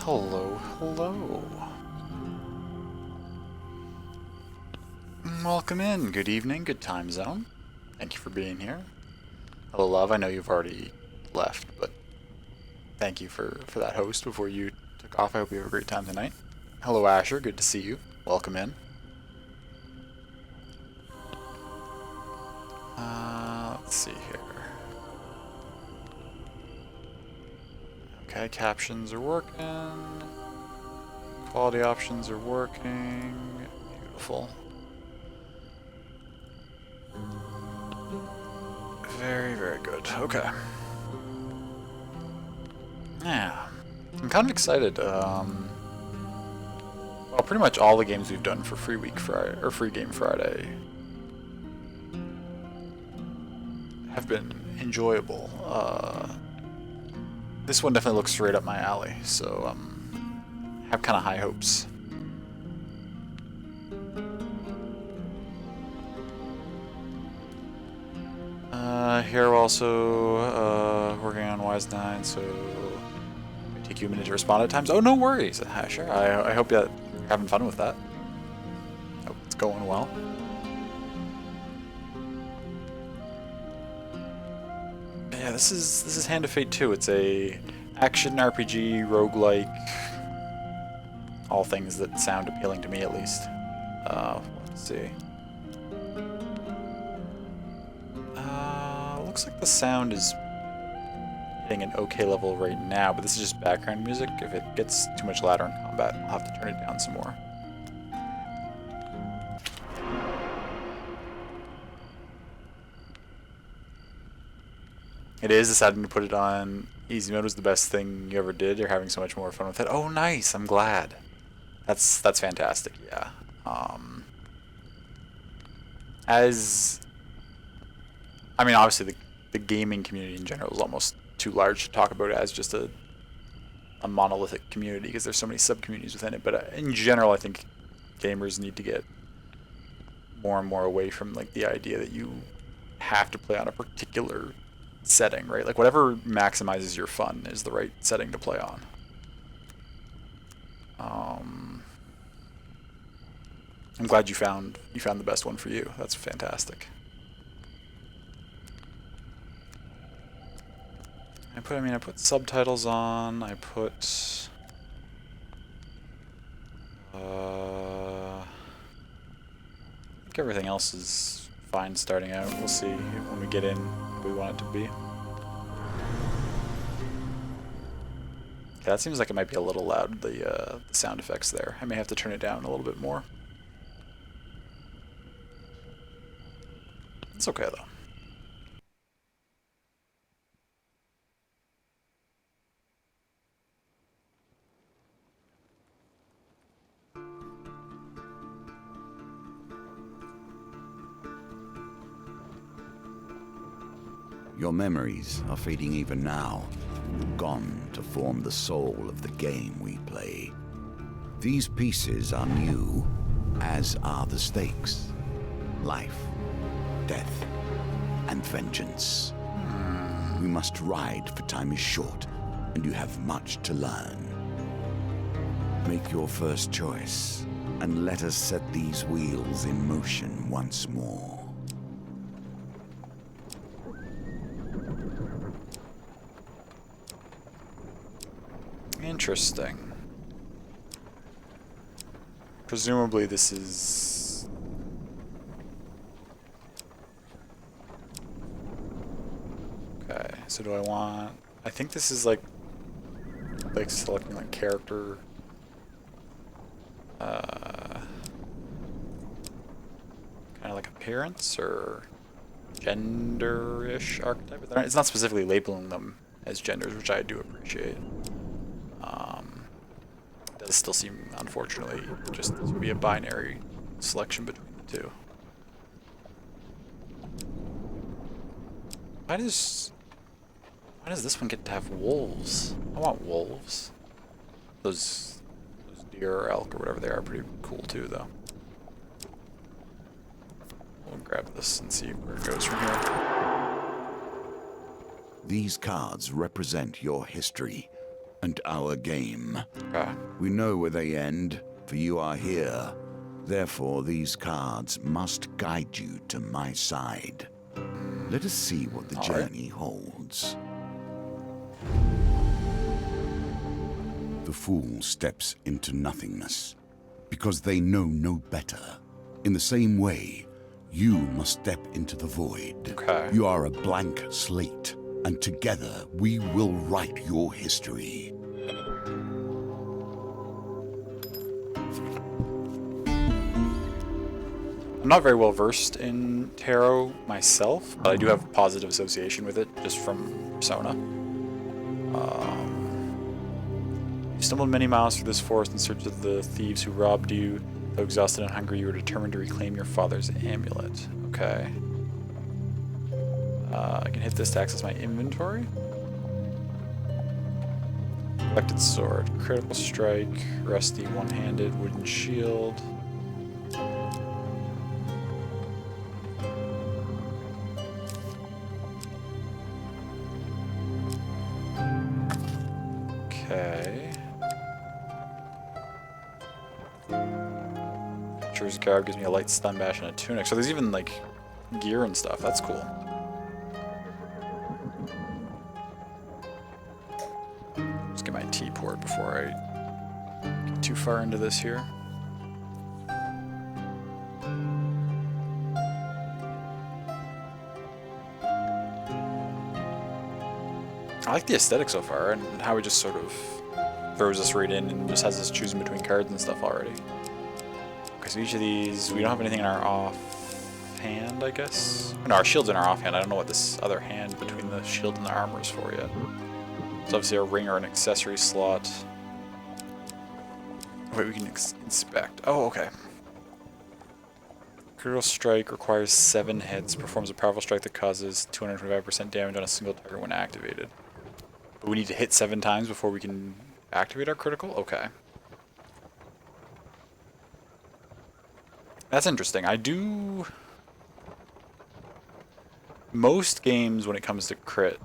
Hello, hello. Welcome in. Good evening, good time zone. Thank you for being here. Hello, love. I know you've already left, but thank you for that host before you took off. I hope you have a great time tonight. Hello, Asher. Good to see you. Welcome in. Let's see here. Okay, captions are working. Quality options are working. Beautiful. Very, very good. Okay. Yeah. I'm kind of excited. Well, pretty much all the games we've done for Free Week Friday, or Free Game Friday, have been enjoyable. This one definitely looks right up my alley, so have kind of high hopes. Here we're also working on Wise 9, so it take you a minute to respond at times. Oh, no worries. Sure. I hope that you're having fun with that. Hope it's going well. Yeah, this is Hand of Fate 2. It's a action RPG roguelike. All things that sound appealing to me, at least. Let's see. Looks like the sound is hitting an okay level right now, but this is just background music. If it gets too much louder in combat, I'll have to turn it down some more. It is deciding to put it on easy mode was the best thing you ever did. You're having so much more fun with it. Oh, nice! I'm glad. That's fantastic. Yeah. As I mean, obviously the gaming community in general is almost too large to talk about it as just a monolithic community because there's so many sub-communities within it. But in general, I think gamers need to get more and more away from like the idea that you have to play on a particular setting, right? Like whatever maximizes your fun is the right setting to play on. I'm glad you found the best one for you. That's fantastic. I put subtitles on. I put I think everything else is fine starting out. We'll see when we get in what we want it to be. Okay, that seems like it might be a little loud, the sound effects there. I may have to turn it down a little bit more. It's okay though. Your memories are fading even now, gone to form the soul of the game we play. These pieces are new, as are the stakes. Life, death, and vengeance. We must ride, for time is short, and you have much to learn. Make your first choice, and let us set these wheels in motion once more. Interesting. Presumably this is... Okay, so do I want... I think this is like selecting like character... kind of like appearance or gender-ish archetype. It's not specifically labeling them as genders, which I do appreciate. It does still seem, unfortunately, just to be a binary selection between the two. Why does this one get to have wolves? I want wolves. Those deer or elk or whatever they are pretty cool too, though. We'll grab this and see where it goes from here. These cards represent your history and our game. Okay. We know where they end, for you are here, Therefore, these cards must guide you to my side. Let us see what the journey holds. The fool steps into nothingness because they know no better. In the same way, you must step into the void. Okay. You are a blank slate, and together we will write your history. I'm not very well versed in tarot myself, but I do have a positive association with it just from Persona. You stumbled many miles through this forest in search of the thieves who robbed you. Though exhausted and hungry, you were determined to reclaim your father's amulet. Okay. I can hit this to access my inventory. Collected sword, critical strike, rusty one-handed wooden shield. Okay. Adventurer's Garb gives me a light stun bash and a tunic. So there's even like gear and stuff. That's cool. Let's get my tea poured before I get too far into this here. I like the aesthetic so far, and how it just sort of throws us right in and just has us choosing between cards and stuff already. Okay, so each of these, we don't have anything in our offhand, I guess? No, our shield's in our offhand. I don't know what this other hand between the shield and the armor is for yet. So obviously a ring or an accessory slot. Wait, we can inspect. Oh, okay. Critical strike requires 7 hits, performs a powerful strike that causes 225% damage on a single target when activated. But we need to hit 7 times before we can activate our critical? Okay. That's interesting. I do... Most games, when it comes to crit,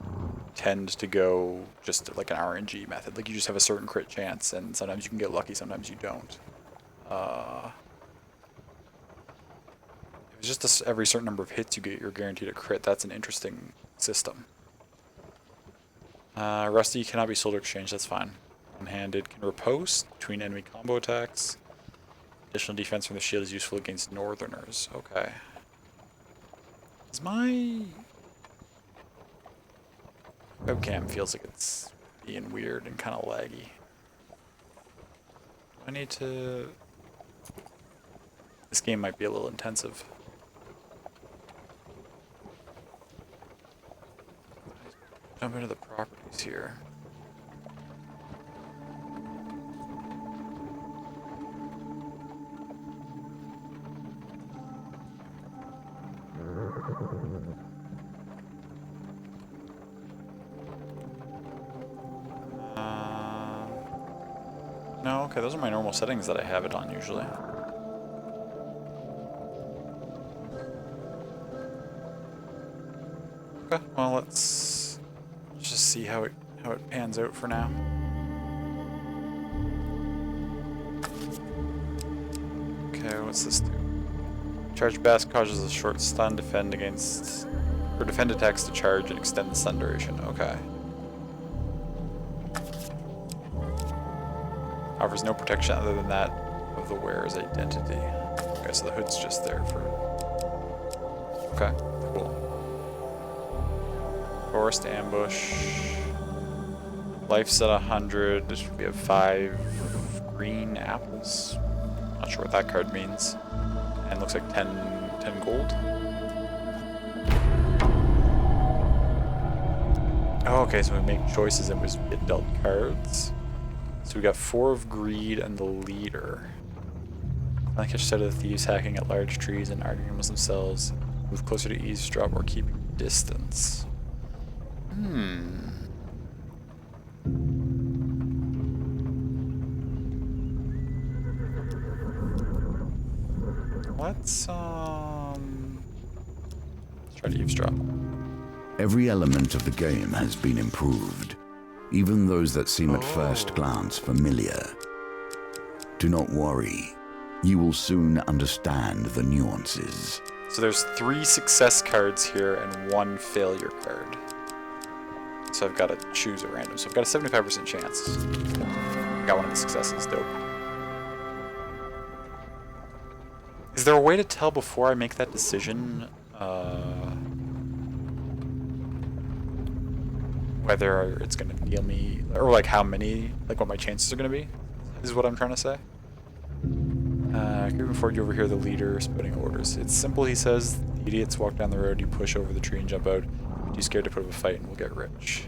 tend to go just like an RNG method. Like, you just have a certain crit chance, and sometimes you can get lucky, sometimes you don't. If it's just every certain number of hits you get, you're guaranteed a crit. That's an interesting system. Rusty cannot be sold or exchanged, that's fine. One-handed can riposte between enemy combo attacks. Additional defense from the shield is useful against northerners. Okay. Is my webcam feels like it's being weird and kind of laggy. Do I need to... This game might be a little intensive. Jump into the properties here. No, okay, those are my normal settings that I have it on usually. Okay, well let's just see how it pans out for now. Okay, what's this do? Charge Bask causes a short stun, defend attacks to charge and extend the stun duration. Okay. Offers no protection other than that of the wearer's identity. Okay, so the hood's just there for... Okay, cool. Forest ambush. Life's at 100. We have 5 green apples. Not sure what that card means. And looks like 10 gold. Oh, okay, so we make choices and we get dealt cards. So we got 4 of greed and the leader. I catch sight of the thieves hacking at large trees and arguing amongst themselves. Move closer to eavesdrop or keep distance. Let's try to eavesdrop. Every element of the game has been improved, even those that seem at first glance familiar. Do not worry. You will soon understand the nuances. So there's 3 success cards here and 1 failure card. So I've got to choose at random. So I've got a 75% chance. Got one of the successes, dope. Is there a way to tell before I make that decision whether it's going to deal me, or like how many, like what my chances are going to be, is what I'm trying to say? Before you overhear the leader spouting orders. It's simple, he says. The idiots walk down the road, you push over the tree and jump out. You're too scared to put up a fight and we'll get rich.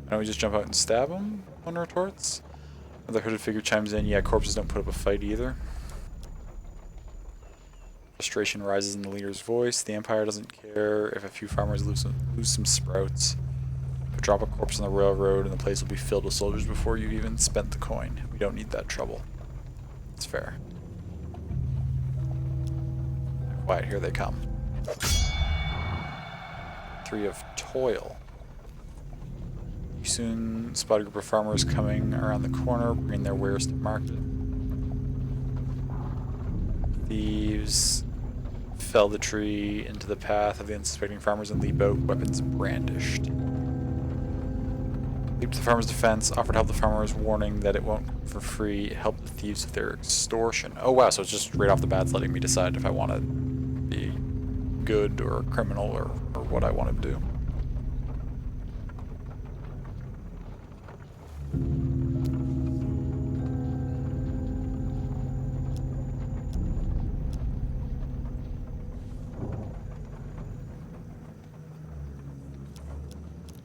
Why don't we just jump out and stab him? One retorts. Another hooded figure chimes in, yeah, corpses don't put up a fight either. Frustration rises in the leader's voice. The Empire doesn't care if a few farmers lose some sprouts. But drop a corpse on the railroad and the place will be filled with soldiers before you've even spent the coin. We don't need that trouble. It's fair. Quiet, here they come. 3 of toil. You soon spot a group of farmers coming around the corner, bringing their wares to market. Thieves fell the tree into the path of the unsuspecting farmers and leap out, weapons brandished. Leap to the farmers' defense, offered to help the farmers, warning that it won't come for free, help the thieves with their extortion. Oh wow, so it's just right off the bat it's letting me decide if I want to be good or a criminal or what I want to do.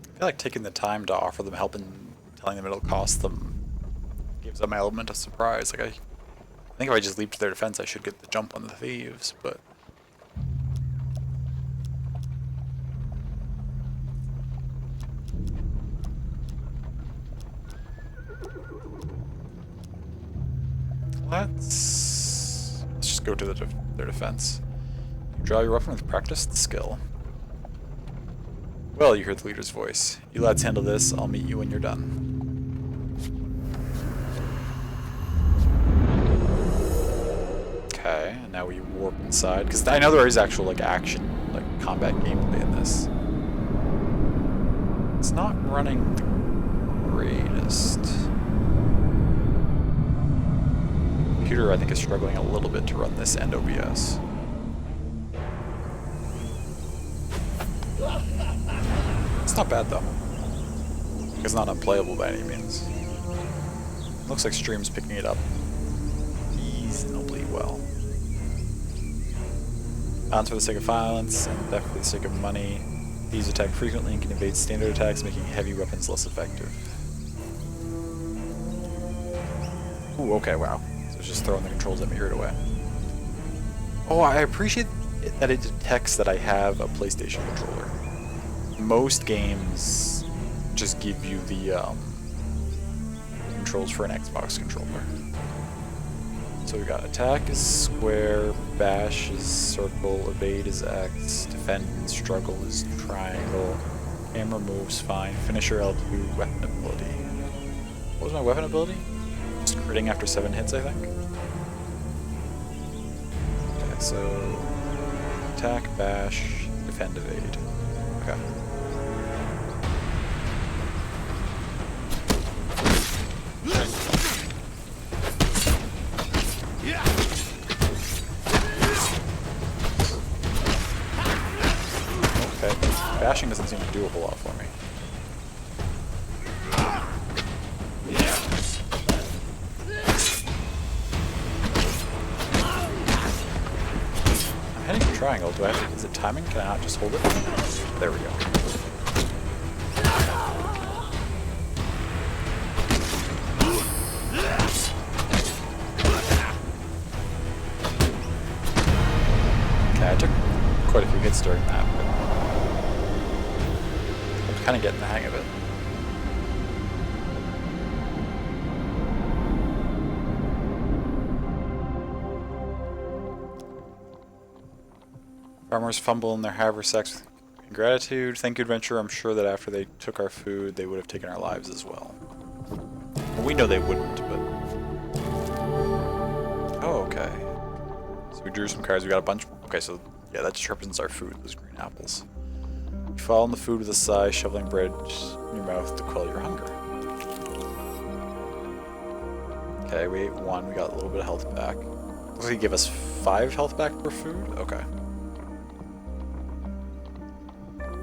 I feel like taking the time to offer them help and telling them it'll cost them gives them an element of surprise. Like I think if I just leap to their defense, I should get the jump on the thieves, but let's just go to their defense. You draw your weapon with practiced skill. Well, you hear the leader's voice. You lads handle this, I'll meet you when you're done. Okay, and now we warp inside, because I know there is actual like action, like combat gameplay in this. It's not running the greatest. Computer, I think, is struggling a little bit to run this and OBS. It's not bad though. It's not unplayable by any means. Looks like stream's picking it up reasonably well. Violence for the sake of violence and theft for the sake of money. These attack frequently and can evade standard attacks, making heavy weapons less effective. Ooh, okay, wow. So it's just throwing the controls at me right away. Oh, I appreciate that it detects that I have a PlayStation controller. Most games just give you the controls for an Xbox controller. So we got attack is square, bash is circle, evade is X, defend and struggle is triangle, camera moves fine, finisher L2, weapon ability. What was my weapon ability? Just critting after 7 hits, I think. Okay, so attack, bash, defend, evade. Okay. Bashing doesn't seem to do a whole lot for me. I'm heading to triangle. Do I have to, is it timing? Can I not just hold it? There we go. Okay, I took quite a few hits during that, but I'm kind of getting the hang of it. Farmers fumble in their haversacks with ingratitude. Thank you, adventurer. I'm sure that after they took our food, they would have taken our lives as well. Well, we know they wouldn't, but Oh, okay. So we drew some cards. We got a bunch. Okay, so yeah, that just represents our food, those green apples. You fall in the food with a sigh, shoveling bread in your mouth to quell your hunger. Okay, we ate one. We got a little bit of health back. Looks like he gave us 5 health back per food? Okay.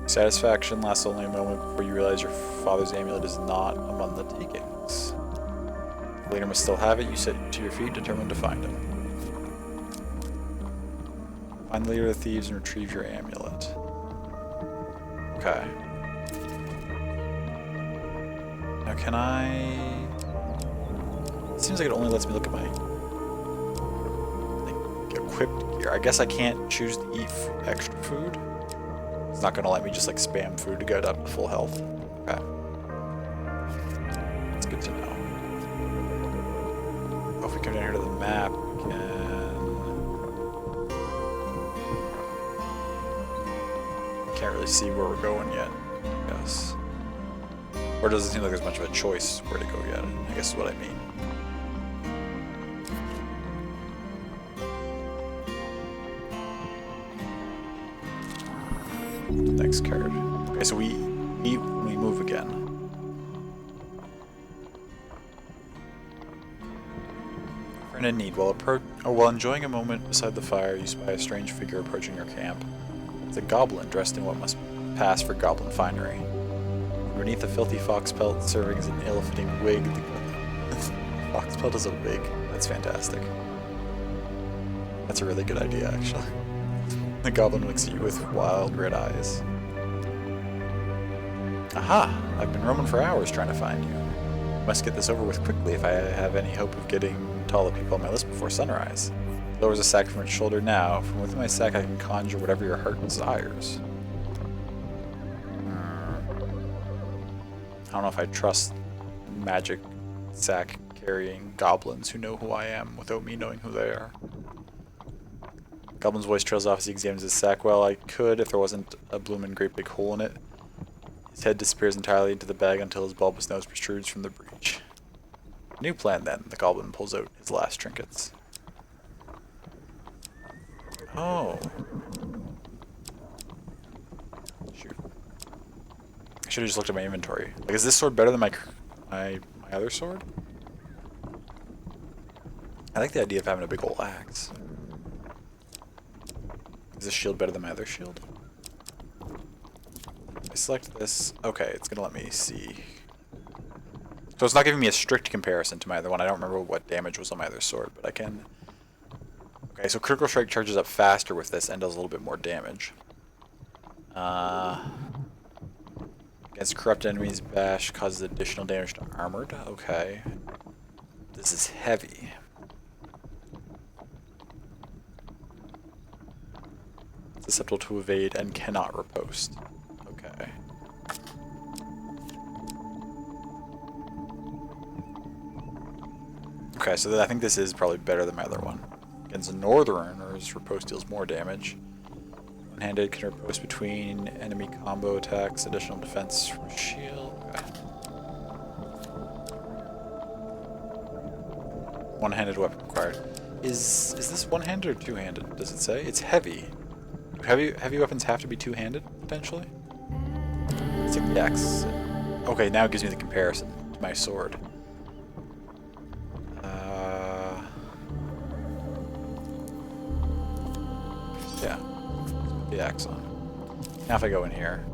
Satisfaction lasts only a moment before you realize your father's amulet is not among the takings. The leader must still have it. You sit to your feet, determined to find him. Find the leader of the thieves and retrieve your amulet. Okay. Now can I... It seems like it only lets me look at my like, equipped gear. I guess I can't choose to eat extra food. It's not gonna let me just like spam food to get up to full health. Okay. That's good to know. Oh, if we come down here to the map, we can't really see where we're going yet, I guess. Or does it seem like there's much of a choice where to go yet, I guess is what I mean. Next card. Okay, so we eat when we move again. Friend in need. While enjoying a moment beside the fire, you spy a strange figure approaching your camp. It's a goblin dressed in what must pass for goblin finery. Beneath a filthy fox pelt serving as an ill-fitting wig. Fox pelt is a wig. That's fantastic. That's a really good idea, actually. The goblin looks at you with wild red eyes. Aha! I've been roaming for hours trying to find you. Must get this over with quickly if I have any hope of getting to all the people on my list before sunrise. Lowers a sack from its shoulder now. From within my sack I can conjure whatever your heart desires. I don't know if I trust magic sack carrying goblins who know who I am without me knowing who they are. Goblin's voice trails off as he examines his sack. Well, I could if there wasn't a bloomin' great big hole in it. His head disappears entirely into the bag until his bulbous nose protrudes from the breach. New plan then. The goblin pulls out his last trinkets. Oh. Shoot. I should have just looked at my inventory. Like, is this sword better than my other sword? I like the idea of having a big old axe. Is this shield better than my other shield? I select this. Okay, it's gonna let me see. So it's not giving me a strict comparison to my other one. I don't remember what damage was on my other sword, but I can... Okay, so critical strike charges up faster with this and does a little bit more damage. Against corrupt enemies, bash causes additional damage to armored. Okay. This is heavy. Susceptible to evade and cannot riposte. Okay. Okay, so I think this is probably better than my other one. Against a Northerners, riposte deals more damage. One-handed can riposte between enemy combo attacks, additional defense from shield. Okay. One-handed weapon required. Is this one-handed or two-handed? Does it say? It's heavy. Do heavy weapons have to be two-handed, potentially? Let's take the axe. Okay, now it gives me the comparison to my sword. Yeah. Put the axe on. Now if I go in here.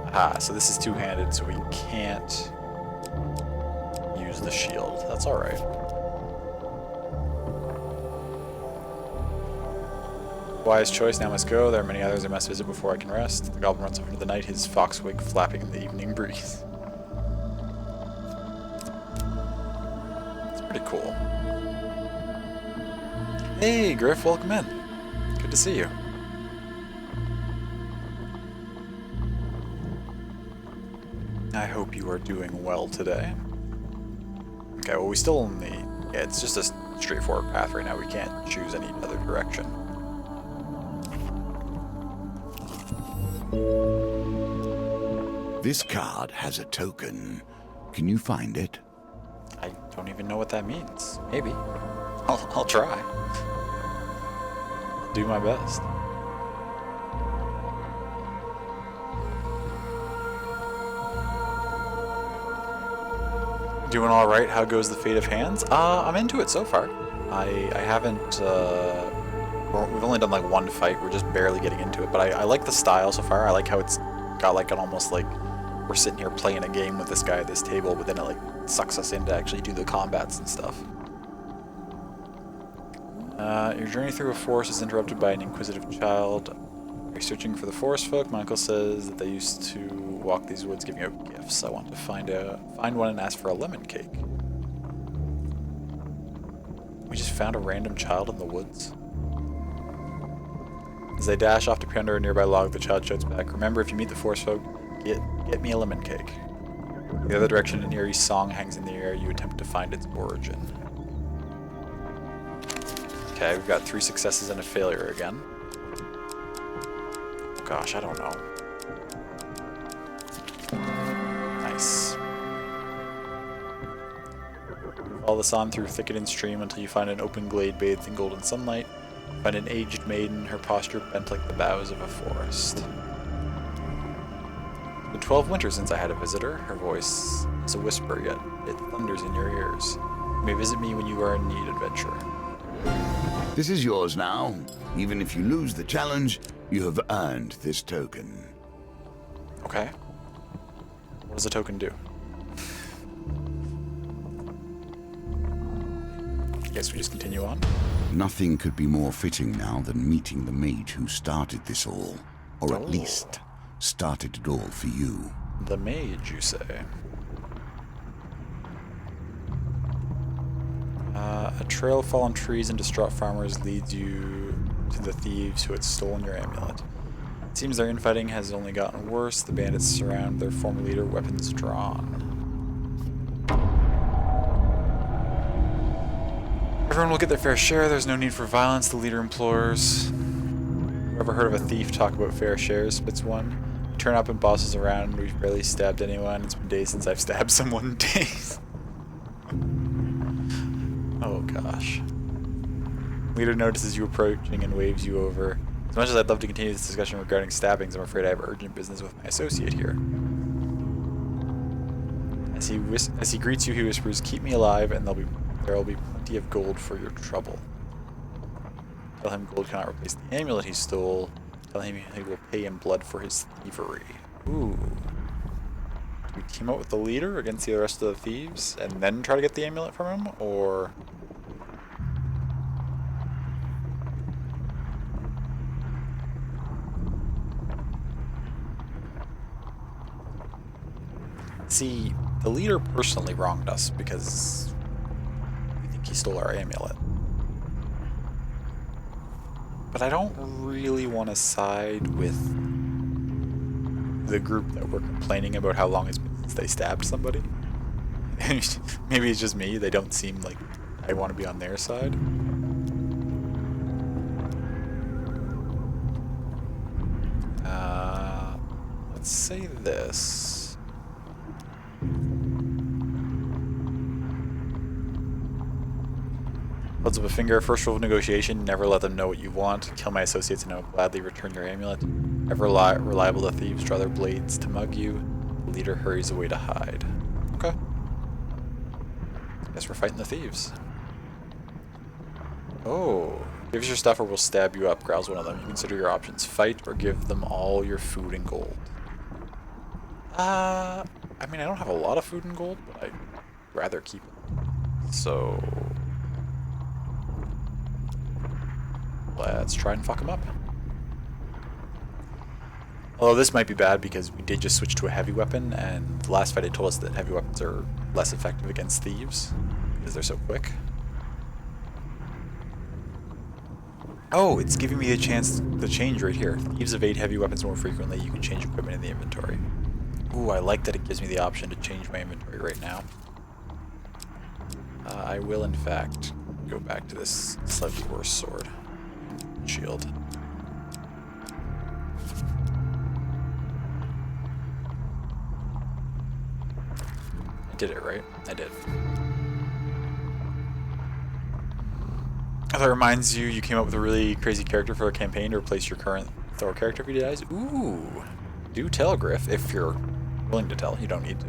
Aha, so this is two-handed, so we can't use the shield. That's alright. Wise choice, now must go. There are many others I must visit before I can rest. The goblin runs off into the night, his fox wig flapping in the evening breeze. It's pretty cool. Hey, Griff, welcome in. Good to see you. I hope you are doing well today. Okay, well we still only... Yeah, it's just a straightforward path right now. We can't choose any other direction. This card has a token. Can you find it? I don't even know what that means. Maybe. I'll try. I'll do my best. Doing all right. How goes the Fate of Hands? I'm into it so far. I haven't. We've only done like one fight. We're just barely getting into it, but I like the style so far. I like how it's got like an almost like we're sitting here playing a game with this guy at this table, but then it like sucks us in to actually do the combats and stuff. Your journey through a forest is interrupted by an inquisitive child. Are you searching for the forest folk? My uncle says that they used to walk these woods giving out gifts. I want to find one and ask for a lemon cake. We just found a random child in the woods. As they dash off to peer under a nearby log, the child shouts back, "Remember, if you meet the forest folk, get me a lemon cake." The other direction, an eerie song hangs in the air. You attempt to find its origin. Okay, we've got 3 successes and a failure again. Gosh, I don't know. Nice. Follow this on through thicket and stream until you find an open glade bathed in golden sunlight. Find an aged maiden, her posture bent like the boughs of a forest. It's been 12 winters since I had a visitor. Her voice is a whisper, yet it thunders in your ears. You may visit me when you are in need, adventurer. This is yours now. Even if you lose the challenge, you have earned this token. Okay. What does the token do? Guess we just continue on. Nothing could be more fitting now than meeting the mage who started this all. Or at least, started it all for you. The mage, you say? A trail of fallen trees and distraught farmers leads you to the thieves who had stolen your amulet. It seems their infighting has only gotten worse. The bandits surround their former leader, weapons drawn. Everyone will get their fair share. There's no need for violence, the leader implores. Ever heard of a thief talk about fair shares? Spits one. You turn up and bosses around. We've barely stabbed anyone. It's been days since I've stabbed someone. Days. Oh gosh. Leader notices you approaching and waves you over. As much as I'd love to continue this discussion regarding stabbings, I'm afraid I have urgent business with my associate here. As he greets you, he whispers, "Keep me alive, and there will be plenty of gold for your trouble." Tell him gold cannot replace the amulet he stole. Tell him he will pay in blood for his thievery. Ooh. Do we team up with the leader against the rest of the thieves and then try to get the amulet from him, or... See, the leader personally wronged us because we think he stole our amulet. But I don't really want to side with the group that were complaining about how long it's been since they stabbed somebody. Maybe it's just me, they don't seem like I want to be on their side. Let's say this. Holds up a finger. First rule of negotiation, never let them know what you want. Kill my associates and I will gladly return your amulet. Ever reliable to thieves, draw their blades to mug you. The leader hurries away to hide. Okay. Guess we're fighting the thieves. Oh. Give us your stuff or we'll stab you up, growls one of them. You consider your options. Fight or give them all your food and gold. I mean, I don't have a lot of food and gold, but I'd rather keep it. So... let's try and fuck him up. Although this might be bad because we did just switch to a heavy weapon, and the last fight it told us that heavy weapons are less effective against thieves because they're so quick. Oh, it's giving me a chance to change right here. Thieves evade heavy weapons more frequently. You can change equipment in the inventory. Ooh, I like that it gives me the option to change my inventory right now. I will, in fact, go back to this slightly worse sword. Shield. I did it right. I did. That reminds you, you came up with a really crazy character for a campaign to replace your current Thor character if he dies. Ooh. Do tell, Griff, if you're willing to tell. You don't need to.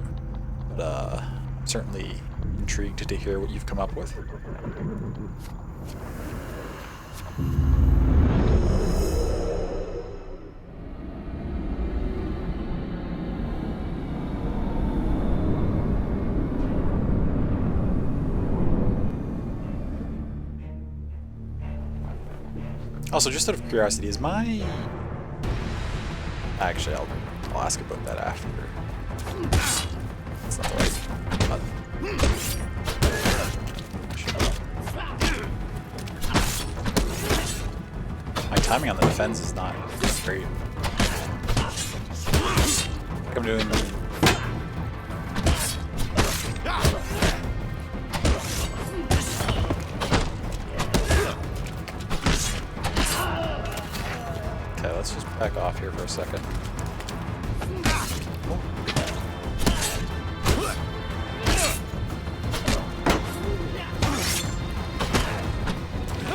But, certainly intrigued to hear what you've come up with. Also, just out of curiosity, is my... Actually, I'll ask about that after. That's not the right button. My timing on the defense is not great. Like I'm doing... Okay, let's just back off here for a second.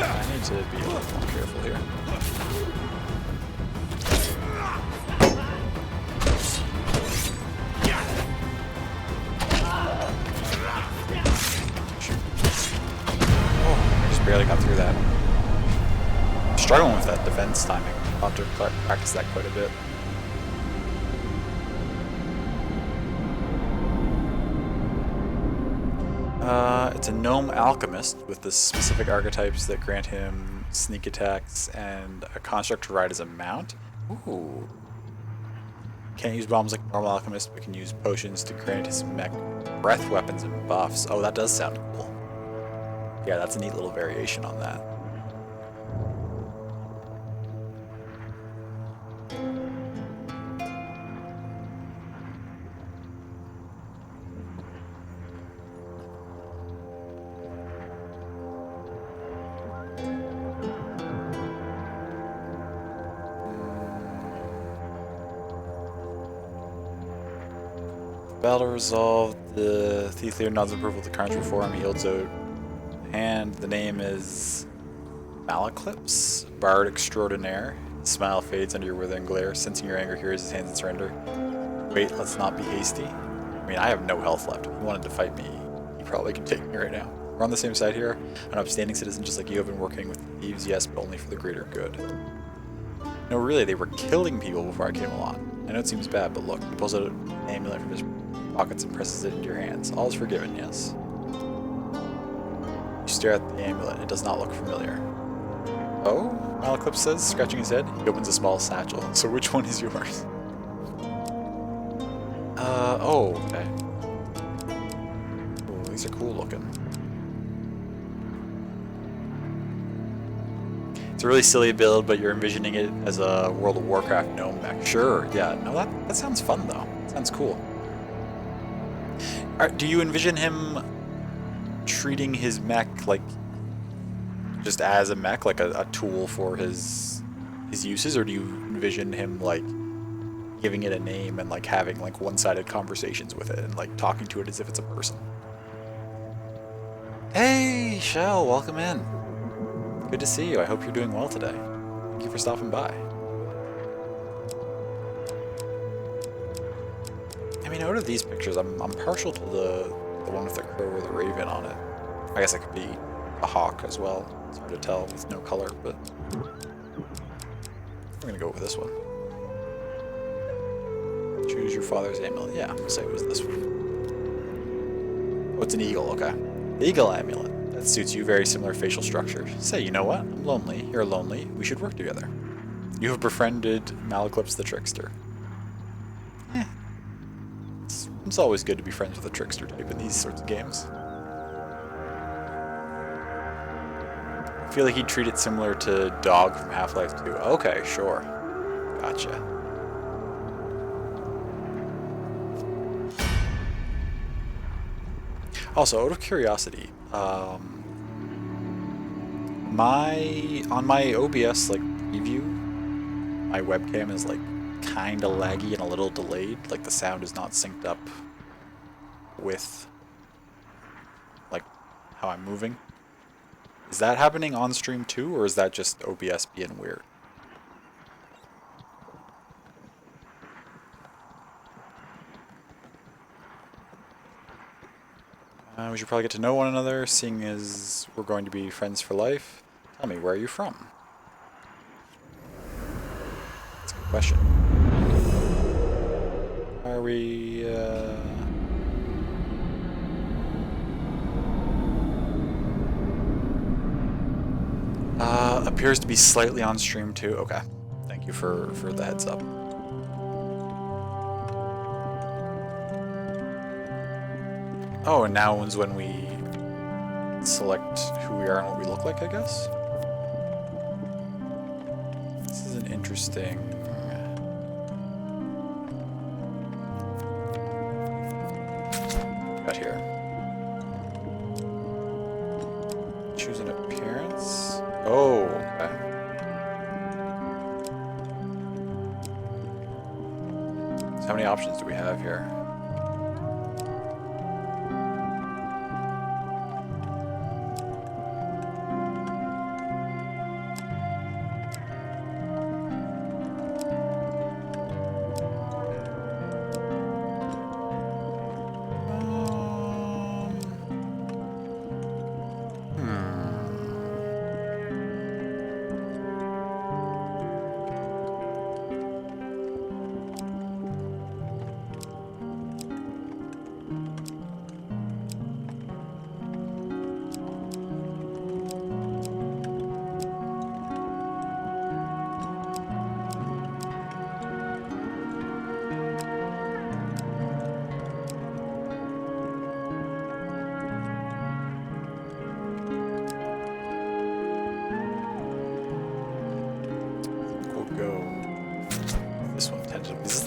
I need to be a little more careful here. Oh, I just barely got through that. I'm struggling with that defense timing. I'll have to practice that quite a bit. It's a gnome alchemist with the specific archetypes that grant him sneak attacks and a construct to ride as a mount. Ooh. Can't use bombs like normal alchemist, but can use potions to grant his mech breath weapons and buffs. Oh, that does sound cool. Yeah, that's a neat little variation on that. Battle resolved. The thief leader nods approval of the carnage before him. He holds out hand. The name is Malaclips, Bard Extraordinaire. His smile fades under your withering glare. Sensing your anger, here is his hands in surrender. Wait, let's not be hasty. I mean, I have no health left. If he wanted to fight me, he probably could take me right now. We're on the same side here. An upstanding citizen just like you have been working with thieves, yes, but only for the greater good. No, really, they were killing people before I came along. I know it seems bad, but look. He pulls out an amulet from his pockets and presses it into your hands. All is forgiven, yes. You stare at the amulet. It does not look familiar. Oh? Malaclips says, scratching his head. He opens a small satchel. So which one is yours? Oh, okay. Ooh, these are cool looking. It's a really silly build, but you're envisioning it as a World of Warcraft gnome mech. Sure, yeah. No, that sounds fun, though. Sounds cool. Do you envision him treating his mech like just as a mech, like a tool for his uses, or do you envision him like giving it a name and like having like one-sided conversations with it and like talking to it as if it's a person? Hey, Shell, welcome in. Good to see you. I hope you're doing well today. Thank you for stopping by. I mean, out of these pictures, I'm partial to the one with the crow or the raven on it. I guess it could be a hawk as well. It's hard to tell with no color, but we're gonna go with this one. Choose your father's amulet. Yeah, we'll say it was this one. Oh, it's an eagle. Okay, the eagle amulet. That suits you. Very similar facial structure. Say, you know what? I'm lonely. You're lonely. We should work together. You have befriended Malaclips the trickster. It's always good to be friends with a trickster type in these sorts of games. I feel like he'd treat it similar to Dog from Half-Life 2. Okay, sure. Gotcha. Also, out of curiosity, on my OBS like preview, my webcam is like kinda laggy and a little delayed. Like the sound is not synced up with like how I'm moving. Is that happening on stream too, or is that just OBS being weird? We should probably get to know one another, seeing as we're going to be friends for life. Tell me, where are you from? That's a good question. Are we, appears to be slightly on stream too. Okay. Thank you for the heads up. Oh, and now is when we select who we are and what we look like, I guess? This is an interesting... got here. Choose an appearance? Oh, okay. So how many options do we have here?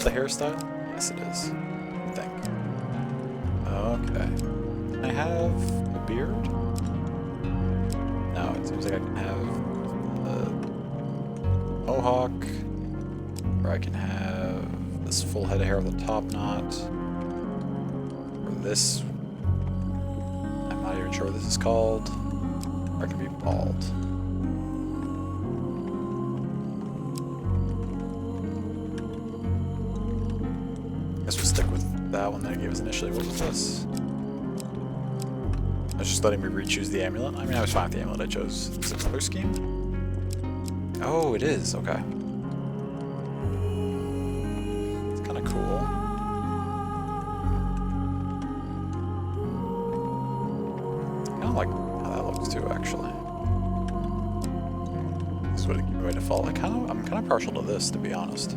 The hairstyle? Yes, it is. I think. Okay. Can I have a beard? No, it seems like I can have a mohawk, or I can have this full head of hair with a top knot, or this. I'm not even sure what this is called. Or I can be bald. We'll stick with that one that I gave us initially. What was this? I was just letting me re-choose the amulet. I mean, I was fine with the amulet I chose. Is it a color scheme? Oh, it is. Okay. It's kind of cool. Kind of like how that looks too, actually. This would give me a way to fall. I'm kind of partial to this, to be honest.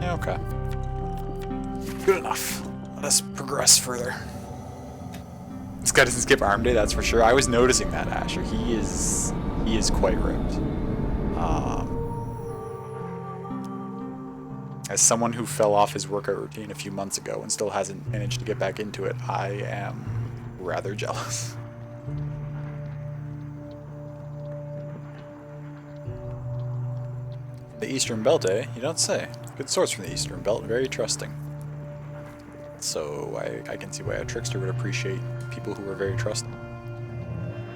Okay. Good enough. Let us progress further. This guy doesn't skip arm day, that's for sure. I was noticing that, Asher. He is quite ripped. As someone who fell off his workout routine a few months ago and still hasn't managed to get back into it, I am rather jealous. The Eastern Belt, eh? You don't say. Good source from the Eastern Belt, very trusting. So I can see why a trickster would appreciate people who are very trusting.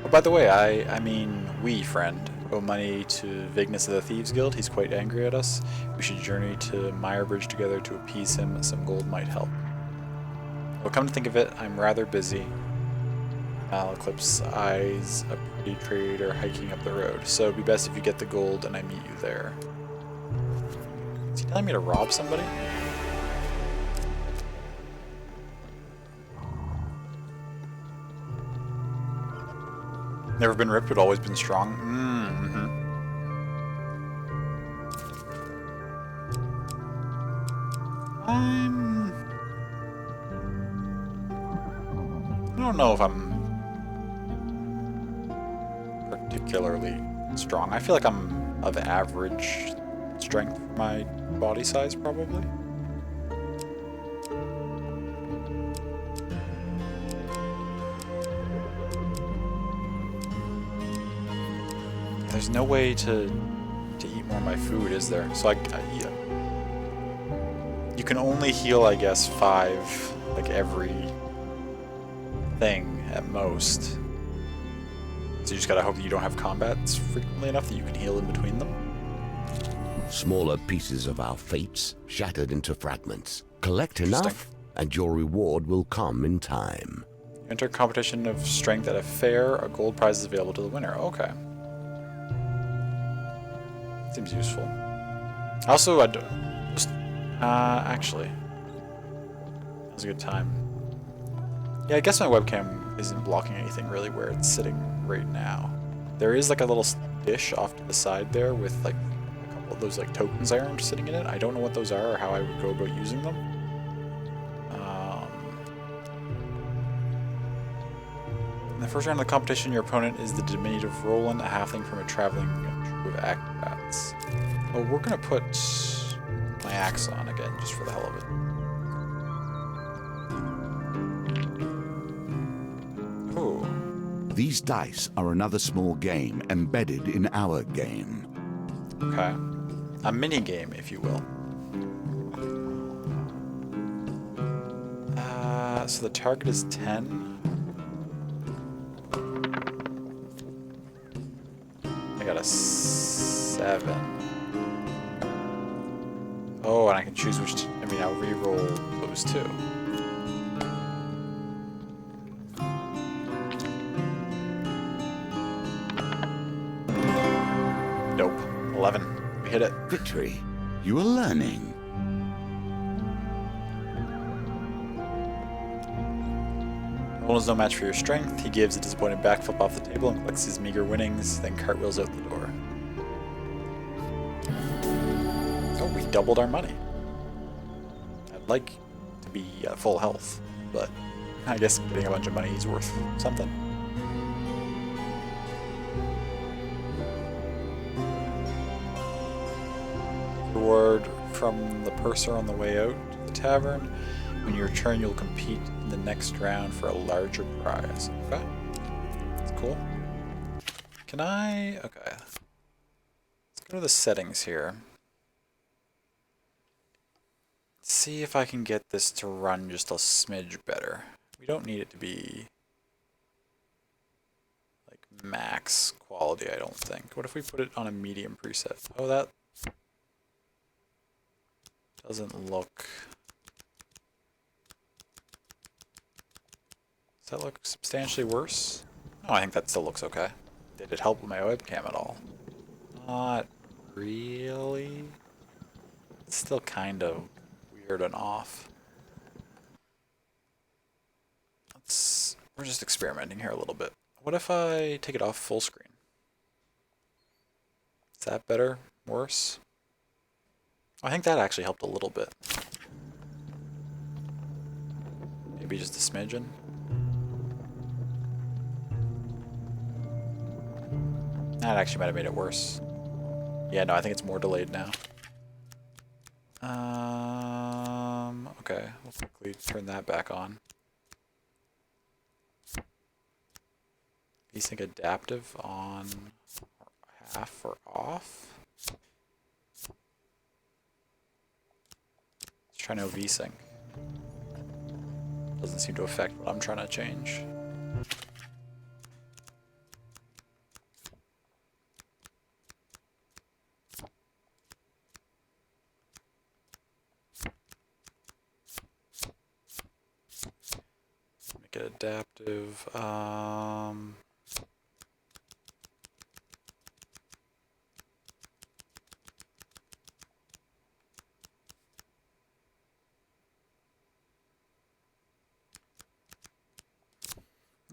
Oh, by the way, I mean, we, friend, owe money to Vignus of the Thieves Guild. He's quite angry at us. We should journey to Meyrbridge together to appease him. Some gold might help. Well, come to think of it, I'm rather busy. Eclipse eyes a pretty trader hiking up the road, so it'd be best if you get the gold and I meet you there. Is he telling me to rob somebody? Never been ripped, but always been strong. I don't know if I'm particularly strong. I feel like I'm of average strength for my body size, probably. there's no way to eat more of my food, is there? So yeah. You can only heal, I guess, 5, like every thing at most. So you just gotta hope that you don't have combats frequently enough that you can heal in between them. Smaller pieces of our fates shattered into fragments. Collect enough, and your reward will come in time. Enter competition of strength at a fair. A gold prize is available to the winner. Okay. Seems useful. Also, actually, that was a good time. Yeah, I guess my webcam isn't blocking anything really where it's sitting right now. There is like a little dish off to the side there with like a couple of those like tokens I earned sitting in it. I don't know what those are or how I would go about using them. In the first round of the competition, your opponent is the diminutive Roland, a halfling from a traveling troupe of acrobats. Oh, we're gonna put my axe on again, just for the hell of it. Ooh. These dice are another small game embedded in our game. Okay. A mini game, if you will. So the target is 10. I got a 7. Oh, and I can choose which. I'll re-roll those two. Nope. 11. We hit it. Victory. You are learning. Roland is no match for your strength. He gives a disappointed backflip off the table and collects his meager winnings, then cartwheels out the door. Oh, we doubled our money. I'd like to be full health, but I guess getting a bunch of money is worth something. Reward from the purser on the way out to the tavern. When you return, you'll compete in the next round for a larger prize. Okay. That's cool. Can I... Okay. Let's go to the settings here. See if I can get this to run just a smidge better. We don't need it to be like max quality, I don't think. What if we put it on a medium preset? Oh, that doesn't look... Does that look substantially worse? Oh, I think that still looks okay. Did it help with my webcam at all? Not really. It's still kind of weird and off. We're just experimenting here a little bit. What if I take it off full screen? Is that better? Worse? I think that actually helped a little bit. Maybe just a smidgen. That actually might have made it worse. Yeah, no, I think it's more delayed now. Okay, we'll quickly turn that back on. Async adaptive on half or off. Let's try no VSync. Doesn't seem to affect what I'm trying to change. Make it adaptive.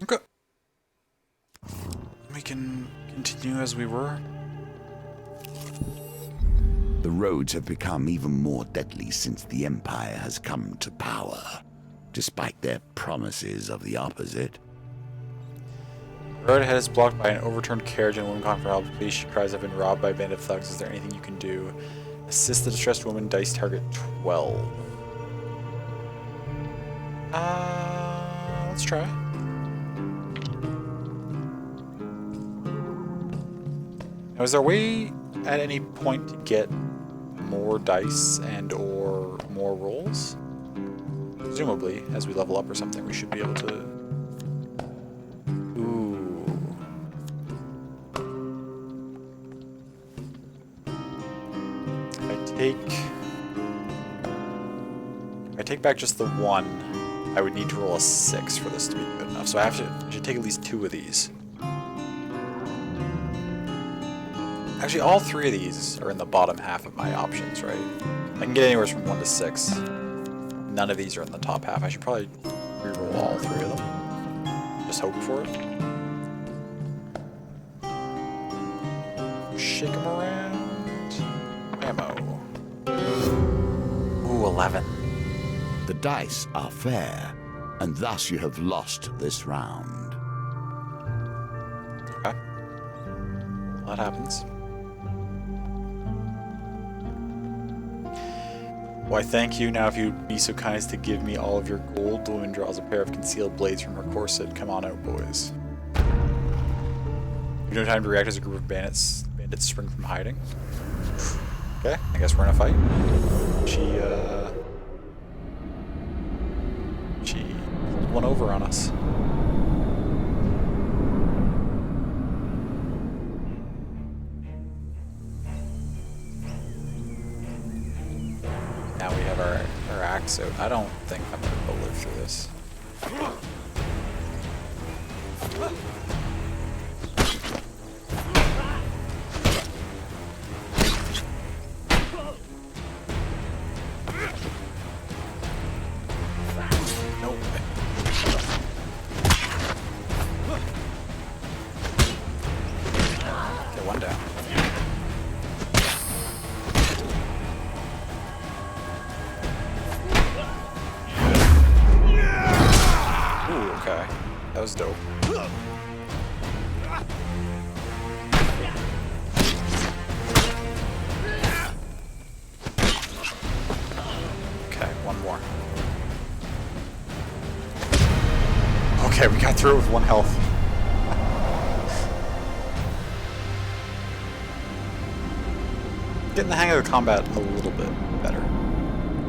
Okay. We can continue as we were. The roads have become even more deadly since the Empire has come to power, despite their promises of the opposite. The road ahead is blocked by an overturned carriage and a woman calling for help. Please, she cries, I've been robbed by bandit thugs. Is there anything you can do? Assist the distressed woman, dice target 12. Let's try. Now, is there a way at any point to get more dice and or more rolls? Presumably, as we level up or something, we should be able to... Ooh. If I take back just the one, I would need to roll a 6 for this to be good enough. So I should take at least 2 of these. Actually, all 3 of these are in the bottom half of my options, right? I can get anywhere from 1 to 6. None of these are in the top half. I should probably reroll all 3 of them. Just hope for it. Shake them around. Ammo. Ooh, 11. The dice are fair, and thus you have lost this round. Okay. Well, that happens. Why, thank you. Now, if you'd be so kind as to give me all of your gold, the woman draws a pair of concealed blades from her corset. Come on out, boys. You've no time to react as a group of bandits spring from hiding. Okay, I guess we're in a fight. She pulled one over on us. Now we have our axe out. I don't think I'm gonna be able to live through this. Nope. Okay, one down. Okay, that was dope. Okay, one more. Okay, we got through it with 1 health. Getting the hang of the combat a little bit better.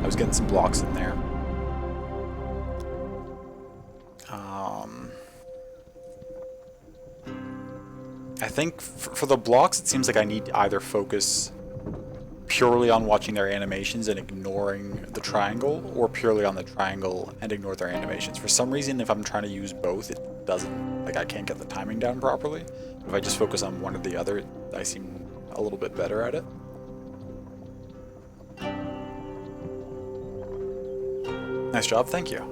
I was getting some blocks in there. I think for the blocks, it seems like I need to either focus purely on watching their animations and ignoring the triangle, or purely on the triangle and ignore their animations. For some reason, if I'm trying to use both, it doesn't, like I can't get the timing down properly. If I just focus on one or the other, I seem a little bit better at it. Nice job, thank you.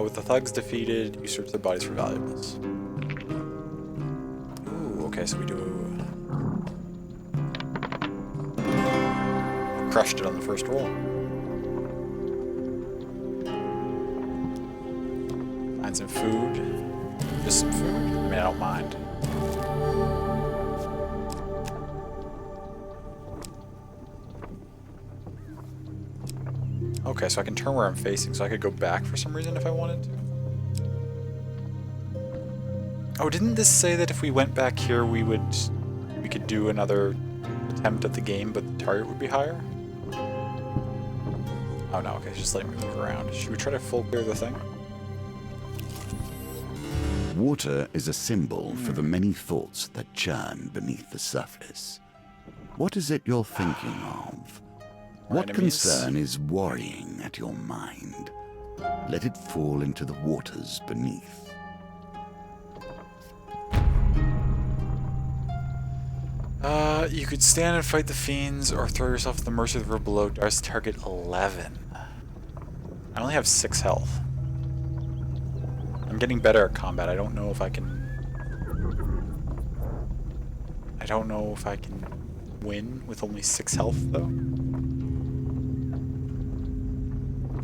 With the thugs defeated, you search their bodies for valuables. Okay, so we do... Crushed it on the first roll. Find some food. Just some food. I mean, I don't mind. Okay, so I can turn where I'm facing, so I could go back for some reason if I wanted to. Oh, didn't this say that if we went back here, we could do another attempt at the game, but the target would be higher? Oh no, okay, just let me move around. Should we try to full clear the thing? Water is a symbol for the many thoughts that churn beneath the surface. What is it you're thinking of? What concern is worrying at your mind? Let it fall into the waters beneath. You could stand and fight the fiends, or throw yourself at the mercy of the river below. Dar's target 11. I only have 6 health. I'm getting better at combat. I don't know if I can win with only 6 health, though.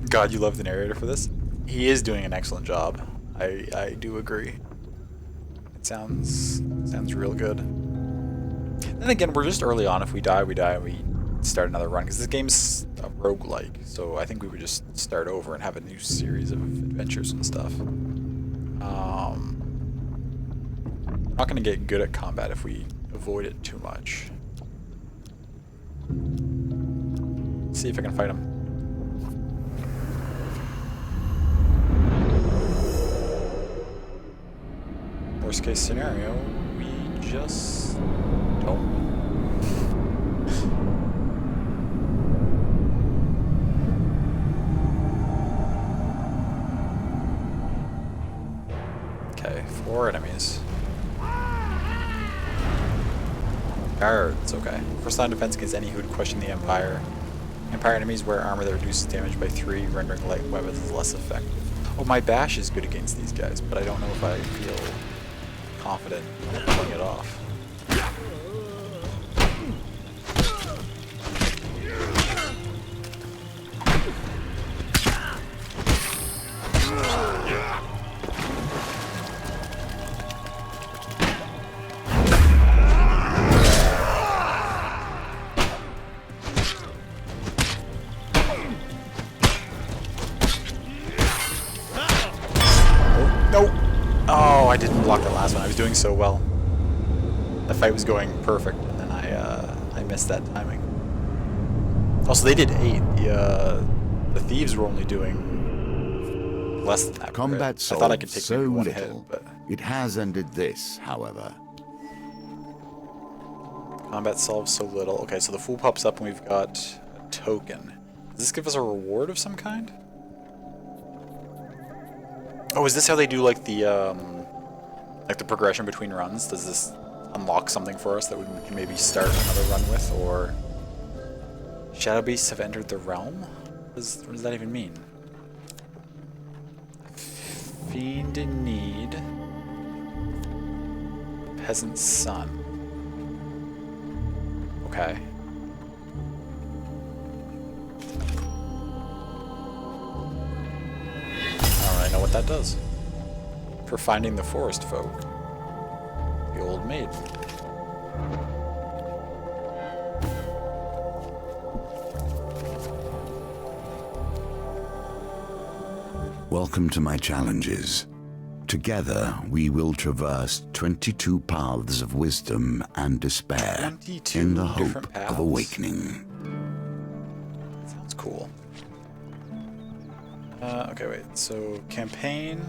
God, you love the narrator for this. He is doing an excellent job. I do agree. It sounds real good. Then again, we're just early on. If we die, we die, and we start another run. Because this game's a roguelike, so I think we would just start over and have a new series of adventures and stuff. We're not going to get good at combat if we avoid it too much. Let's see if I can fight him. Worst case scenario, we just don't. Okay, 4 enemies. Guards, okay. First line of defense against any who would question the Empire. Empire enemies wear armor that reduces damage by 3, rendering light weapons less effective. Oh, my bash is good against these guys, but I don't know if I feel confident pulling it off. Oh, I didn't block the last one. I was doing so well. The fight was going perfect, and then I missed that timing. Also, they did 8. The thieves were only doing less than that. Combat I thought I could take so maybe one little. hit, but It has ended this, however. combat solves so little. Okay, so the fool pops up and we've got a token. Does this give us a reward of some kind? Oh, is this how they do like the progression between runs? Does this unlock something for us that we can maybe start another run with, or shadow beasts have entered the realm? What does that even mean? Fiend in need. Peasant's son. Okay. I know what that does. For finding the forest folk. The old maid. Welcome to my challenges. Together, we will traverse 22 paths of wisdom and despair 22 in the hope different paths. of awakening. Sounds cool. Okay, wait. So, campaign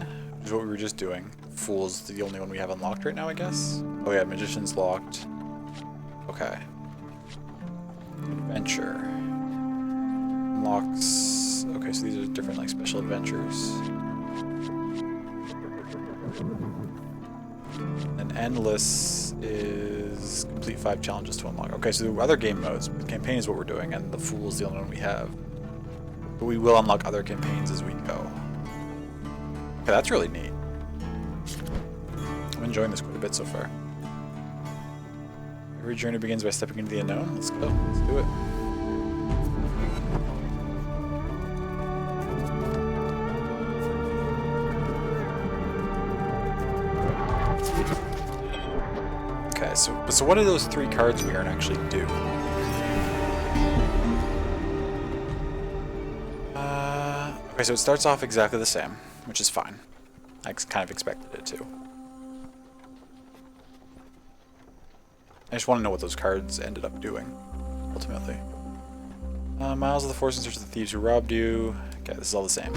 is what we were just doing. Fool's the only one we have unlocked right now, I guess? Oh yeah, Magician's locked. Okay. Adventure. Unlocks... Okay, so these are different, like, special adventures. And Endless is complete 5 challenges to unlock. Okay, so there are other game modes. The campaign is what we're doing, and the Fool is the only one we have. But we will unlock other campaigns as we go. Okay, that's really neat. I'm enjoying this quite a bit so far. Every journey begins by stepping into the unknown. Let's go. Let's do it. Okay, so what do those 3 cards we earn actually do? Okay, so it starts off exactly the same, which is fine. I kind of expected it to. I just want to know what those cards ended up doing, ultimately. Miles of the Force in search of the thieves who robbed you. Okay, this is all the same.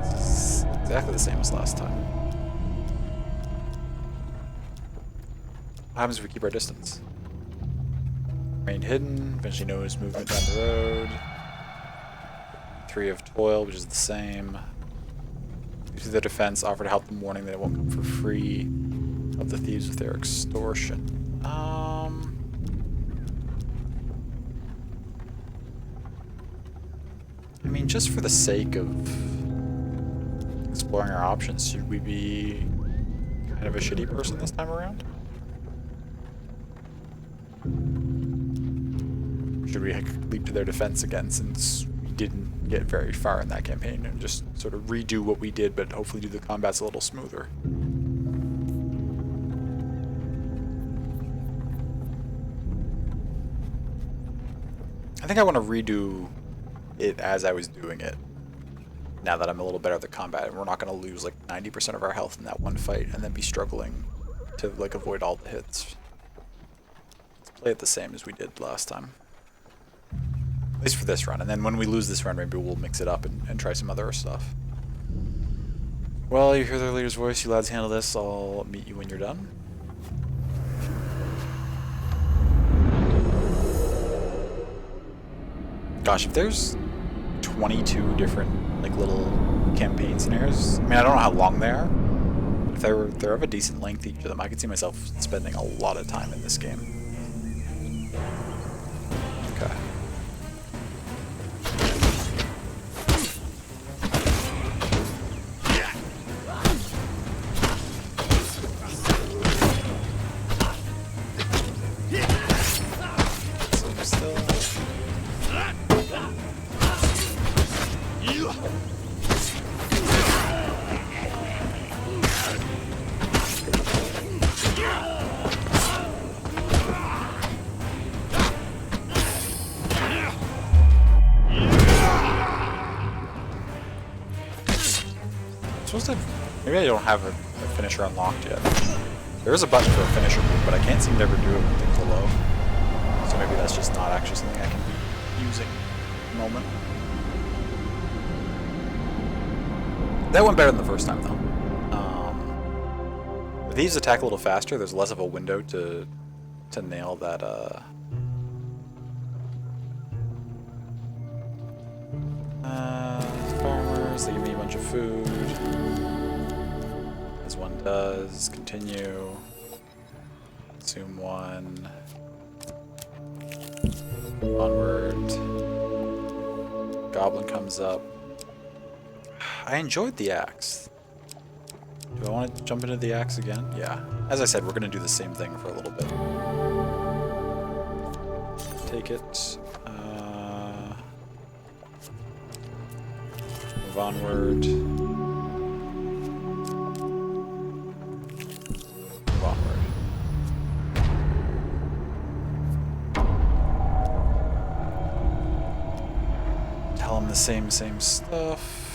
This is exactly the same as last time. What happens if we keep our distance? Remain hidden, eventually notice movement down the road. 3 of Toil, which is the same. Due to their defense, offer to help them, warning that it won't come for free. Help the thieves with their extortion. I mean, just for the sake of exploring our options, should we be kind of a shitty person this time around? Should we leap to their defense again, since we didn't get very far in that campaign, and just sort of redo what we did, but hopefully do the combats a little smoother? I think I want to redo it as I was doing it. now that I'm a little better at the combat, and we're not going to lose like 90% of our health in that one fight and then be struggling to like avoid all the hits. Let's play it the same as we did last time. At least for this run, and then when we lose this run, maybe we'll mix it up and try some other stuff. Well, you hear the leader's voice. You lads handle this. I'll meet you when you're done. Gosh, if there's 22 different like little campaign scenarios, I mean, I don't know how long they are, but if they're of a decent length, each of them, I could see myself spending a lot of time in this game. Okay. Maybe I don't have a finisher unlocked yet. There is a button for a finisher move, but I can't seem to ever do it with things below. So maybe that's just not actually something I can be using at the moment. That went better than the first time, though. If these attack a little faster, there's less of a window to nail that, farmers, they give me a bunch of food. As one does. Continue. Consume one. Onward. Goblin comes up. I enjoyed the axe. Do I want to jump into the axe again? Yeah. As I said, we're going to do the same thing for a little bit. Take it. Move onward. Move onward. Tell them the same stuff.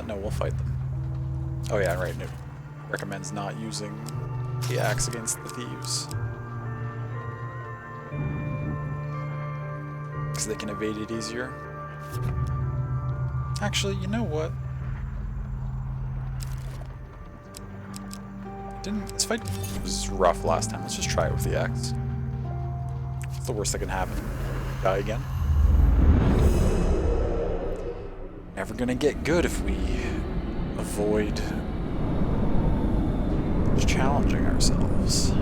No, we'll fight them. Oh yeah, right. It recommends not using the axe against the thieves. Because they can evade it easier. Actually, you know what? This fight was rough last time. Let's just try it with the axe. What's the worst that can happen? Die again? Never gonna get good if we avoid challenging ourselves.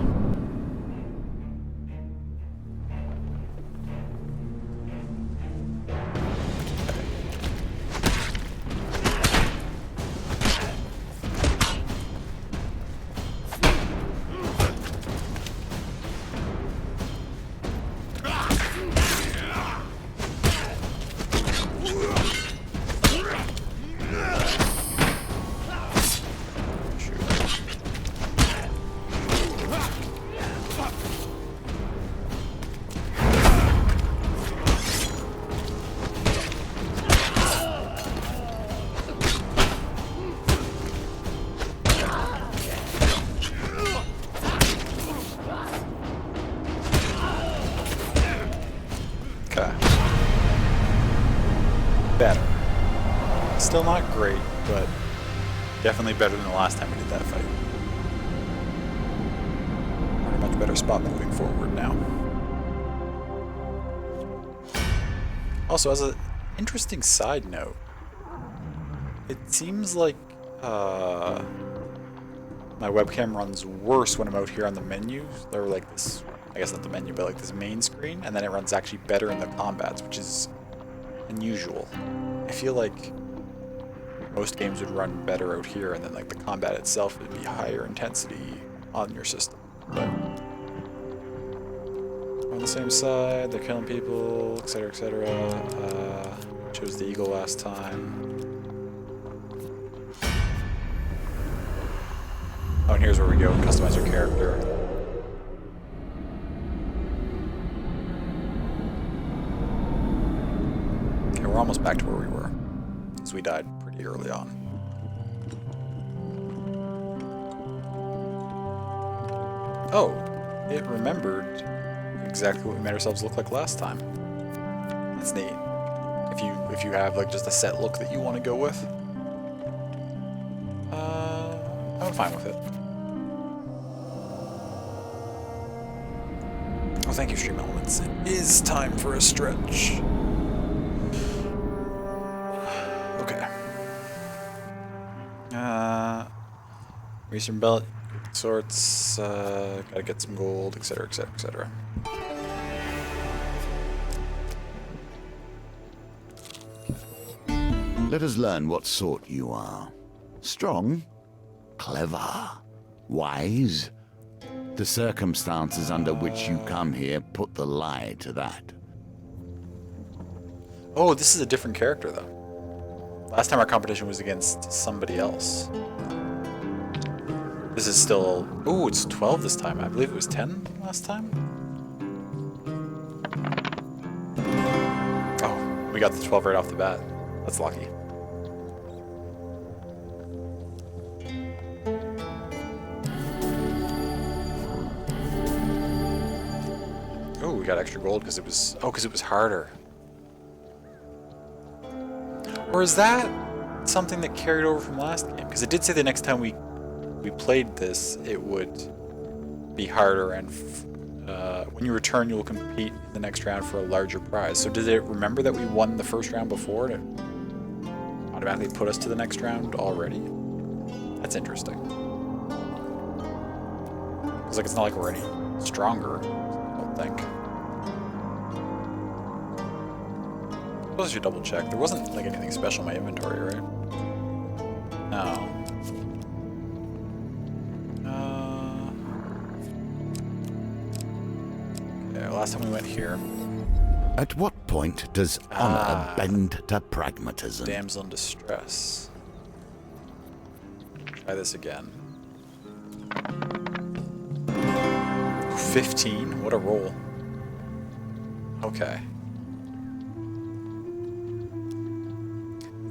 Better. Still not great, but definitely better than the last time we did that fight. We're in a much better spot moving forward now. Also, as an interesting side note, it seems like my webcam runs worse when I'm out here on the menu, or like this, I guess not the menu, but like this main screen, and then it runs actually better in the combats, which is unusual. I feel like most games would run better out here, and then like the combat itself would be higher intensity on your system. But we're on the same side, they're killing people, etc., etc. Chose the eagle last time. Oh, and here's where we go, customize your character. We're almost back to where we were. because we died pretty early on. Oh, it remembered exactly what we made ourselves look like last time. That's neat. If you have like just a set look that you want to go with, I'm fine with it. Oh, thank you, Stream Elements. It is time for a stretch. Okay. Research belt, sorts. Gotta get some gold, etc., etc., etc. Let us learn what sort you are. Strong? Clever? Wise? The circumstances under which you come here put the lie to that. Oh, this is a different character, though. Last time our competition was against somebody else. This is still... Oh, it's 12 this time. I believe it was 10 last time. Oh, we got the 12 right off the bat. That's lucky. Oh, we got extra gold because it was... Oh, because it was harder. Or is that something that carried over from last game? Because it did say the next time we played this, it would be harder, and when you return, you'll compete in the next round for a larger prize. So did it remember that we won the first round before, and it automatically put us to the next round already? That's interesting. Because like, it's not like we're any stronger, I don't think. I suppose I should double check. There wasn't like anything special in my inventory, right? No. Okay, last time we went here. At what point does honor bend to pragmatism? Damsel in distress. Try this again. 15? What a roll. Okay.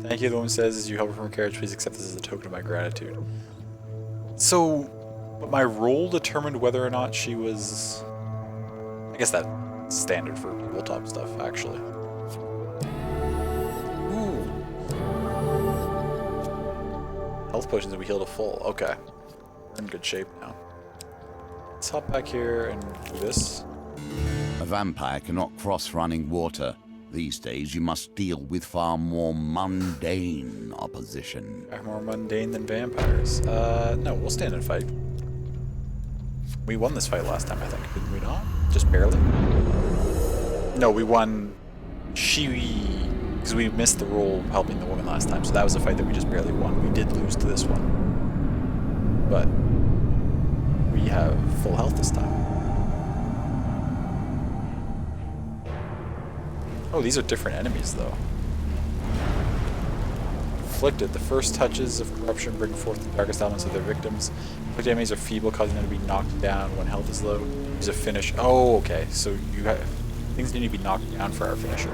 Thank you, the woman says, as you help her from her carriage, please accept this as a token of my gratitude. So, but my roll determined whether or not she was... I guess that's standard for tabletop stuff, actually. Ooh. Health potions that we heal to full. Okay. We're in good shape now. Let's hop back here and do this. A vampire cannot cross running water. These days, you must deal with far more mundane opposition. Are more mundane than vampires. No, we'll stand and fight. We won this fight last time, I think, didn't we not? Just barely? No, we won... Because we missed the roll helping the woman last time, so that was a fight that we just barely won. We did lose to this one. But... we have full health this time. Oh, these are different enemies, though. Afflicted. The first touches of corruption bring forth the darkest elements of their victims. Afflicted enemies are feeble, causing them to be knocked down when health is low. Use a finish. Oh, okay. So you have things need to be knocked down for our finisher.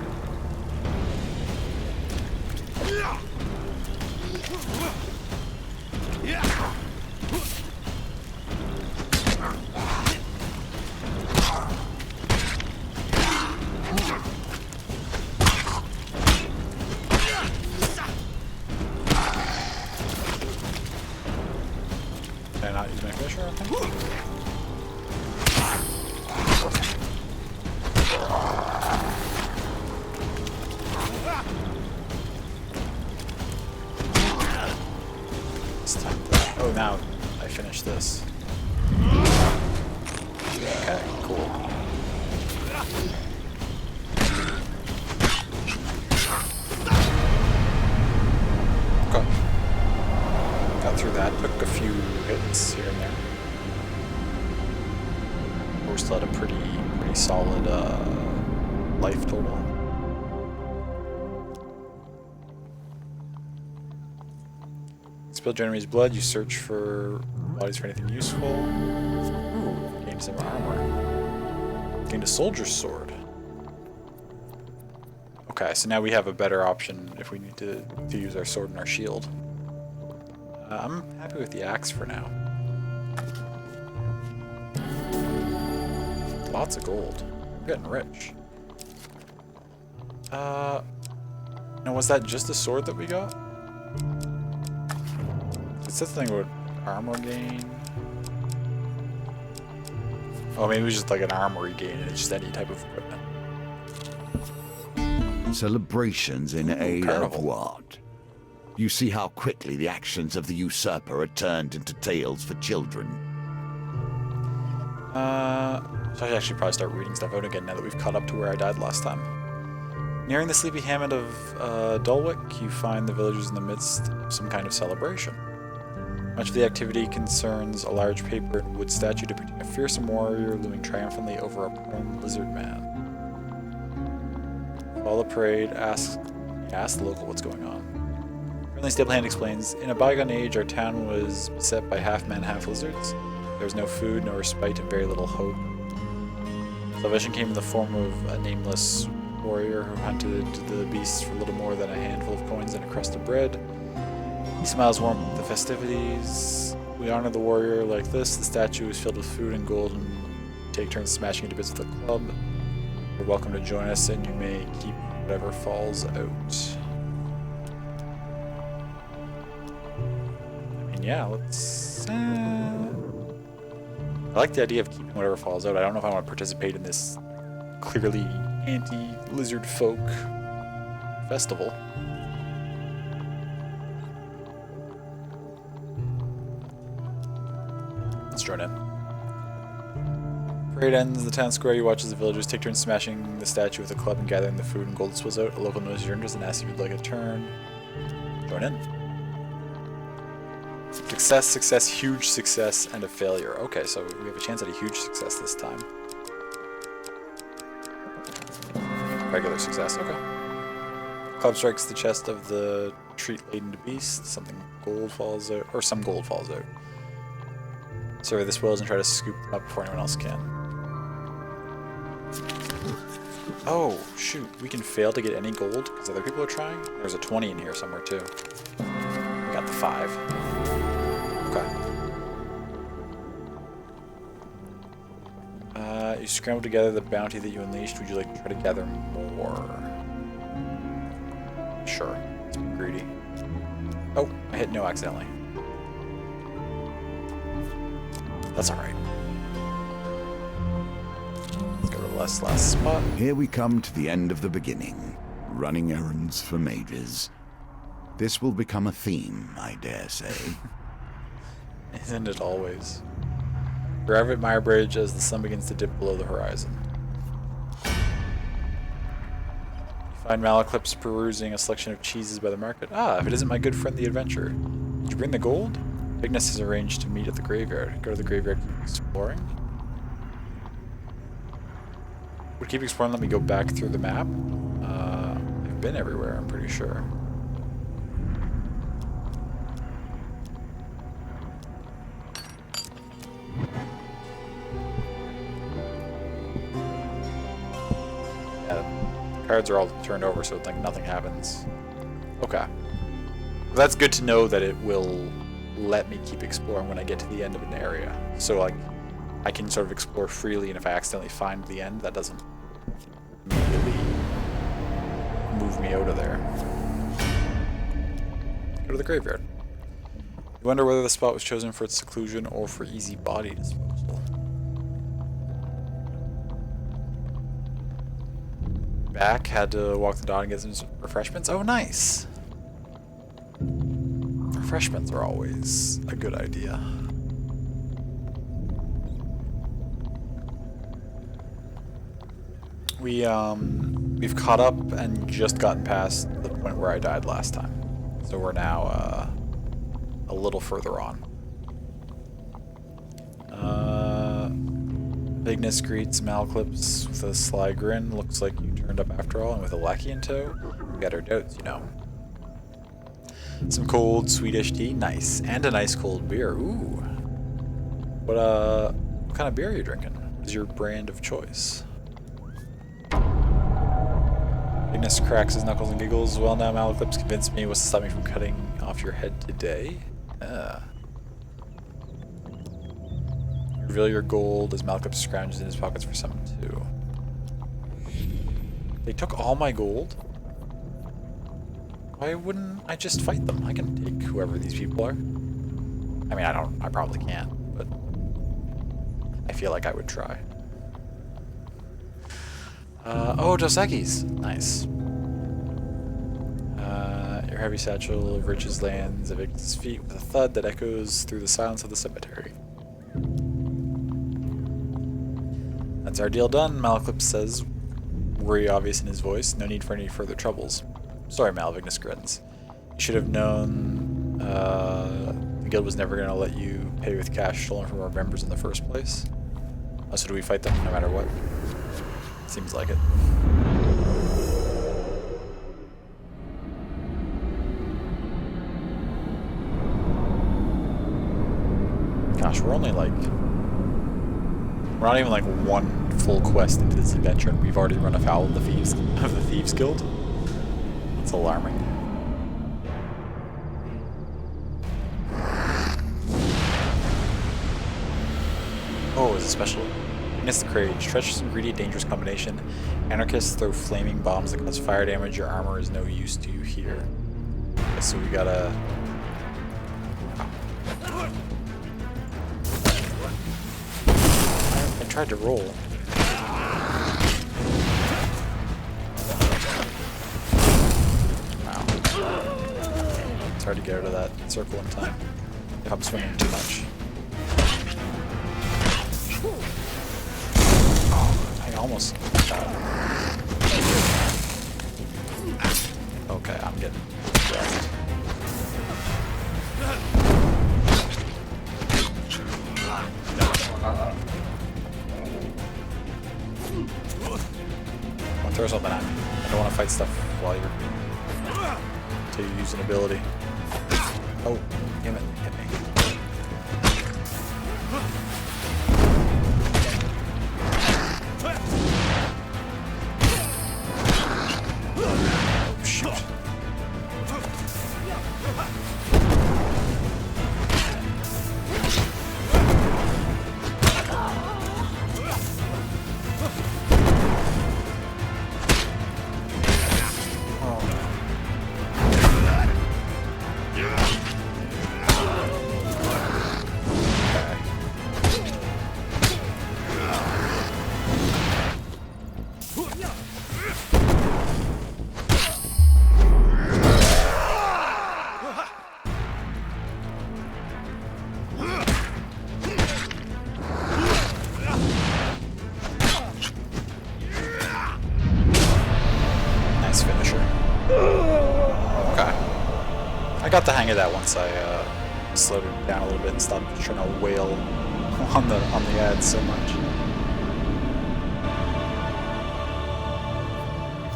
Can I not use my finisher, I think? It's time to... Oh, now I finish this. Okay, cool. Okay. Got through that, took a few hits here and there. We're still at a pretty solid life total. Spill your enemy's blood, you search for bodies for anything useful. Ooh, gained some armor. Gained a soldier's sword. Okay, so now we have a better option if we need to use our sword and our shield. I'm happy with the axe for now. Lots of gold. We're getting rich. Now was that just a sword that we got? It said something about armor gain. Oh, maybe it was just like an armory gain and it's just any type of equipment. Celebrations in aid carnival. of what? You see how quickly the actions of the usurper are turned into tales for children. So I should actually probably start reading stuff out again now that we've caught up to where I died last time. Nearing the sleepy hamlet of Dulwick, you find the villagers in the midst of some kind of celebration. Much of the activity concerns a large paper and wood statue depicting a fearsome warrior looming triumphantly over a prone lizard man. While the parade ask the local what's going on. Friendly Stablehand explains, in a bygone age, our town was beset by half-men, half-lizards. There was no food, no respite, and very little hope. Salvation came in the form of a nameless warrior who hunted the beasts for little more than a handful of coins and a crust of bread. He smiles warm at the festivities. We honor the warrior like this. The statue is filled with food and gold, and take turns smashing into bits with the club. You're welcome to join us, and you may keep whatever falls out. I mean, yeah, let's... I like the idea of keeping whatever falls out. I don't know if I want to participate in this clearly anti-lizard folk festival. Let's join in. Parade ends the town square. You watch as the villagers take turns smashing the statue with a club and gathering the food and gold that spills out. A local notices your interest and asks if you'd like a turn. Join in. Success, success, huge success, and a failure. Okay, so we have a chance at a huge success this time. Regular success, okay. Club strikes the chest of the treat-laden beast. Something gold falls out, or some gold falls out. Survey the spoils and try to scoop them up before anyone else can. Oh, shoot. We can fail to get any gold because other people are trying? There's a 20 in here somewhere, too. We got the 5. Okay. You scramble together the bounty that you unleashed. Would you like to try to gather more? Sure. Let's be greedy. Oh, I hit no accidentally. That's alright. Let's go to the last spot. Here we come to the end of the beginning. Running errands for mages. This will become a theme, I dare say. Isn't it always? Arrive at Mire Bridge as the sun begins to dip below the horizon. You find Malaclips perusing a selection of cheeses by the market. Ah, if it isn't my good friend the adventurer. Did you bring the gold? Bigness has arranged to meet at the graveyard. Go to the graveyard and keep exploring. Would keep exploring let me go back through the map? I've been everywhere, I'm pretty sure. Cards are all turned over, so like nothing happens. Okay. That's good to know that it will let me keep exploring when I get to the end of an area. So like, I can sort of explore freely, and if I accidentally find the end, that doesn't immediately move me out of there. Go to the graveyard. You wonder whether the spot was chosen for its seclusion or for easy body disposal. Back, had to walk the dog and get some refreshments. Oh, nice! Refreshments are always a good idea. We've caught up and just gotten past the point where I died last time. So we're now a little further on. Bigness greets Malaclips with a sly grin. Looks like you turned up after all, and with a lackey in tow. We got our doubts, you know. Some cold Swedish tea, nice, and a nice cold beer. Ooh. What kind of beer are you drinking? What is your brand of choice? Ignis cracks his knuckles and giggles. Well, now Malaclips convinced me. What's to stop me from cutting off your head today? Reveal your gold as Malaclips scrounges in his pockets for some too. They took all my gold? Why wouldn't I just fight them? I can take whoever these people are. I mean, I probably can't, but I feel like I would try. Oh, Dos Equis. Nice. Your heavy satchel of riches lands at Victor's feet with a thud that echoes through the silence of the cemetery. That's our deal done, Malaclips says, worry obvious in his voice. No need for any further troubles. Sorry, Mal, Ignis grins. You should have known the guild was never going to let you pay with cash stolen from our members in the first place. So do we fight them no matter what? Seems like it. Gosh, we're only like... We're not even like one full quest into this adventure and we've already run afoul of the Thieves Guild. That's alarming. Oh, it's a special. Ignis the Crage. Treacherous and greedy, dangerous combination. Anarchists throw flaming bombs that cause fire damage. Your armor is no use to you here. Okay, so we gotta... I tried to roll. Wow. It's hard to get out of that circle in time if I'm swinging too much. I almost got it. Okay, I'm getting wrecked. Don't throw something at me. I don't want to fight stuff while you're... until you use an ability. Oh, damn it, hit me. Oh, shoot. Got the hang of that once I slowed it down a little bit and stopped trying to wail on the ads so much.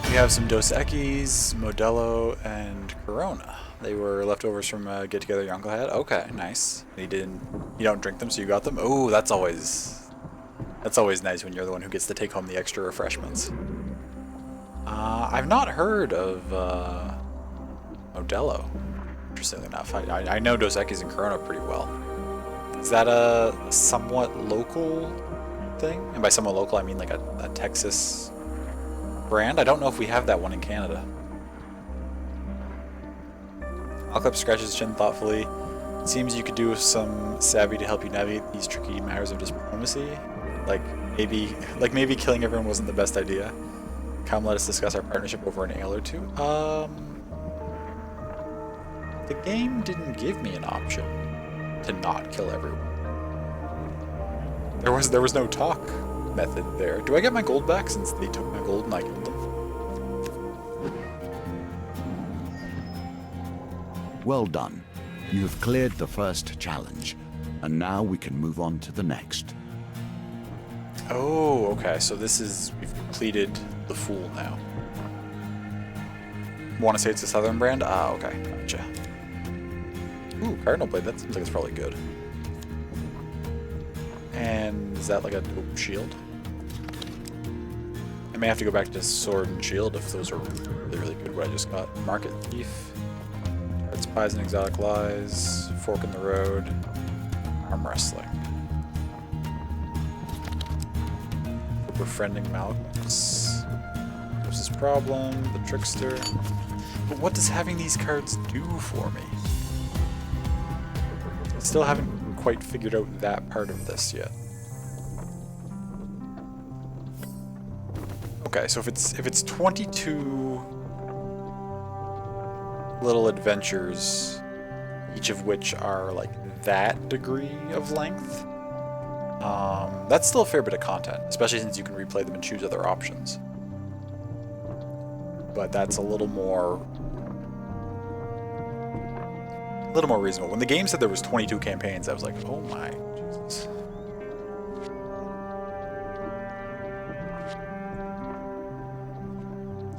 We have some Dos Equis, Modelo, and Corona. They were leftovers from a get together your uncle had. Okay, nice. You don't drink them, so you got them. Oh, that's always nice when you're the one who gets to take home the extra refreshments. I've not heard of Modelo. Interestingly enough, I know Dos Equis and Corona pretty well. Is that a somewhat local thing? And by somewhat local, I mean like a Texas brand. I don't know if we have that one in Canada. Malaclips scratches his chin thoughtfully. It seems you could do with some savvy to help you navigate these tricky matters of diplomacy. Like maybe killing everyone wasn't the best idea. Come, let us discuss our partnership over an ale or two. The game didn't give me an option to not kill everyone. There was no talk method there. Do I get my gold back since they took my gold and I killed them? Well done. You have cleared the first challenge, and now we can move on to the next. Oh, okay. So we've completed the Fool now. Want to say it's a Southern brand? Ah, okay. Gotcha. Ooh, Cardinal Blade, that seems like it's probably good. And is that like a dope shield? I may have to go back to Sword and Shield if those are really, really good. What I just got. Market Thief. Red Spies and Exotic Lies. Fork in the Road. Arm Wrestling. Befriending Malcolms. Versus Problem. The Trickster. But what does having these cards do for me? I still haven't quite figured out that part of this yet. Okay, so if it's 22 little adventures, each of which are like that degree of length, that's still a fair bit of content, especially since you can replay them and choose other options. But that's a little more reasonable. When the game said there was 22 campaigns, I was like, oh my Jesus.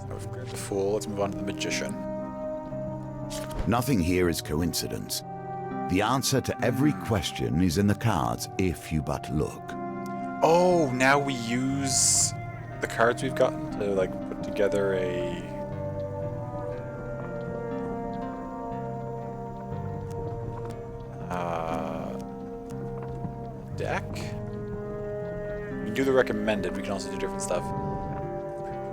So we've cleared the Fool. Let's move on to the Magician. Nothing here is coincidence. The answer to every question is in the cards if you but look. Oh, now we use the cards we've gotten to like put together a deck. We can do the recommended. We can also do different stuff.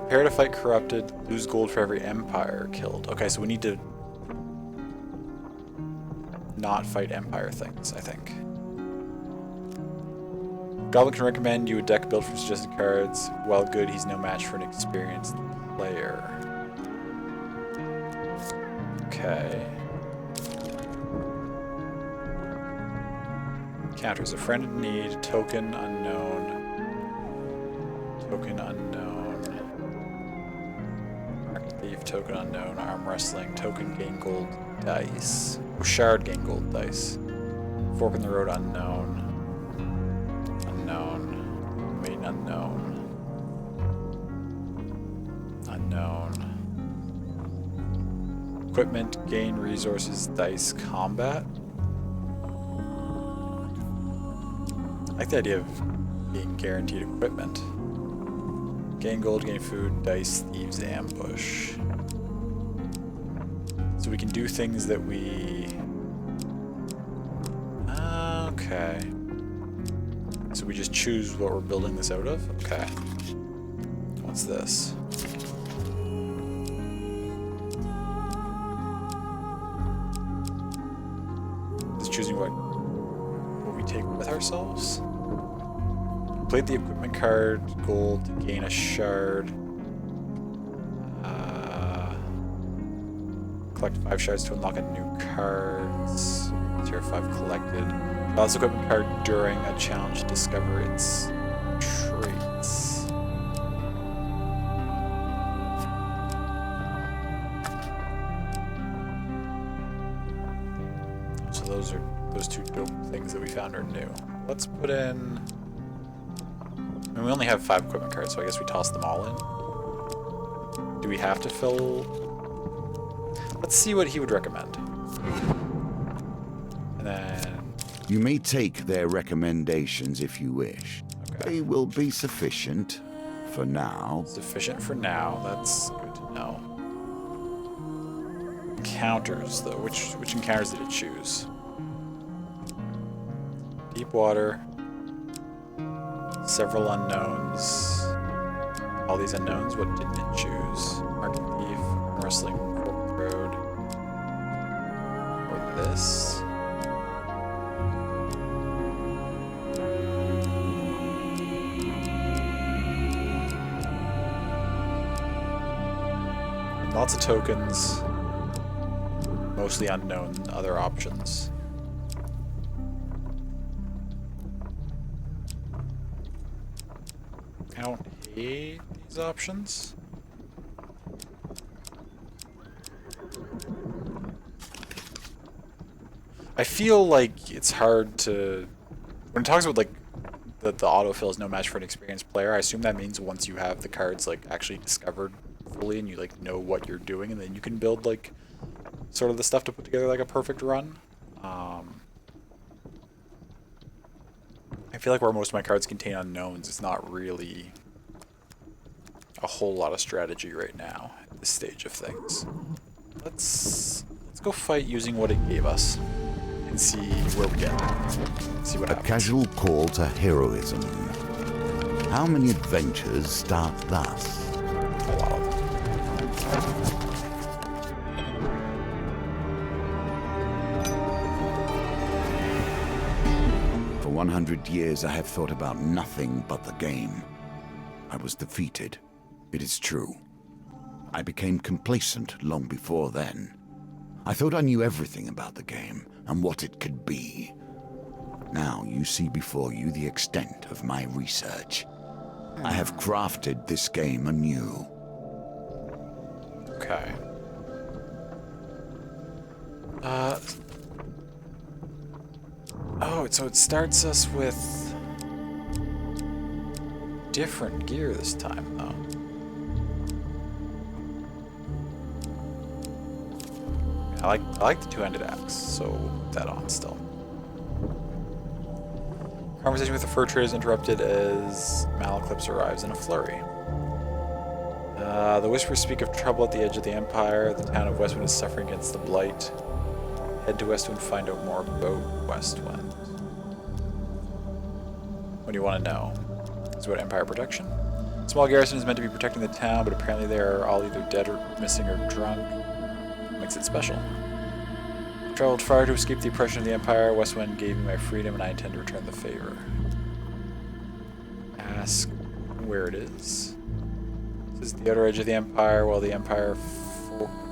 Prepare to fight corrupted. Lose gold for every empire killed. Okay, so we need to not fight empire things, I think. Goblin can recommend you a deck built from suggested cards. While good, he's no match for an experienced player. Okay. Counters a friend in need, token unknown. Token unknown. Market Thief, token unknown. Arm Wrestling, token gain gold dice. Shard gain gold dice. Fork in the Road unknown. Unknown. Maiden unknown. Unknown. Equipment, gain resources, dice, combat. I like the idea of being guaranteed equipment. Gain gold, gain food, dice, thieves, ambush. So we can do things that we... Okay. So we just choose what we're building this out of? Okay. What's this? Just choosing what we take with ourselves? Complete the equipment card, gold to gain a shard. Collect 5 shards to unlock a new cards. Tier 5 collected. Draw this equipment card during a challenge to discover its traits. So those two dope things that we found are new. Let's put in... I mean, we only have 5 equipment cards, so I guess we toss them all in. Do we have to fill... Let's see what he would recommend. And then... You may take their recommendations if you wish. Okay. They will be sufficient for now. Sufficient for now. That's good to know. Encounters, though. Which encounters did it choose? Deep water. Several unknowns. All these unknowns. What didn't it choose? Market Thief. Wrestling. Road. Or this. Lots of tokens. Mostly unknown other options. I don't hate these options. I feel like it's hard to... When it talks about like the autofill is no match for an experienced player, I assume that means once you have the cards like actually discovered fully and you like know what you're doing, and then you can build like sort of the stuff to put together like a perfect run. I feel like where most of my cards contain unknowns, it's not really a whole lot of strategy right now at this stage of things. Let's go fight using what it gave us and see where we get. See what A happens. casual call to heroism. How many adventures start thus? A lot of them. For 100 years I have thought about nothing but the game. I was defeated. It is true. I became complacent long before then. I thought I knew everything about the game and what it could be. Now you see before you the extent of my research. I have crafted this game anew. Okay. Oh, so it starts us with different gear this time, though. I like the two-handed axe, so put that on still. Conversation with the fur trader is interrupted as Malaclips arrives in a flurry. The whispers speak of trouble at the edge of the Empire. The town of Westwind is suffering against the Blight. Head to Westwind, find out more about Westwind. What do you want to know? It's about Empire protection. A small garrison is meant to be protecting the town, but apparently they are all either dead or missing or drunk. What makes it special? I've traveled far to escape the oppression of the Empire. Westwind gave me my freedom, and I intend to return the favor. Ask where it is. This is the outer edge of the Empire. While the Empire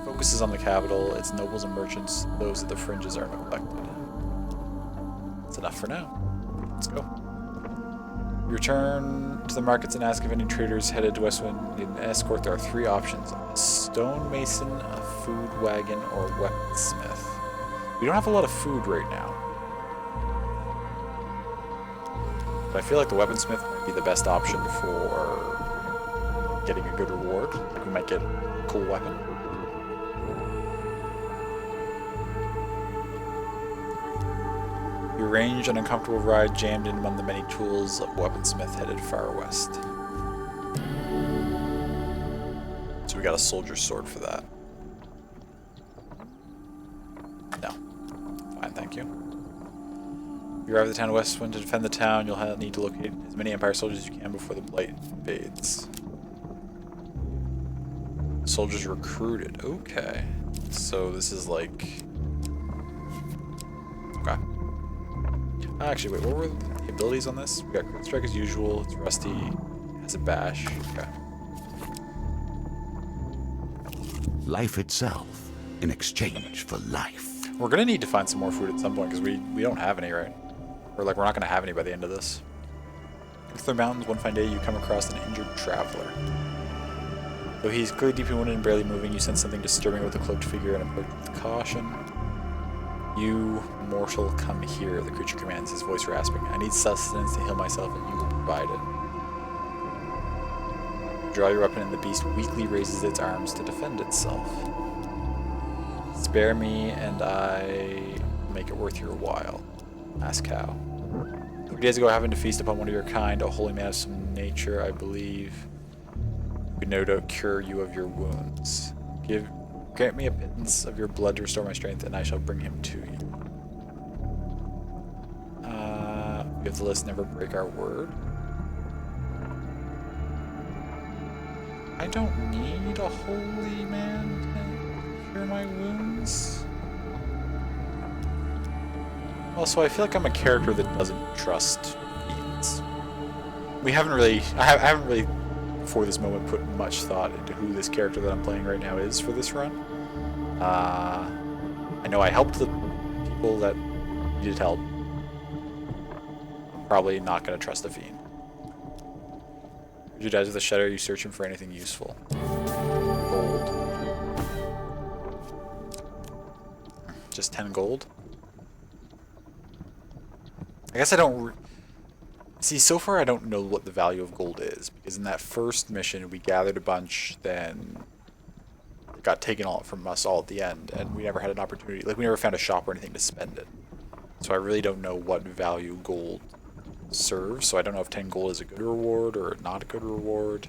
focuses on the capital, its nobles and merchants, those at the fringes are neglected. That's enough for now. Let's go. You return to the markets and ask if any traders headed to Westwind need an escort. There are three options: a stonemason, a food wagon, or a weaponsmith. We don't have a lot of food right now. But I feel like the weaponsmith might be the best option for getting a good reward. Like we might get a cool weapon. You arrange an uncomfortable ride jammed in among the many tools of weaponsmith headed far west. So we got a soldier's sword for that. No. Fine, thank you. You arrive at the town of Westwind. To defend the town, you'll need to locate as many Empire soldiers as you can before the Blight invades. Soldiers recruited. Okay. So this is like... Okay. Actually, wait, what were the abilities on this? We got Crit Strike as usual. It's rusty. It has a bash. Okay. Life itself in exchange for life. We're gonna need to find some more food at some point because we don't have any, right? Or like we're not gonna have any by the end of this. Through the mountains, one fine day you come across an injured traveler. Though he's clearly deeply wounded and barely moving, you sense something disturbing about the cloaked figure and approach with caution. You, mortal, come here, the creature commands, his voice rasping. I need sustenance to heal myself, and you will provide it. You draw your weapon, and the beast weakly raises its arms to defend itself. Spare me, and I will make it worth your while. Ask how. 3 days ago, having to feast upon one of your kind, a holy man of some nature, I believe, could no doubt cure you of your wounds. Grant me a pittance of your blood to restore my strength, and I shall bring him to you. We have the list, never break our word. I don't need a holy man to cure my wounds. Also, I feel like I'm a character that doesn't trust fiends. I haven't really, before this moment, put much thought into who this character that I'm playing right now is for this run. I know I helped the people that needed help. I'm probably not going to trust a fiend. You dies with a shadow, you searching for anything useful. Gold. Just 10 gold? I guess I don't... See, so far I don't know what the value of gold is, because in that first mission we gathered a bunch, then it got taken all from us all at the end, and we never had an opportunity, like we never found a shop or anything to spend it. So I really don't know what value gold serves, so I don't know if 10 gold is a good reward or not a good reward.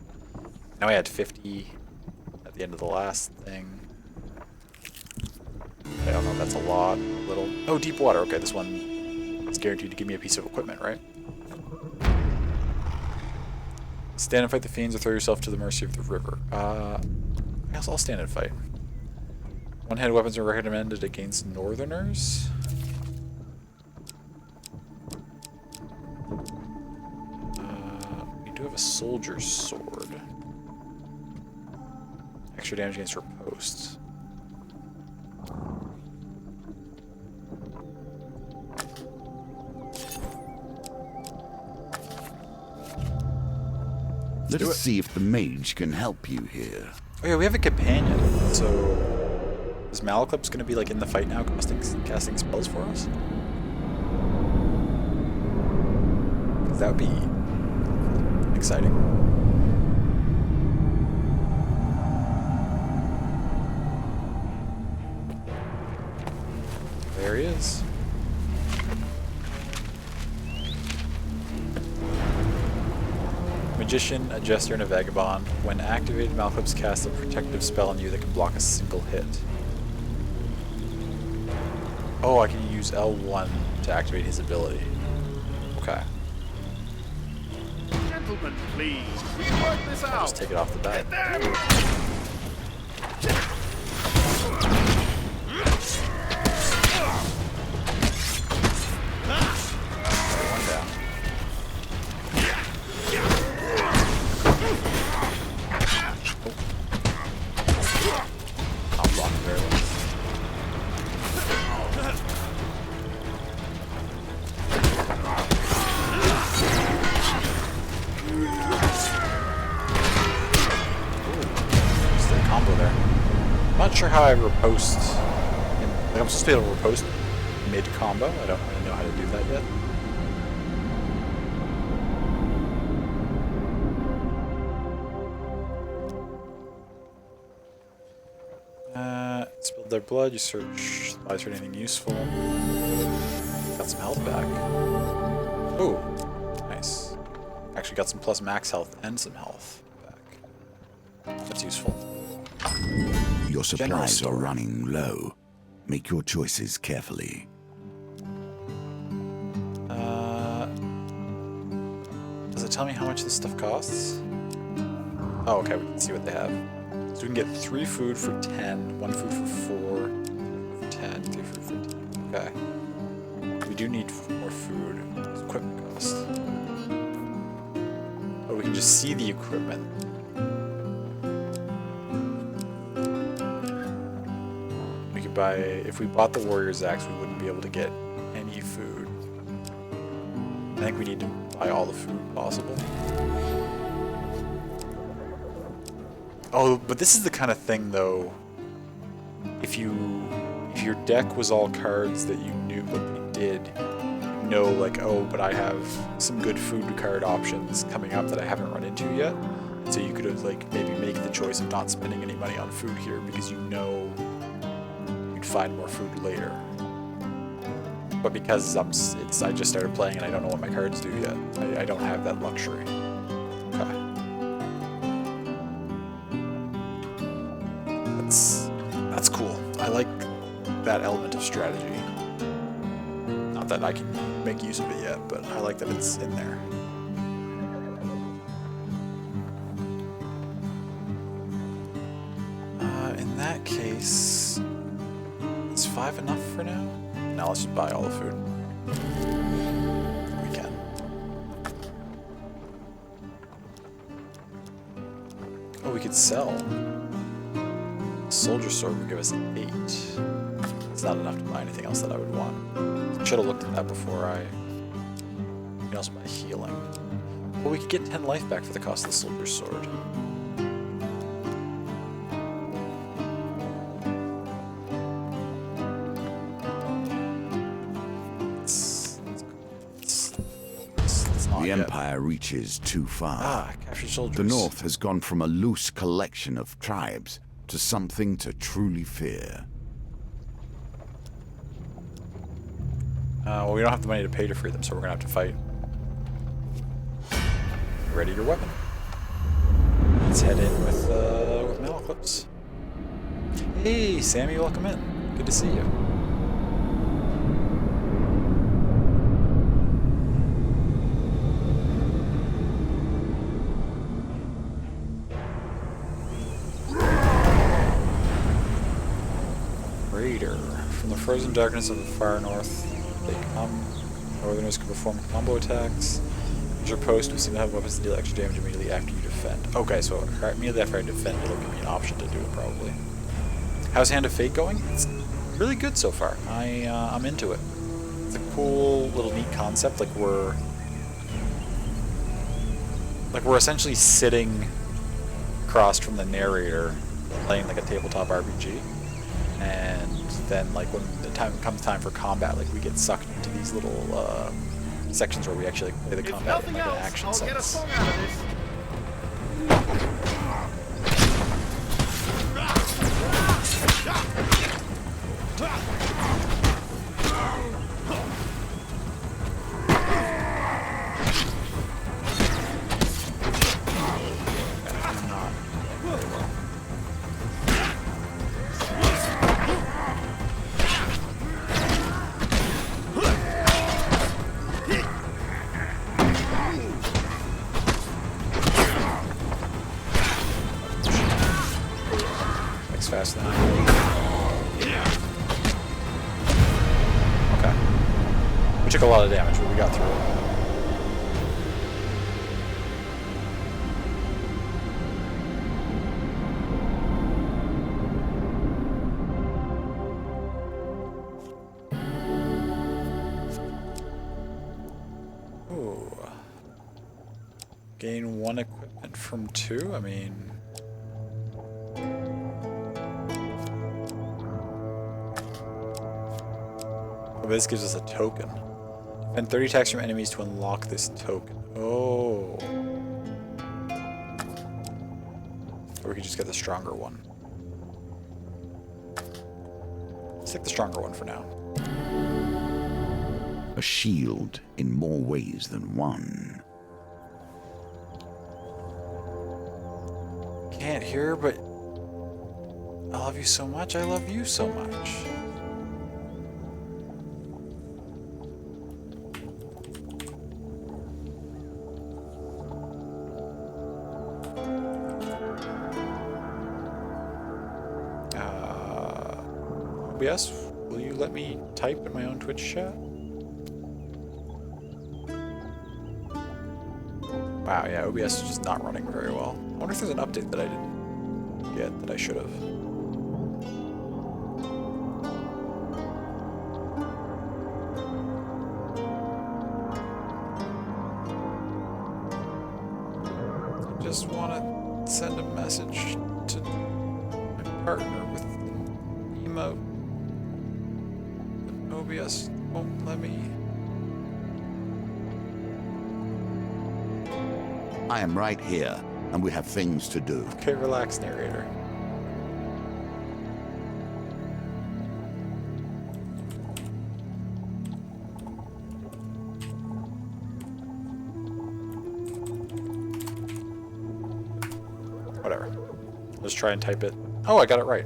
Now I had 50 at the end of the last thing. I don't know if that's a lot, little. Oh, deep water. Okay, this one is guaranteed to give me a piece of equipment, right? Stand and fight the fiends or throw yourself to the mercy of the river. I guess I'll stand and fight. One-handed weapons are recommended against northerners. We do have a soldier's sword. Extra damage against riposte. Let us see if the mage can help you here. Oh yeah, we have a companion. So is Malaclypse gonna be like in the fight now, casting spells for us? 'Cause that would be exciting. There he is. Magician, a jester, and a vagabond. When activated, Malaclypse casts a protective spell on you that can block a single hit. Oh, I can use L1 to activate his ability. Okay. Gentlemen, please. We can work this out. Just take it off the bat. Get them! One down. I'll block it very well. Just a combo there. I'm not sure how I riposte. Like, I'm supposed to be able to riposte mid-combo. I don't really know how to do that yet. Spilled their blood, you search supplies for anything useful. Got some health back. Ooh, nice. Actually got some plus max health and some health back. That's useful. Your General supplies are store. running low. Make your choices carefully. Does it tell me how much this stuff costs? Oh, okay, we can see what they have. So we can get 3 food for 10, 1 food for 4, 10, 3 food for 10. Okay. We do need more food. Equipment cost. Oh, we can just see the equipment. We could buy, if we bought the Warrior's Axe, we wouldn't be able to get any food. I think we need to buy all the food possible. Oh, but this is the kind of thing, though. If your deck was all cards that you knew what they did, you know, like, oh, but I have some good food card options coming up that I haven't run into yet. And so you could have, like, maybe make the choice of not spending any money on food here because you know you'd find more food later. But because I just started playing and I don't know what my cards do yet, I don't have that luxury. Okay. That's cool. I like that element of strategy. Not that I can make use of it yet, but I like that it's in there. In that case, is 5 enough for now? Now let's just buy all the food. We can. Oh, we could sell. Soldier sword would give us 8. It's not enough to buy anything else that I would want. Should have looked at that before I... We can also buy healing. Well, we could get 10 life back for the cost of the soldier sword. It's not The yet. Empire reaches too far. Ah, captured soldiers. The North has gone from a loose collection of tribes to something to truly fear. Well, we don't have the money to pay to free them, so we're gonna have to fight. Ready your weapon. let's head in with Malaclips. Hey, Sammy, welcome in. Good to see you. Raider. From the frozen darkness of the far north, they come. Northerners can perform combo attacks. Your post will seem to have weapons to deal extra damage immediately after you defend. Okay, so immediately after I defend, it'll give me an option to do it, probably. How's Hand of Fate going? It's really good so far. I'm into it. It's a cool little neat concept. Like we're essentially sitting across from the narrator, playing like a tabletop RPG, and then like when the comes time for combat, like we get sucked into these little sections where we actually play the combat in like an action I'll get a sense. song out of this. Fast than I am. Okay. We took a lot of damage, but we got through it. Ooh. Gain 1 equipment from 2? I mean... Oh, this gives us a token. Spend 30 attacks from enemies to unlock this token. Oh. Or we could just get the stronger one. Let's take the stronger one for now. A shield in more ways than one. Can't hear, but I love you so much. I love you so much. OBS, will you let me type in my own Twitch chat? Wow, yeah, OBS is just not running very well. I wonder if there's an update that I didn't get that I should have. I just want to send a message to my partner with an emote. OBS won't let me. I am right here, and we have things to do. Okay, relax, narrator. Whatever. Let's try and type it. Oh, I got it right.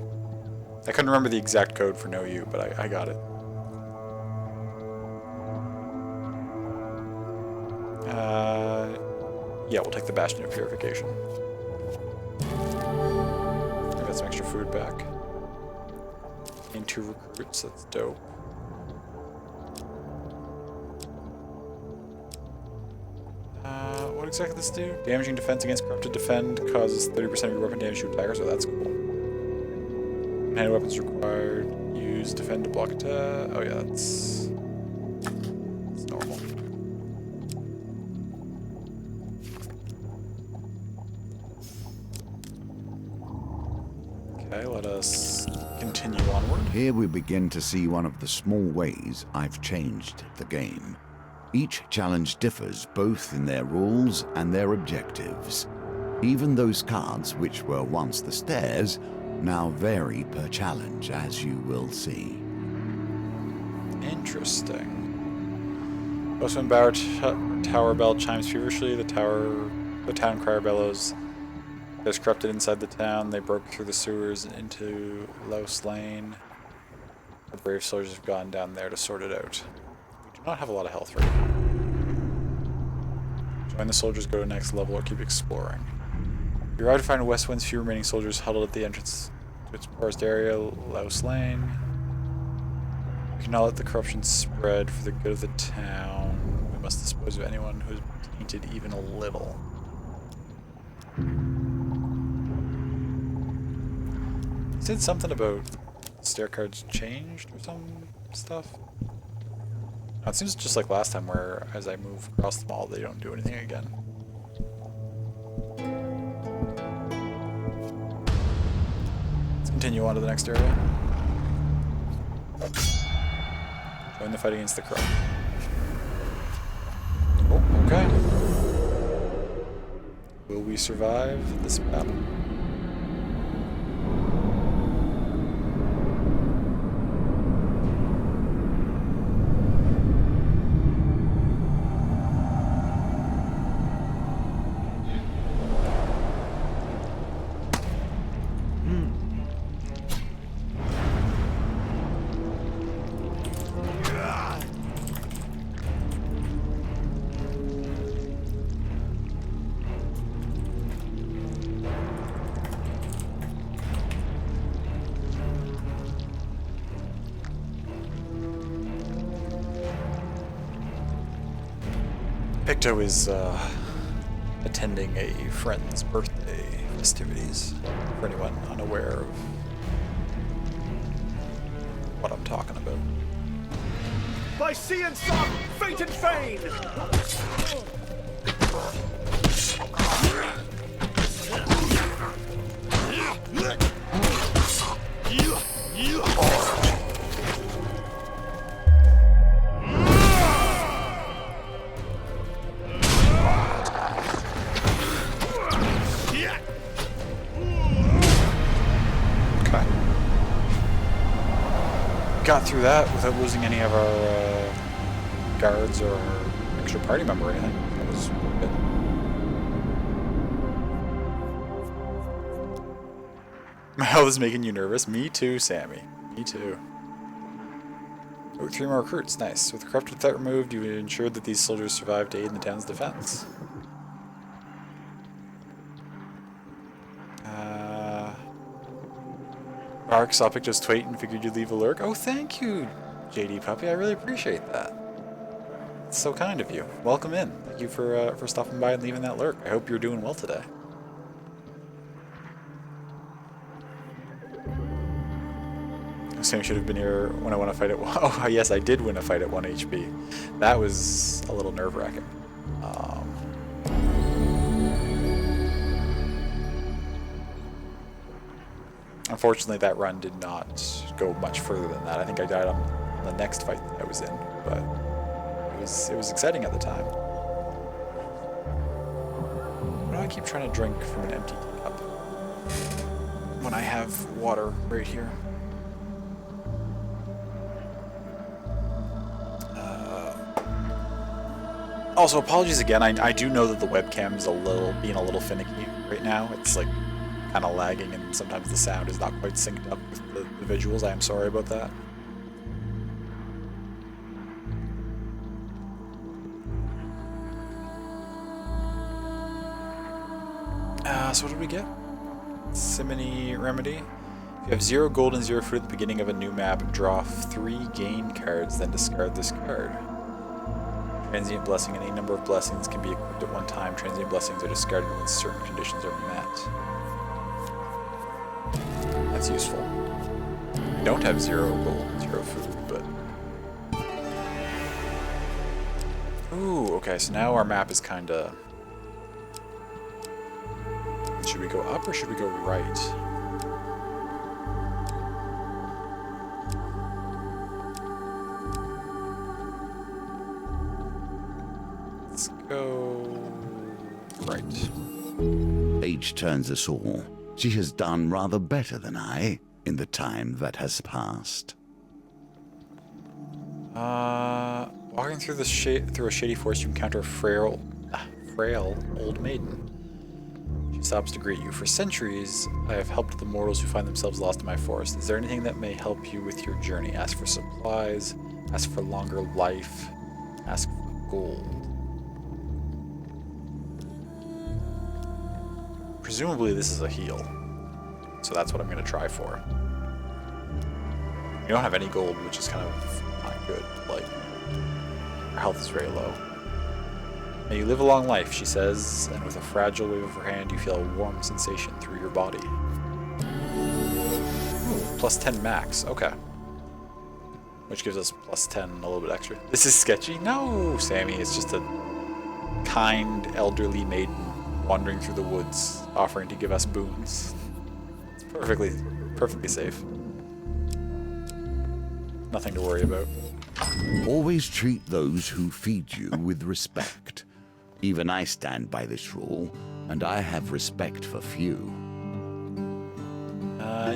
I couldn't remember the exact code for No U, but I got it. Yeah, we'll take the Bastion of Purification. I got some extra food back. And 2 recruits, that's dope. What exactly does this do? Damaging defense against corrupted defend causes 30% of your weapon damage to attackers, so that's cool. Hand weapons required. Use defend to block attack. Oh yeah, that's normal. Okay, let us continue onward. Here we begin to see one of the small ways I've changed the game. Each challenge differs both in their rules and their objectives. Even those cards which were once the stairs now vary per challenge, as you will see. Interesting. Postman Bower Tower bell chimes feverishly. The town crier bellows. There's corrupted inside the town. They broke through the sewers and into Laos Lane. Our brave soldiers have gone down there to sort it out. We do not have a lot of health right now. Join the soldiers, go to the next level, or keep exploring. You arrive to find Westwind's few remaining soldiers huddled at the entrance to its forest area, Laos Lane. We cannot let the corruption spread for the good of the town. We must dispose of anyone who has been tainted even a little. He said something about stair cards changed or some stuff. No, it seems just like last time where as I move across the mall they don't do anything again. Let's continue on to the next area. Join the fight against the crow. Oh, okay. Will we survive this battle? Picto is attending a friend's birthday festivities, for anyone unaware of what I'm talking about. By sea and sun, fate and fane! Got through that without losing any of our guards or extra party member or anything. That was good. My health is making you nervous. Me too, Sammy. Me too. Oh, 3 more recruits. Nice. With the corrupted threat removed, you ensured that these soldiers survived to aid in the town's defense. Mark saw Picto's tweet and figured you'd leave a lurk. Oh, thank you, JD Puppy. I really appreciate that. It's so kind of you. Welcome in. Thank you for stopping by and leaving that lurk. I hope you're doing well today. Sam should have been here when I won a fight at 1. Oh, yes, I did win a fight at 1 HP. That was a little nerve-wracking. Unfortunately, that run did not go much further than that. I think I died on the next fight that I was in, but it was exciting at the time. Why do I keep trying to drink from an empty cup when I have water right here? Also, apologies again. I do know that the webcam's being a little finicky right now. It's like kind of lagging, and sometimes the sound is not quite synced up with the visuals. I am sorry about that. So what did we get? Simony Remedy. If you have 0 gold and 0 food at the beginning of a new map, draw 3 gain cards, then discard this card. Transient Blessing. Any number of blessings can be equipped at one time. Transient blessings are discarded when certain conditions are met. That's useful. We don't have 0 gold, 0 food, but... Ooh, okay, so now our map is kinda... Should we go up or should we go right? Let's go... right. Age turns us all. She has done rather better than I in the time that has passed. Walking through a shady forest, you encounter a frail old maiden. She stops to greet you. For centuries, I have helped the mortals who find themselves lost in my forest. Is there anything that may help you with your journey? Ask for supplies, ask for longer life, ask for gold. Presumably this is a heal, so that's what I'm going to try for. We don't have any gold, which is kind of not good. Like, our health is very low. May you live a long life, she says, and with a fragile wave of her hand, you feel a warm sensation through your body. Ooh, plus 10 max, okay. Which gives us plus 10, a little bit extra. This is sketchy? No, Sammy, it's just a kind, elderly maiden wandering through the woods, offering to give us boons. It's perfectly safe. Nothing to worry about. Always treat those who feed you with respect. Even I stand by this rule, and I have respect for few.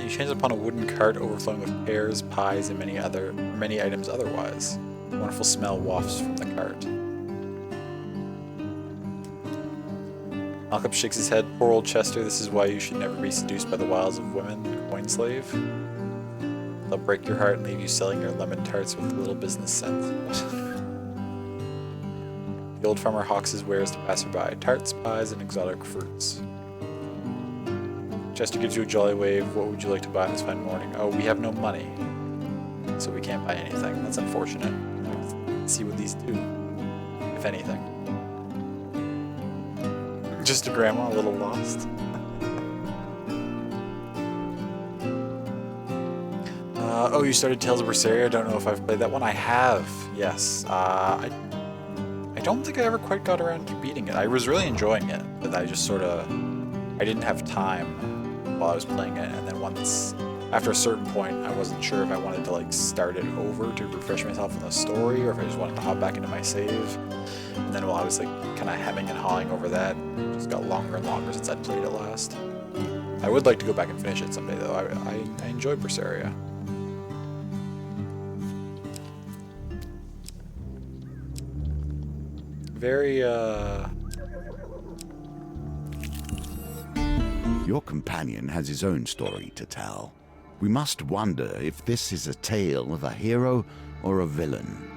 You change upon a wooden cart overflowing with pears, pies, and many items otherwise. A wonderful smell wafts from the cart. Malcolm shakes his head. Poor old Chester, this is why you should never be seduced by the wiles of women, coin slave. They'll break your heart and leave you selling your lemon tarts with little business sense. The old farmer hawks his wares to passerby. Tarts, pies, and exotic fruits. Chester gives you a jolly wave. What would you like to buy this fine morning? Oh, we have no money, so we can't buy anything. That's unfortunate. Let's see what these do, if anything. Just a grandma, a little lost. Oh, you started Tales of Berseria? I don't know if I've played that one. I have, yes. I don't think I ever quite got around to beating it. I was really enjoying it, but I just sort of... I didn't have time while I was playing it, and then once... After a certain point, I wasn't sure if I wanted to, like, start it over to refresh myself in the story, or if I just wanted to hop back into my save. And then while I was, like, kind of hemming and hawing over that, it just got longer and longer since I'd played it last. I would like to go back and finish it someday, though. I enjoy Berseria. Very, Your companion has his own story to tell. We must wonder if this is a tale of a hero or a villain.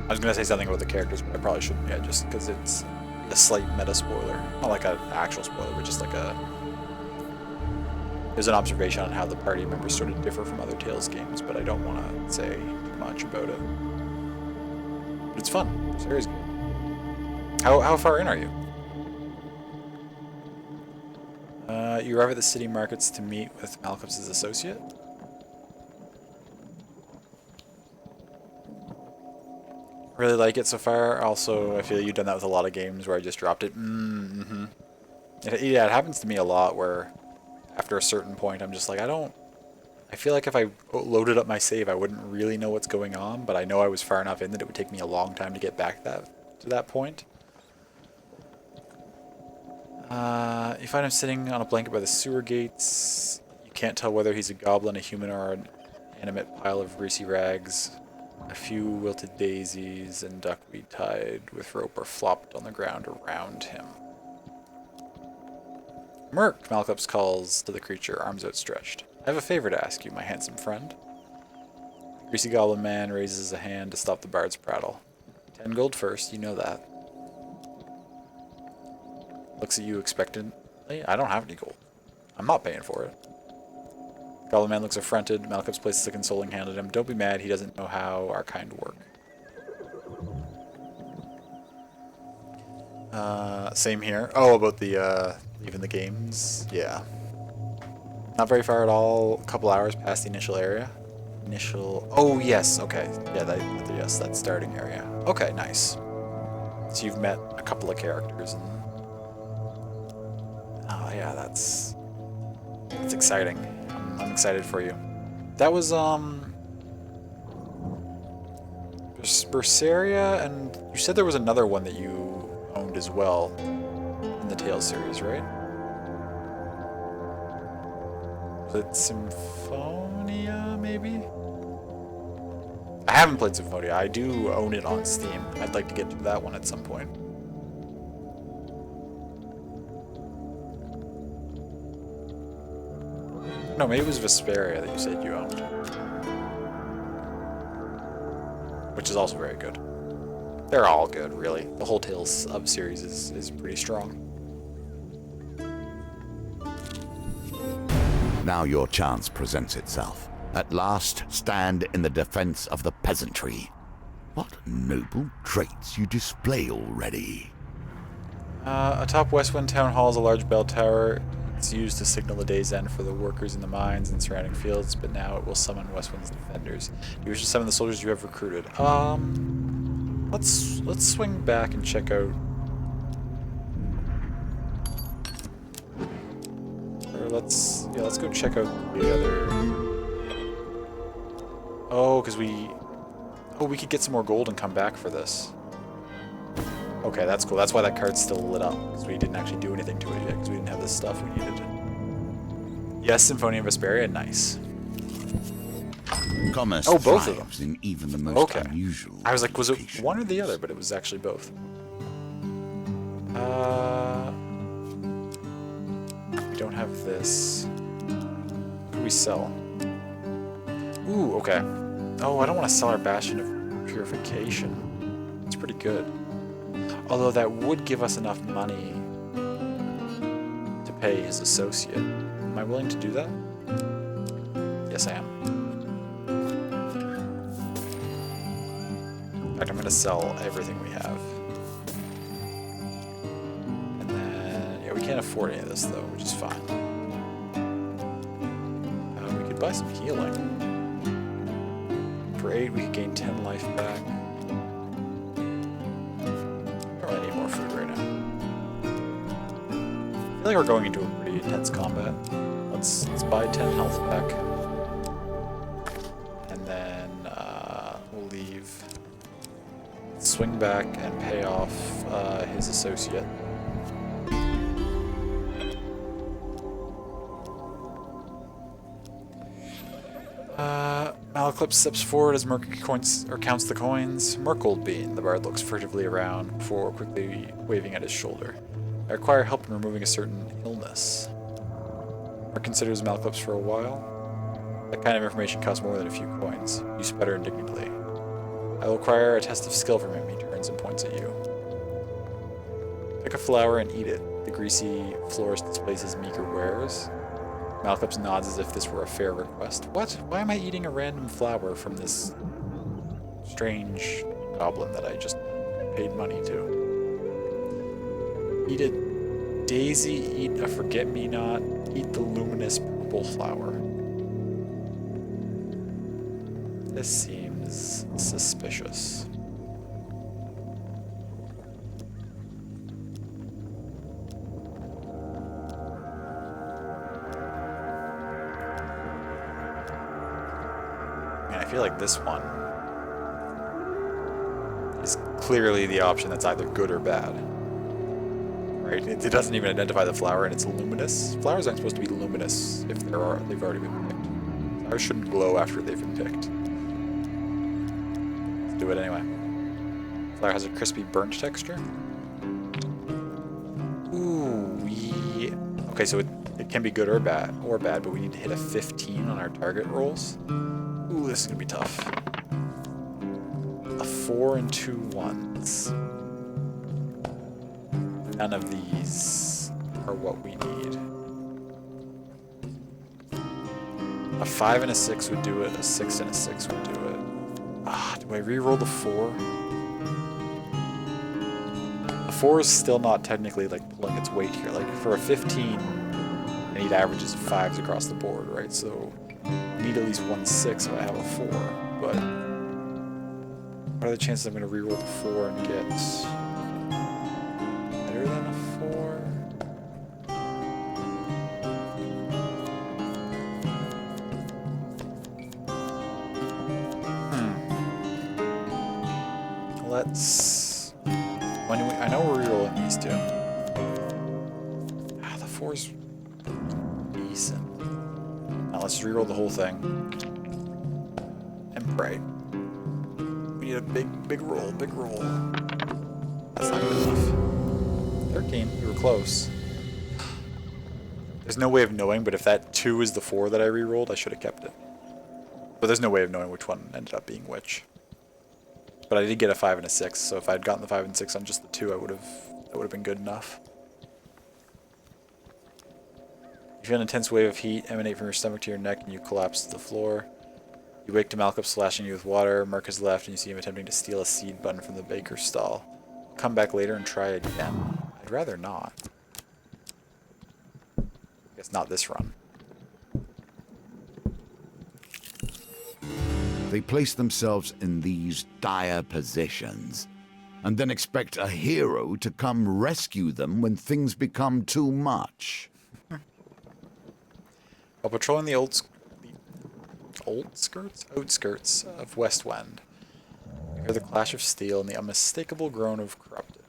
I was going to say something about the characters, but I probably shouldn't yet, just because it's a slight meta spoiler. Not like an actual spoiler, but just like there's an observation on how the party members sort of differ from other Tales games, but I don't want to say too much about it. But it's fun. Berseria's good. How far in are you? You arrive at the city markets to meet with Malcolm's associate. Really like it so far. Also, I feel you've done that with a lot of games where I just dropped it. Yeah, it happens to me a lot where after a certain point I'm just like, I feel like if I loaded up my save I wouldn't really know what's going on, but I know I was far enough in that it would take me a long time to get back to that point. You find him sitting on a blanket by the sewer gates. You can't tell whether he's a goblin, a human, or an animate pile of greasy rags. A few wilted daisies and duckweed tied with rope are flopped on the ground around him. Merc, Malcolm calls to the creature, arms outstretched. I have a favor to ask you, my handsome friend. The greasy goblin man raises a hand to stop the bard's prattle. 10 gold first, you know that. Looks at you expectantly. I don't have any gold. I'm not paying for it. Goblin man looks affronted. Malcolm places a consoling hand at him. Don't be mad, he doesn't know how our kind work. Same here. Oh, about the, leaving the games? Yeah. Not very far at all. A couple hours past the initial area. Oh, yes, okay. Yeah, yes, that starting area. Okay, nice. So you've met a couple of characters and... Oh, yeah, that's exciting. I'm excited for you. That was, Berseria, and you said there was another one that you owned as well in the Tales series, right? Was it Symphonia, maybe? I haven't played Symphonia. I do own it on Steam. I'd like to get to that one at some point. No, maybe it was Vesperia that you said you owned. Which is also very good. They're all good, really. The whole Tales sub-series is pretty strong. Now your chance presents itself. At last, stand in the defense of the peasantry. What noble traits you display already. Atop Westwind Town Hall is a large bell tower. It's used to signal the day's end for the workers in the mines and surrounding fields, but now it will summon Westwind's defenders. You wish to summon the soldiers you have recruited. Let's swing back and check out. Or let's go check out the other. Oh, because we could get some more gold and come back for this. Okay, that's cool. That's why that card's still lit up, because we didn't actually do anything to it yet, because we didn't have the stuff we needed. Yes, Symphonia of Vesperia, nice. Commerce Oh, both of them. thrives in even the most Okay. unusual I was like, was it locations. one or the other? But it was actually both. We don't have this. What do we sell? Ooh, okay. Oh, I don't want to sell our Bastion of Purification. It's pretty good. Although that would give us enough money to pay his associate. Am I willing to do that? Yes, I am. In fact, I'm going to sell everything we have. And then, yeah, we can't afford any of this, though, which is fine. We could buy some healing. For 8, we could gain 10 life back. I don't really need more food right now. I feel like we're going into a pretty intense combat. Let's buy 10 health back. And then we'll leave. Swing back and pay off his associate. Malaclypse steps forward as Merc counts the coins. Merklebean, the bard, looks furtively around before quickly waving at his shoulder. I require help in removing a certain illness. Merc considers Malaclypse for a while. That kind of information costs more than a few coins. You sputter indignantly. I will require a test of skill from him, he turns and points at you. Pick a flower and eat it. The greasy florist displays his meager wares. Malaclypse nods as if this were a fair request. What? Why am I eating a random flower from this strange goblin that I just paid money to? Eat a daisy, eat a forget-me-not, eat the luminous purple flower. This seems suspicious. I feel like this one is clearly the option that's either good or bad. Right? It doesn't even identify the flower, and it's luminous. Flowers aren't supposed to be luminous if they've already been picked. Flowers shouldn't glow after they've been picked. Let's do it anyway. Flower has a crispy burnt texture. Ooh, okay, so it can be good or bad, but we need to hit a 15 on our target rolls. Ooh, this is gonna be tough. A 4 and 2 1s. None of these are what we need. A 5 and a 6 would do it. A 6 and a 6 would do it. Do I re-roll the 4? The 4 is still not technically like pulling its weight here. Like for a 15, I need averages of 5s across the board, right? So I need at least 1 6 if I have a 4. But what are the chances I'm going to re-roll the 4 and get better than a 4? Let's. When do I know we're re-rolling these two. The 4's decent. Now let's re-roll the whole thing. And pray. We need a big roll, big roll. That's not good enough. 13, we were close. There's no way of knowing, but if that 2 is the 4 that I re-rolled, I should have kept it. But there's no way of knowing which one ended up being which. But I did get a 5 and a 6, so if I had gotten the 5 and 6 on just the 2, that would have been good enough. You feel an intense wave of heat emanate from your stomach to your neck, and you collapse to the floor. You wake to Malcolm slashing you with water. Mark has left, and you see him attempting to steal a seed button from the baker's stall. Come back later and try again. I'd rather not. I guess not this run. They place themselves in these dire positions, and then expect a hero to come rescue them when things become too much. While patrolling the outskirts of Westwind, you hear the clash of steel and the unmistakable groan of corrupted.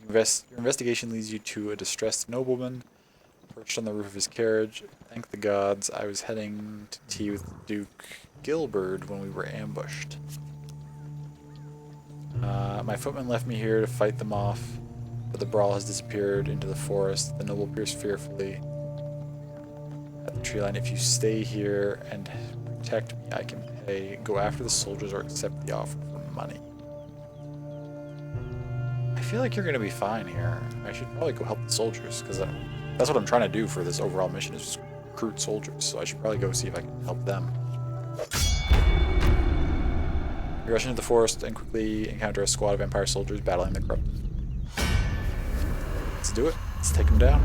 Your investigation leads you to a distressed nobleman perched on the roof of his carriage. Thank the gods, I was heading to tea with Duke Gilbert when we were ambushed. My footman left me here to fight them off, but the brawl has disappeared into the forest. The noble peers fearfully at the tree line. If you stay here and protect me, I can pay. Go after the soldiers or accept the offer for money. I feel like you're going to be fine here. I should probably go help the soldiers, because that's what I'm trying to do for this overall mission, is just recruit soldiers. So I should probably go see if I can help them. You rush into the forest and quickly encounter a squad of Empire soldiers battling the corrupted. Let's do it. Let's take them down.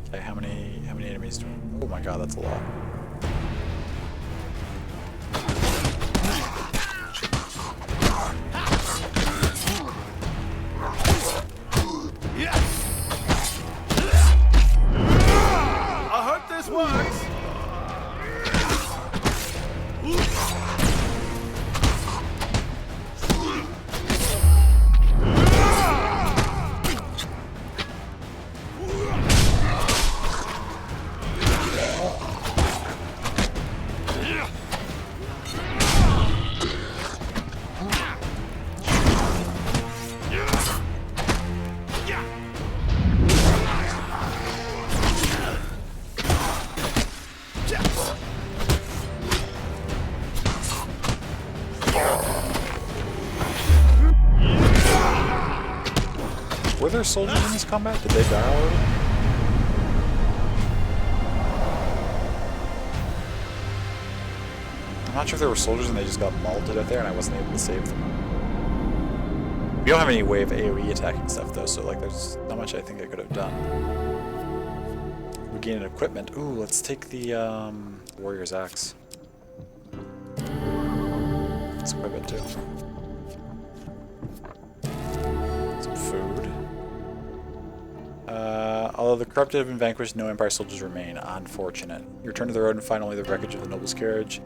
Okay, how many enemies do we... Oh my god, that's a lot. Were there soldiers in this combat? Did they die already? I'm not sure if there were soldiers and they just got mauled to death there and I wasn't able to save them. We don't have any way of AoE attacking stuff though, so like there's not much I think I could have done. We gain an equipment. Ooh, let's take the Warrior's Axe. Let's equip it too. Some food. Although the corrupted have been vanquished, no Empire soldiers remain. Unfortunate. You return to the road and find only the wreckage of the noble's carriage.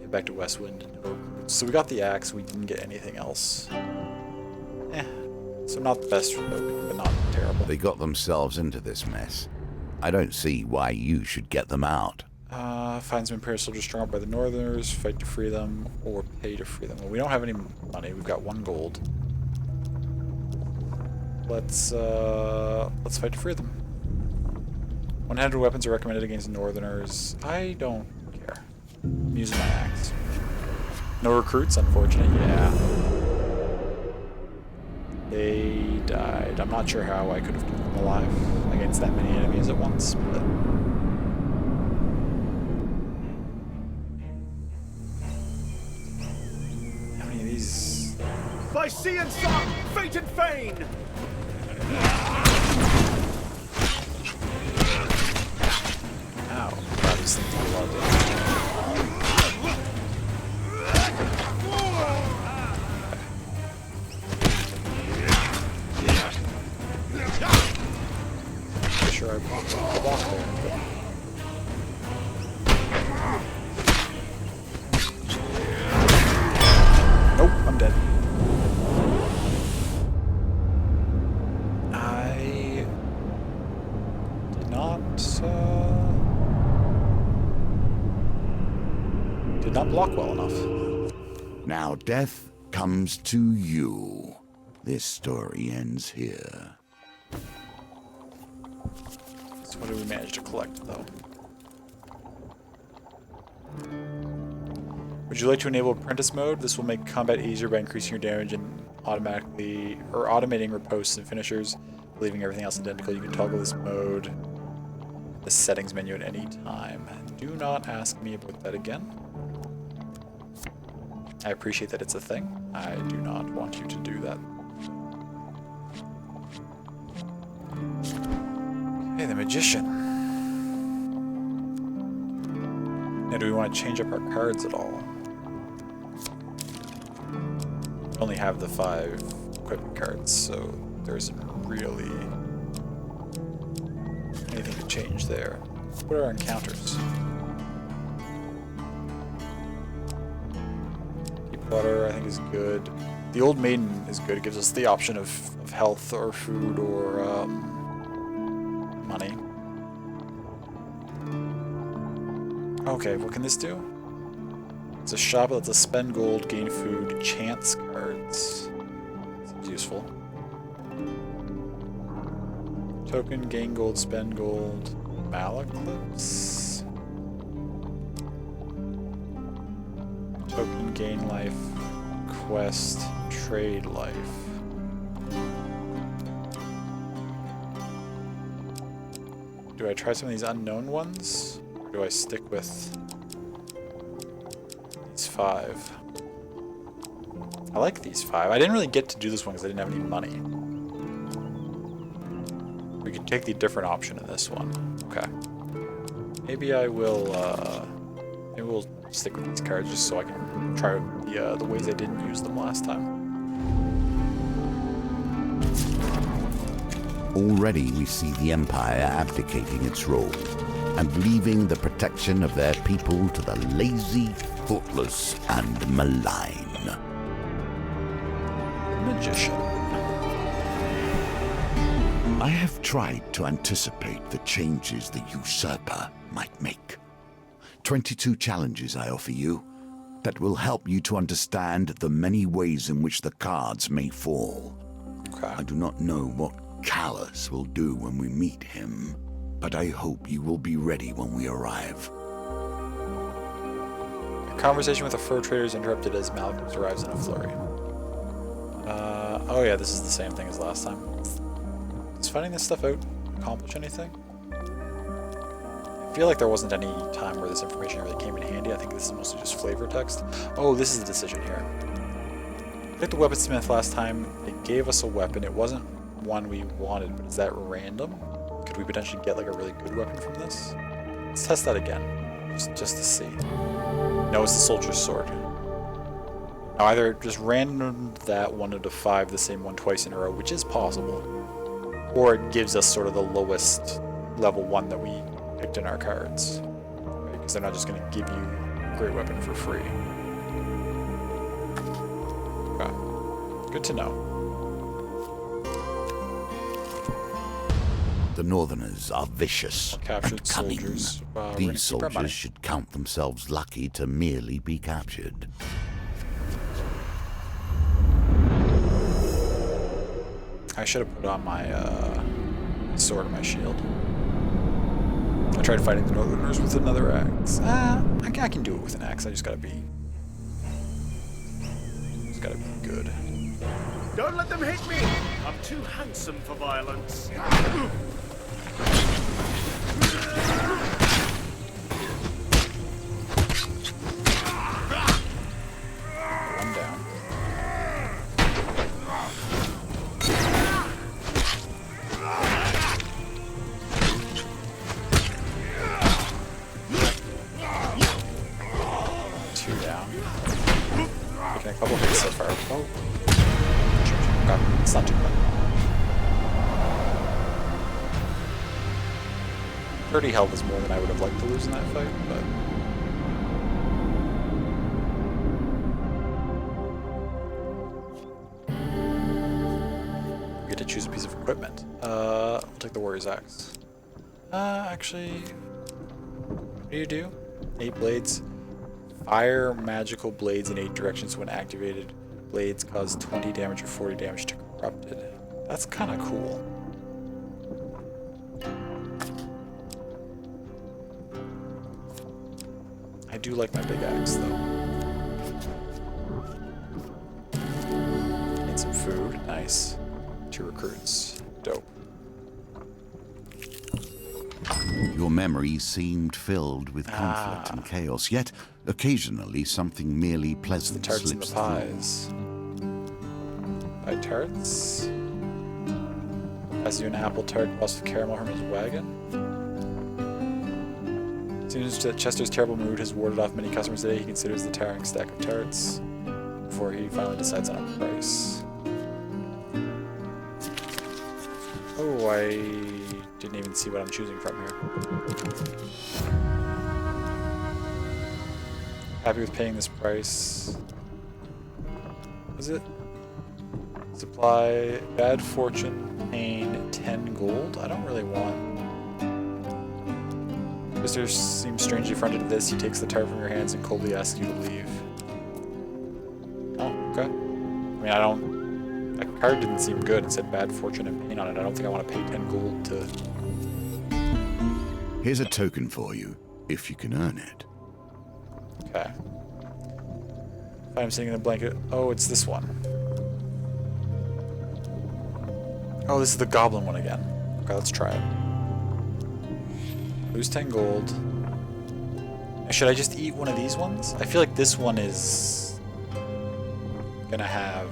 Head back to Westwind. No recruits. So we got the axe, we didn't get anything else. So not the best for Loki, but not terrible. They got themselves into this mess. I don't see why you should get them out. Find some Imperial soldiers strung up by the Northerners, fight to free them, or pay to free them. Well, we don't have any money, we've got 1 gold. Let's fight to free them. One-handed weapons are recommended against Northerners. I don't care. I'm using my axe. No recruits, unfortunate, yeah. They died. I'm not sure how I could have kept them alive against that many enemies at once, but... How many of these... By sea and sun, fate and fane! Ow. Wow, these things do a lot of damage. Sure, I popped the block there. Nope, I'm dead. I Now death comes to you. This story ends here. So what did we manage to collect, though? Would you like to enable apprentice mode? This will make combat easier by increasing your damage and automating riposts and finishers, leaving everything else identical. You can toggle this mode, the settings menu at any time. Do not ask me about that again. I appreciate that it's a thing. I do not want you to do that. Okay, the magician. Now, do we want to change up our cards at all? We only have the 5 equipment cards, so there isn't really anything to change there. What are our encounters? Deepwater, I think, is good. The Old Maiden is good. It gives us the option of health or food or money. Okay, what can this do? It's a shop that's a spend gold, gain food, chance cards. Seems useful. Token, gain gold, spend gold, Malaclips. Token, gain life, quest, trade life. Do I try some of these unknown ones? Or do I stick with these 5? I like these 5. I didn't really get to do this one because I didn't have any money. We could take the different option in this one. Okay. Maybe I will, maybe we'll stick with these cards just so I can try the ways I didn't use them last time. Already we see the Empire abdicating its role and leaving the protection of their people to the lazy, thoughtless, and malign. Magician. I have tried to anticipate the changes the usurper might make. 22 challenges I offer you that will help you to understand the many ways in which the cards may fall. Okay. I do not know what Callus will do when we meet him, but I hope you will be ready when we arrive. Your conversation with the fur trader is interrupted as Malaclips arrives in a flurry. Oh yeah, this is the same thing as last time. Does finding this stuff out accomplish anything? I feel like there wasn't any time where this information really came in handy. I think this is mostly just flavor text. Oh, this is the decision here. We picked the weaponsmith last time. They gave us a weapon. It wasn't one we wanted, but is that random? Could we potentially get like a really good weapon from this? Let's test that again, just to see. No, it's the soldier's sword. Now either just random that 1 out of 5, the same one twice in a row, which is possible, or it gives us sort of the lowest level 1 that we picked in our cards, right? Because they're not just going to give you a great weapon for free. Okay. Good to know. The Northerners are vicious Captured and cunning. soldiers. We're gonna These keep our money. soldiers should count themselves lucky to merely be captured. I should have put on my sword and my shield. I tried fighting the Northerners with another axe. I can do it with an axe. I just gotta be good. Don't let them hit me! I'm too handsome for violence. One down. Two down. Taking a couple hits so far. Oh. Okay, it's not too bad. 30 health is more than I would have liked to lose in that fight, but... We get to choose a piece of equipment. We'll take the Warrior's Axe. Actually... What do you do? 8 blades. Fire magical blades in 8 directions when activated. Blades cause 20 damage or 40 damage to corrupted. That's kind of cool. I do like my big axe though. Need some food. Nice. 2 recruits. Dope. Your memories seemed filled with conflict and chaos, yet occasionally something merely The pleasant tarts and the slips through. pies. 5 tarts. Has you an apple tart crossed with caramel from his wagon. Seems that Chester's terrible mood has warded off many customers today. He considers the towering stack of tarts before he finally decides on a price. Oh, I didn't even see what I'm choosing from here. Happy with paying this price. Is it? Supply, bad fortune, pain, 10 gold? I don't really want. Mr. seems strangely affronted at this. He takes the tart from your hands and coldly asks you to leave. Oh, okay. I mean, I don't... That card didn't seem good. It said bad fortune and pain on it. I don't think I want to pay 10 gold to... Here's a token for you, if you can earn it. Okay. Find him sitting in a blanket. Oh, it's this one. Oh, this is the goblin one again. Okay, let's try it. Lose 10 gold. Should I just eat one of these ones? I feel like this one is gonna have...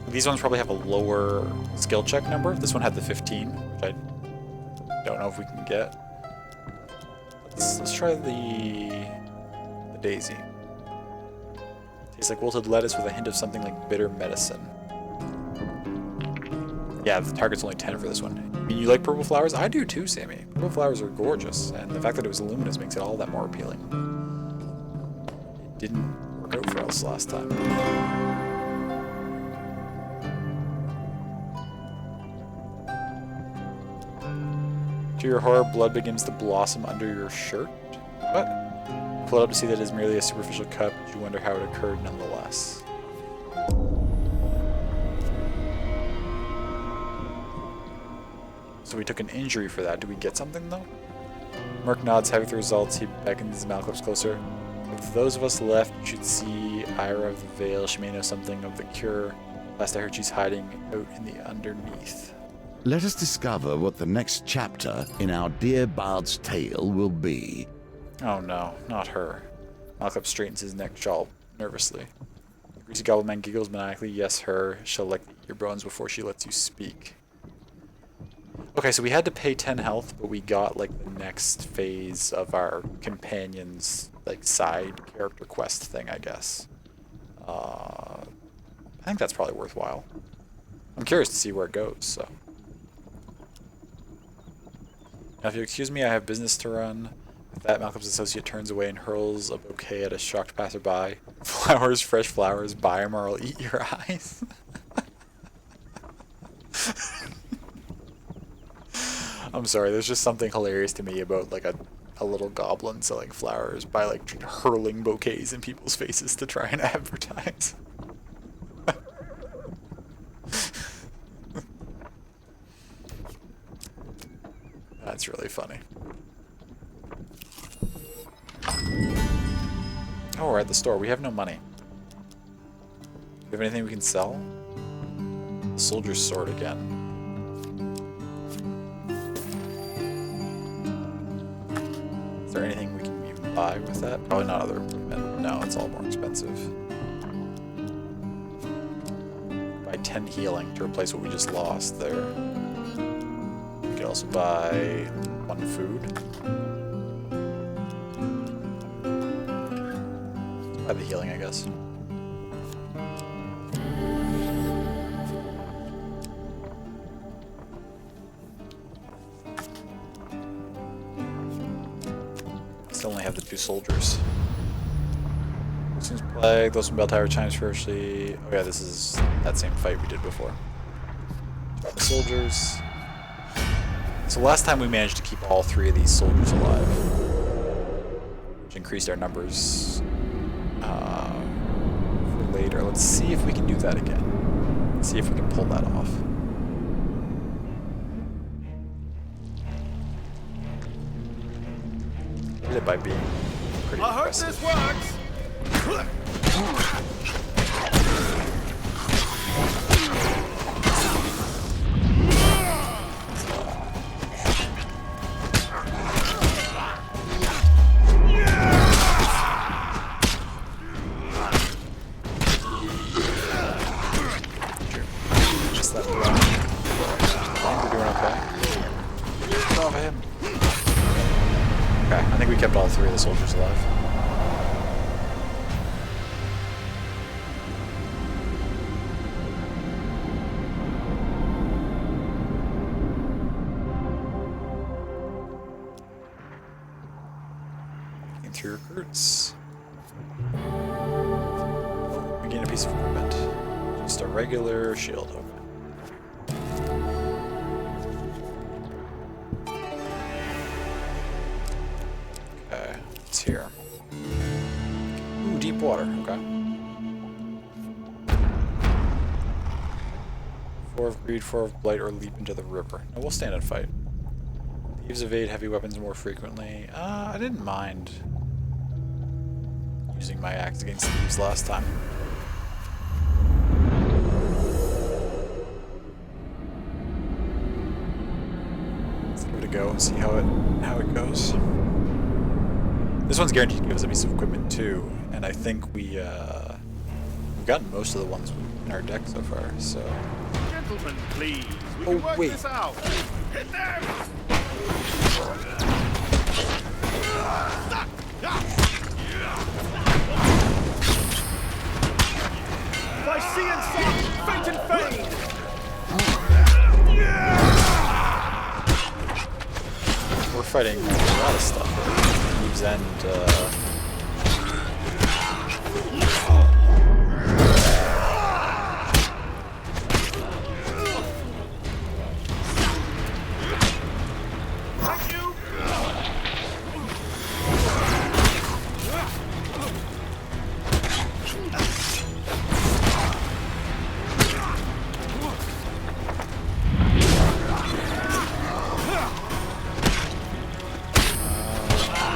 These ones probably have a lower skill check number. This one had the 15, which I don't know if we can get. Let's try the daisy. Tastes like wilted lettuce with a hint of something like bitter medicine. Yeah, the target's only 10 for this one. I mean, you like purple flowers? I do too, Sammy. Purple flowers are gorgeous, and the fact that it was luminous makes it all that more appealing. It didn't work out for us last time. To your horror, blood begins to blossom under your shirt. What? You pull it up to see that it is merely a superficial cut, but you wonder how it occurred nonetheless. So we took an injury for that. Do we get something, though? Merc nods, happy with the results. He beckons Malcolm closer. With those of us left, you should see Ira of the Vale. She may know something of the cure. Last I heard, she's hiding out in the underneath. Let us discover what the next chapter in our dear bard's tale will be. Oh no, not her. Malcolm straightens his neck shawl nervously. The greasy goblin man giggles maniacally. Yes, her. She'll lick your bones before she lets you speak. Okay, so we had to pay 10 health, but we got like the next phase of our companion's like side character quest thing, I guess. I think that's probably worthwhile. I'm curious to see where it goes, so. Now, if you excuse me, I have business to run. With that, Malcolm's associate turns away and hurls a bouquet at a shocked passerby. Flowers, fresh flowers, buy 'em or I'll eat your eyes. I'm sorry, there's just something hilarious to me about like a little goblin selling flowers by like hurling bouquets in people's faces to try and advertise. That's really funny. Oh, we're at the store. We have no money. Do we have anything we can sell? The soldier's sword again. Is there anything we can even buy with that? Probably not other equipment. No, it's all more expensive. Buy 10 healing to replace what we just lost there. We could also buy 1 food. Buy the healing, I guess. Still only have the 2 soldiers. Seems plague. Those from Bell Tower chimes firstly. Oh yeah, this is that same fight we did before. The soldiers. So last time we managed to keep all 3 of these soldiers alive, which increased our numbers for later. Let's see if we can do that again. Let's see if we can pull that off. Did it by being pretty I hope impressive. this works. Just that run. I think we're doing okay. Get off of him. Okay, I think we kept all three of the soldiers alive. Looking through recruits. Oh, we gain a piece of equipment. Just a regular shield. Okay. Okay, it's here. Ooh, deep water. Okay. 4 of greed, 4 of blight, or leap into the river. No, we'll stand and fight. Thieves evade heavy weapons more frequently. I didn't mind using my axe against thieves last time. Let's give it a go and see how it goes. This one's guaranteed to give us a piece of equipment too, and I think we've gotten most of the ones in our deck so far. So Gentlemen, please. We Oh, can work wait. this out. Hit them! By sea and sun, fate and fade! we're fighting a lot of stuff. Thieves and Thank you!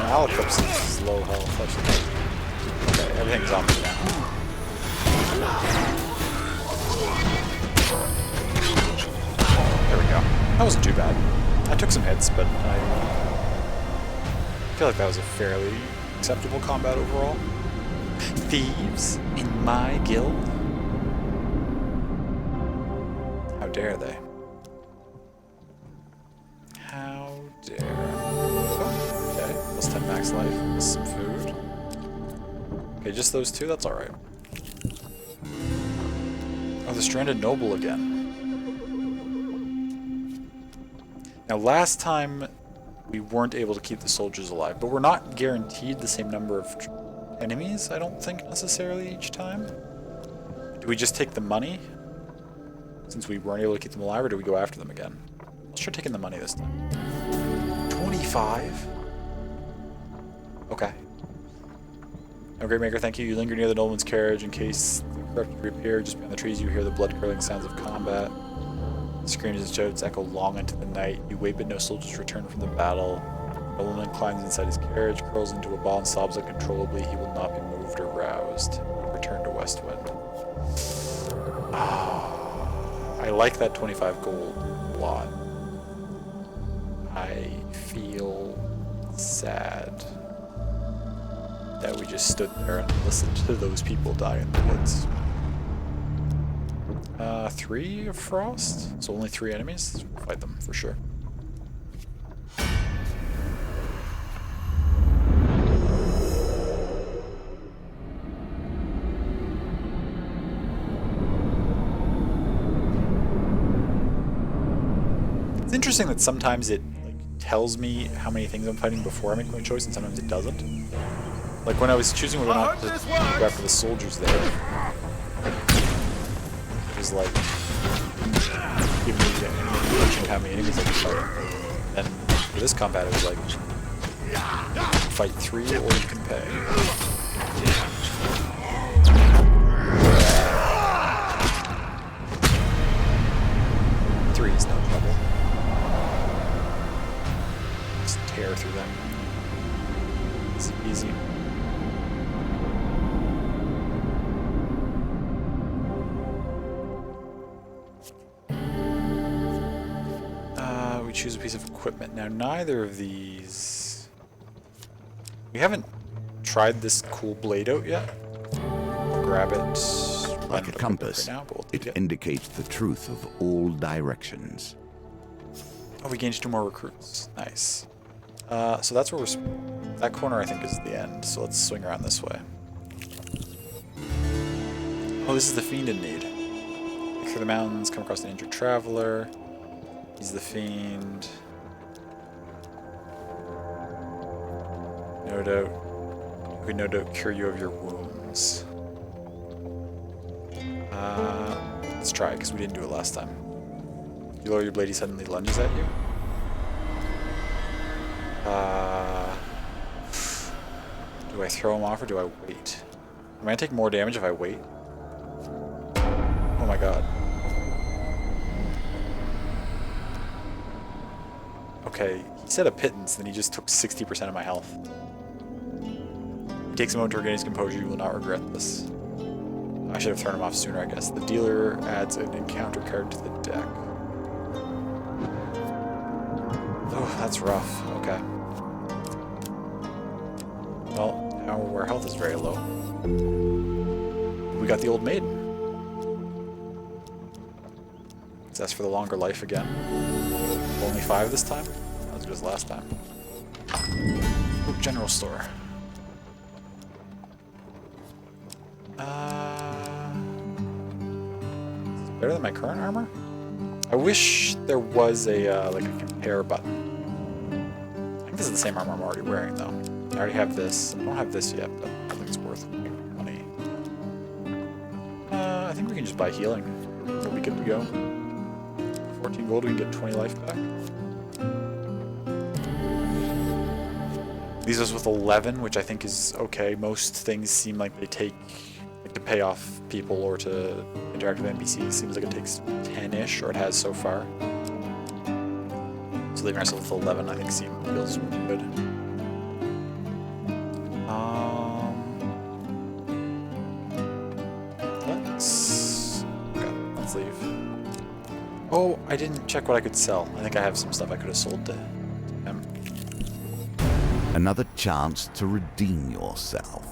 Malachips is low health. Actually. Okay, everything's on me now. There we go. That wasn't too bad. I took some hits, but I feel like that was a fairly acceptable combat overall. Thieves in my guild? How dare they? How dare. Oh, okay. Plus 10 max life. Plus some food. Okay, just those two? That's alright. Oh, the Stranded Noble again. Now, last time we weren't able to keep the soldiers alive, but we're not guaranteed the same number of enemies, I don't think, necessarily each time. Do we just take the money, since we weren't able to keep them alive, or do we go after them again? Let's try taking the money this time. 25? Okay. No, Great Maker, thank you. You linger near the nobleman's carriage in case the corrupted reappear. Just beyond the trees you hear the blood-curdling sounds of combat. Screams and shouts echo long into the night. You wait, but no soldiers return from the battle. The nobleman climbs inside his carriage, curls into a ball, and sobs uncontrollably. He will not be moved or roused. Return to Westwind. I like that 25 gold a lot. I feel sad that we just stood there and listened to those people die in the woods. 3 of frost? So only 3 enemies? We'll fight them for sure. It's interesting that sometimes it tells me how many things I'm fighting before I make my choice, and sometimes it doesn't. Like when I was choosing whether or not to go after the soldiers there, it was like giving me the indication how many enemies I could fight. And for this combat, it was like fight 3 or you can pay. Three is no trouble. Just tear through them. It's easy. We choose a piece of equipment. Now, neither of these... We haven't tried this cool blade out yet. I'll grab it. Like a compass, right now, but we'll it take it. indicates the truth of all directions. Oh, we gained 2 more recruits. Nice. So that's where we're... That corner, I think, is the end. So let's swing around this way. Oh, this is the Fiend in need. Look through the mountains, come across an injured traveler. He's the Fiend. No doubt. We no doubt cure you of your wounds. Let's try it, because we didn't do it last time. You lower your blade, he suddenly lunges at you. Do I throw him off or do I wait? Am I gonna take more damage if I wait? Oh my god. Okay, he said a pittance, then he just took 60% of my health. He takes a moment to regain his composure, you will not regret this. I should have thrown him off sooner, I guess. The dealer adds an encounter card to the deck. Oh, that's rough. Okay. Well, now our health is very low. We got the old maiden. Let's ask for the longer life again. Only 5 this time? Not as good as last time. Ooh, general store. Is it better than my current armor? I wish there was a like a compare button. I think this is the same armor I'm already wearing though. I already have this. I don't have this yet, but I think it's worth money. I think we can just buy healing. We'll be good to go. 14 gold, we can get 20 life back. Leaves us with 11, which I think is okay. Most things seem like they take, like to pay off people or to interact with NPCs, seems like it takes 10-ish, or it has so far. So leaving ourselves with 11, I think feels good. Let's leave. Oh, I didn't check what I could sell. I think I have some stuff I could have sold to him. Another chance to redeem yourself.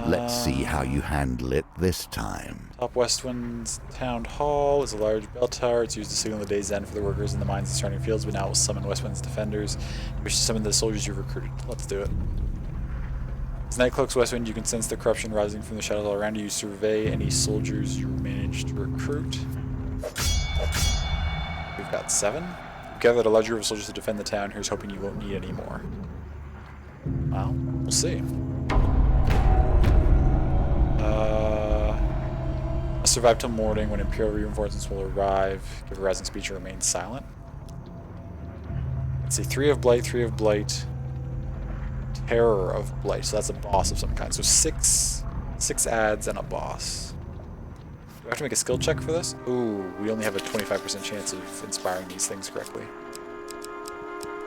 Let's see how you handle it this time. Top Westwind's Town Hall is a large bell tower. It's used to signal the day's end for the workers in the mines and surrounding fields, but now it will summon Westwind's defenders. You wish to summon the soldiers you've recruited. Let's do it. As night cloaks Westwind, you can sense the corruption rising from the shadows all around you. You survey any soldiers you managed to recruit. We've got 7. You've gathered a large group of soldiers to defend the town. Here's hoping you won't need any more. Well, we'll see. Survive till morning when Imperial reinforcements will arrive. Give a rousing speech and remain silent. Let's see, 3 of Blight, 3 of Blight. Terror of Blight, so that's a boss of some kind. So 6 ads and a boss. Do I have to make a skill check for this? Ooh, we only have a 25% chance of inspiring these things correctly.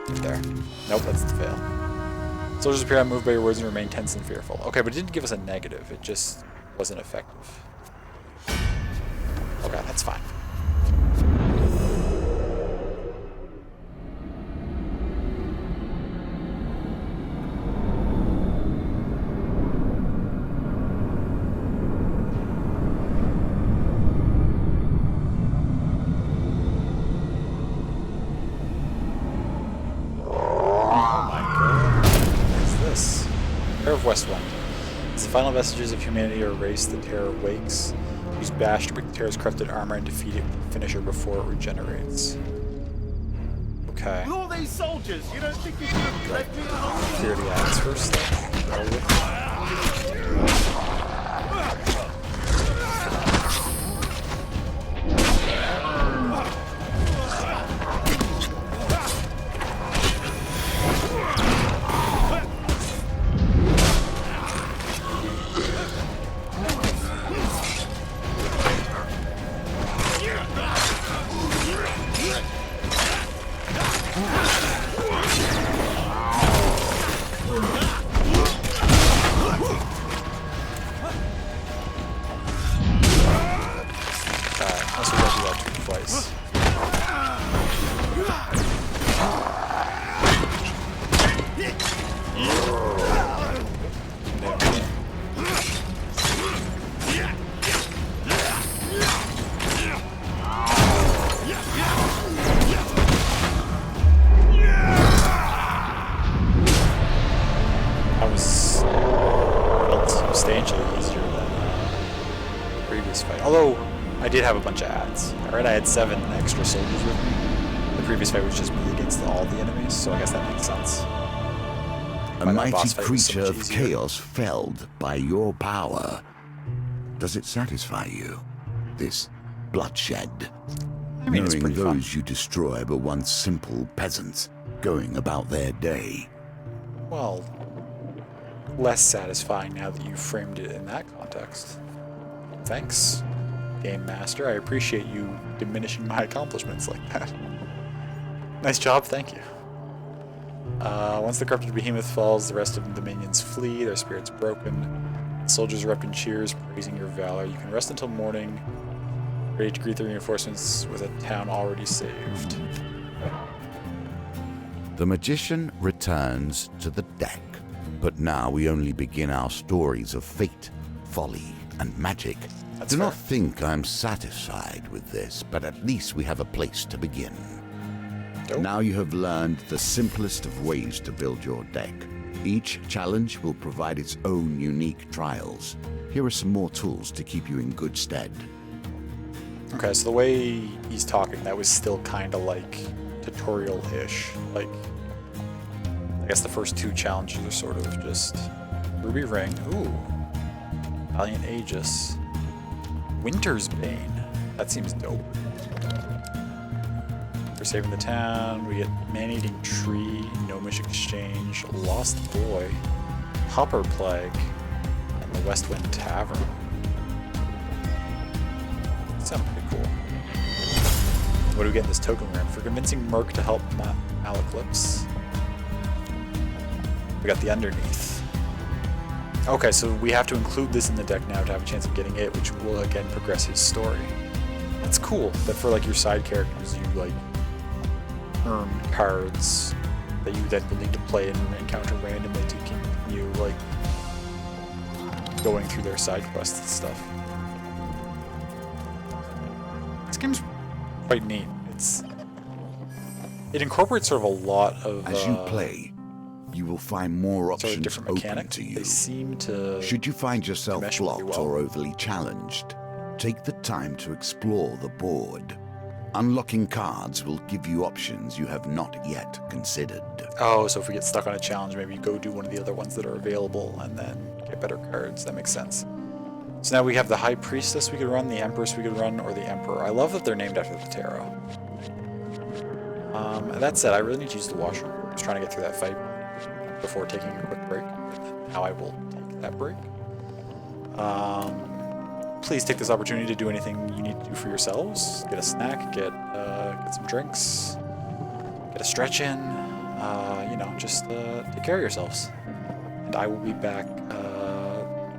There. Nope, that's the fail. Soldiers appear unmoved by your words and remain tense and fearful. Okay, but it didn't give us a negative. It just wasn't effective. Okay, that's fine. Westwind. As the final vestiges of humanity are erased, the Terror wakes. Use Bash to break the Terror's corrupted armor and defeat it with the finisher before it regenerates. Okay. With all these soldiers, you don't think you could have left me alone? Clear the ads first, twice. That was felt substantially easier than the previous fight. Although I did have a bunch of ads. Alright, I had 7 extra soldiers with me. The previous fight was just me against all the enemies, so I guess that makes sense. A But that mighty boss fight was so creature much of easier. chaos felled by your power. Does it satisfy you, this bloodshed? I mean, it's Knowing pretty fun. those you destroy were once simple peasants going about their day. Well, less satisfying now that you framed it in that context. Thanks, Game Master. I appreciate you diminishing my accomplishments like that. Nice job, thank you. Once the corrupted behemoth falls, the rest of the minions flee, their spirits broken. The soldiers erupt in cheers, praising your valor. You can rest until morning, ready to greet the reinforcements with a town already saved. The magician returns to the deck, but now we only begin our stories of fate, folly, and magic. That's Do not fair. think I'm satisfied with this, but at least we have a place to begin. Dope. Now you have learned the simplest of ways to build your deck. Each challenge will provide its own unique trials. Here are some more tools to keep you in good stead. Okay, so the way he's talking, that was still kind of like tutorial-ish. Like, I guess the first 2 challenges are sort of just Ruby Ring. Ooh. Valiant Aegis. Winter's Bane. That seems dope. For saving the town, we get Man-Eating Tree, Gnomish Exchange, Lost Boy, Hopper Plague, and the West Wind Tavern. Sounds pretty cool. What do we get in this token room? For convincing Merc to help Malaclips. We got the Underneath. Okay, so we have to include this in the deck now to have a chance of getting it, which will again progress his story. That's cool that for like your side characters you like earn cards that you then will need to play and encounter randomly to continue like going through their side quests and stuff. This game's quite neat. It incorporates sort of a lot of As you play, you will find more sort of options different open mechanics. to you. They seem to Should you find yourself mesh pretty blocked well. or overly challenged, take the time to explore the board. Unlocking cards will give you options you have not yet considered. Oh, so if we get stuck on a challenge, maybe you go do one of the other ones that are available and then get better cards. That makes sense. So now we have the High Priestess we could run, the Empress we could run, or the Emperor. I love that they're named after the tarot. And that said, I really need to use the washroom. I was trying to get through that fight before taking a quick break. Now I will take that break. Please take this opportunity to do anything you need to do for yourselves. Get a snack, get some drinks, get a stretch in, just take care of yourselves. And I will be back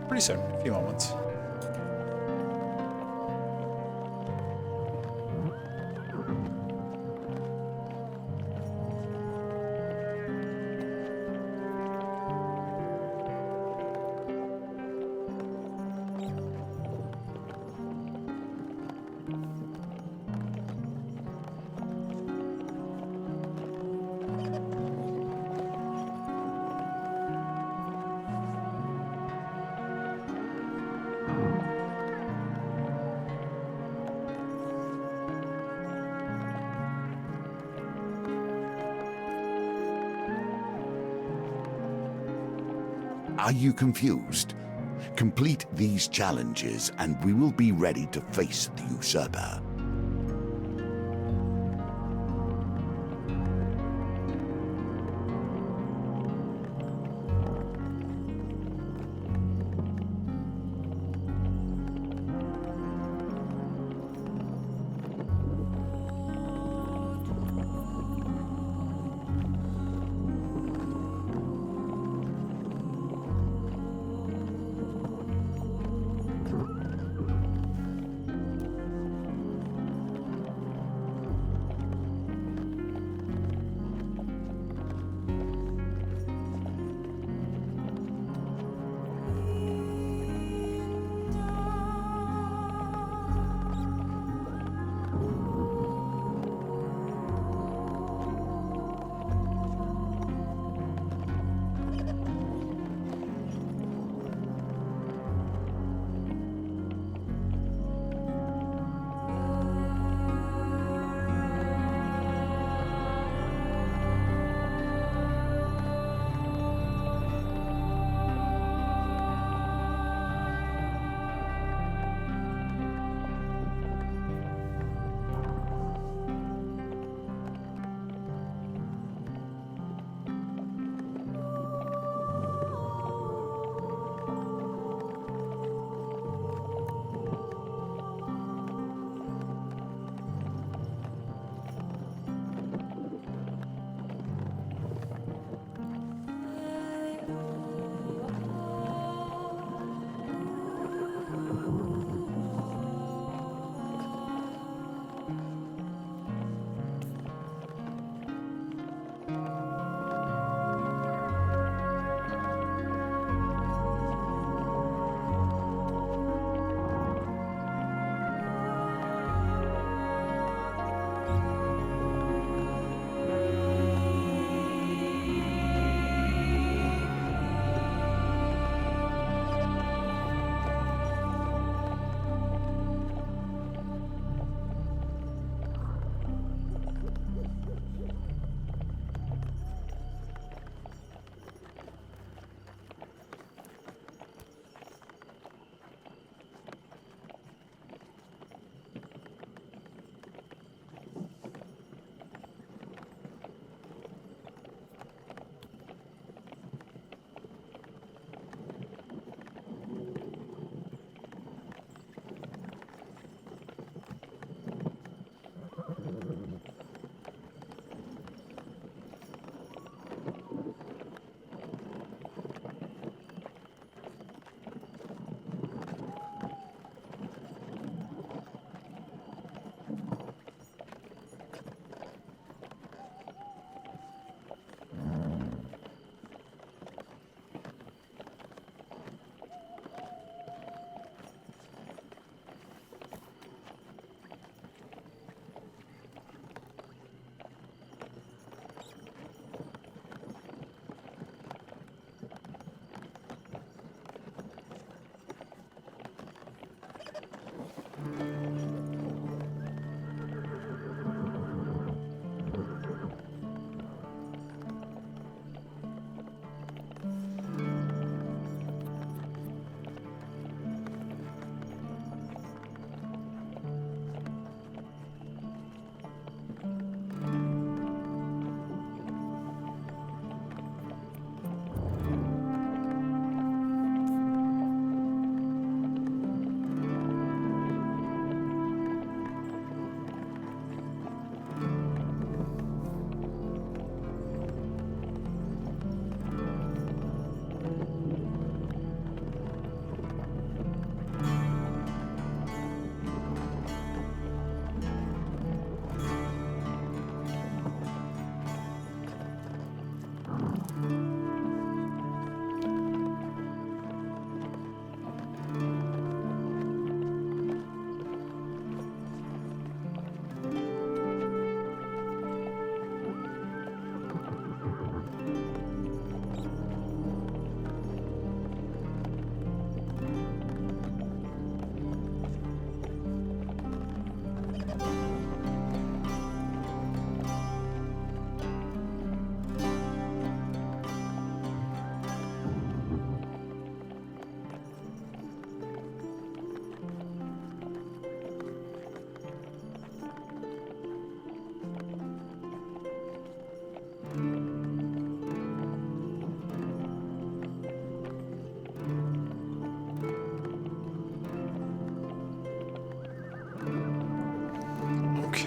pretty soon, a few moments. Are you confused? Complete these challenges and we will be ready to face the usurper.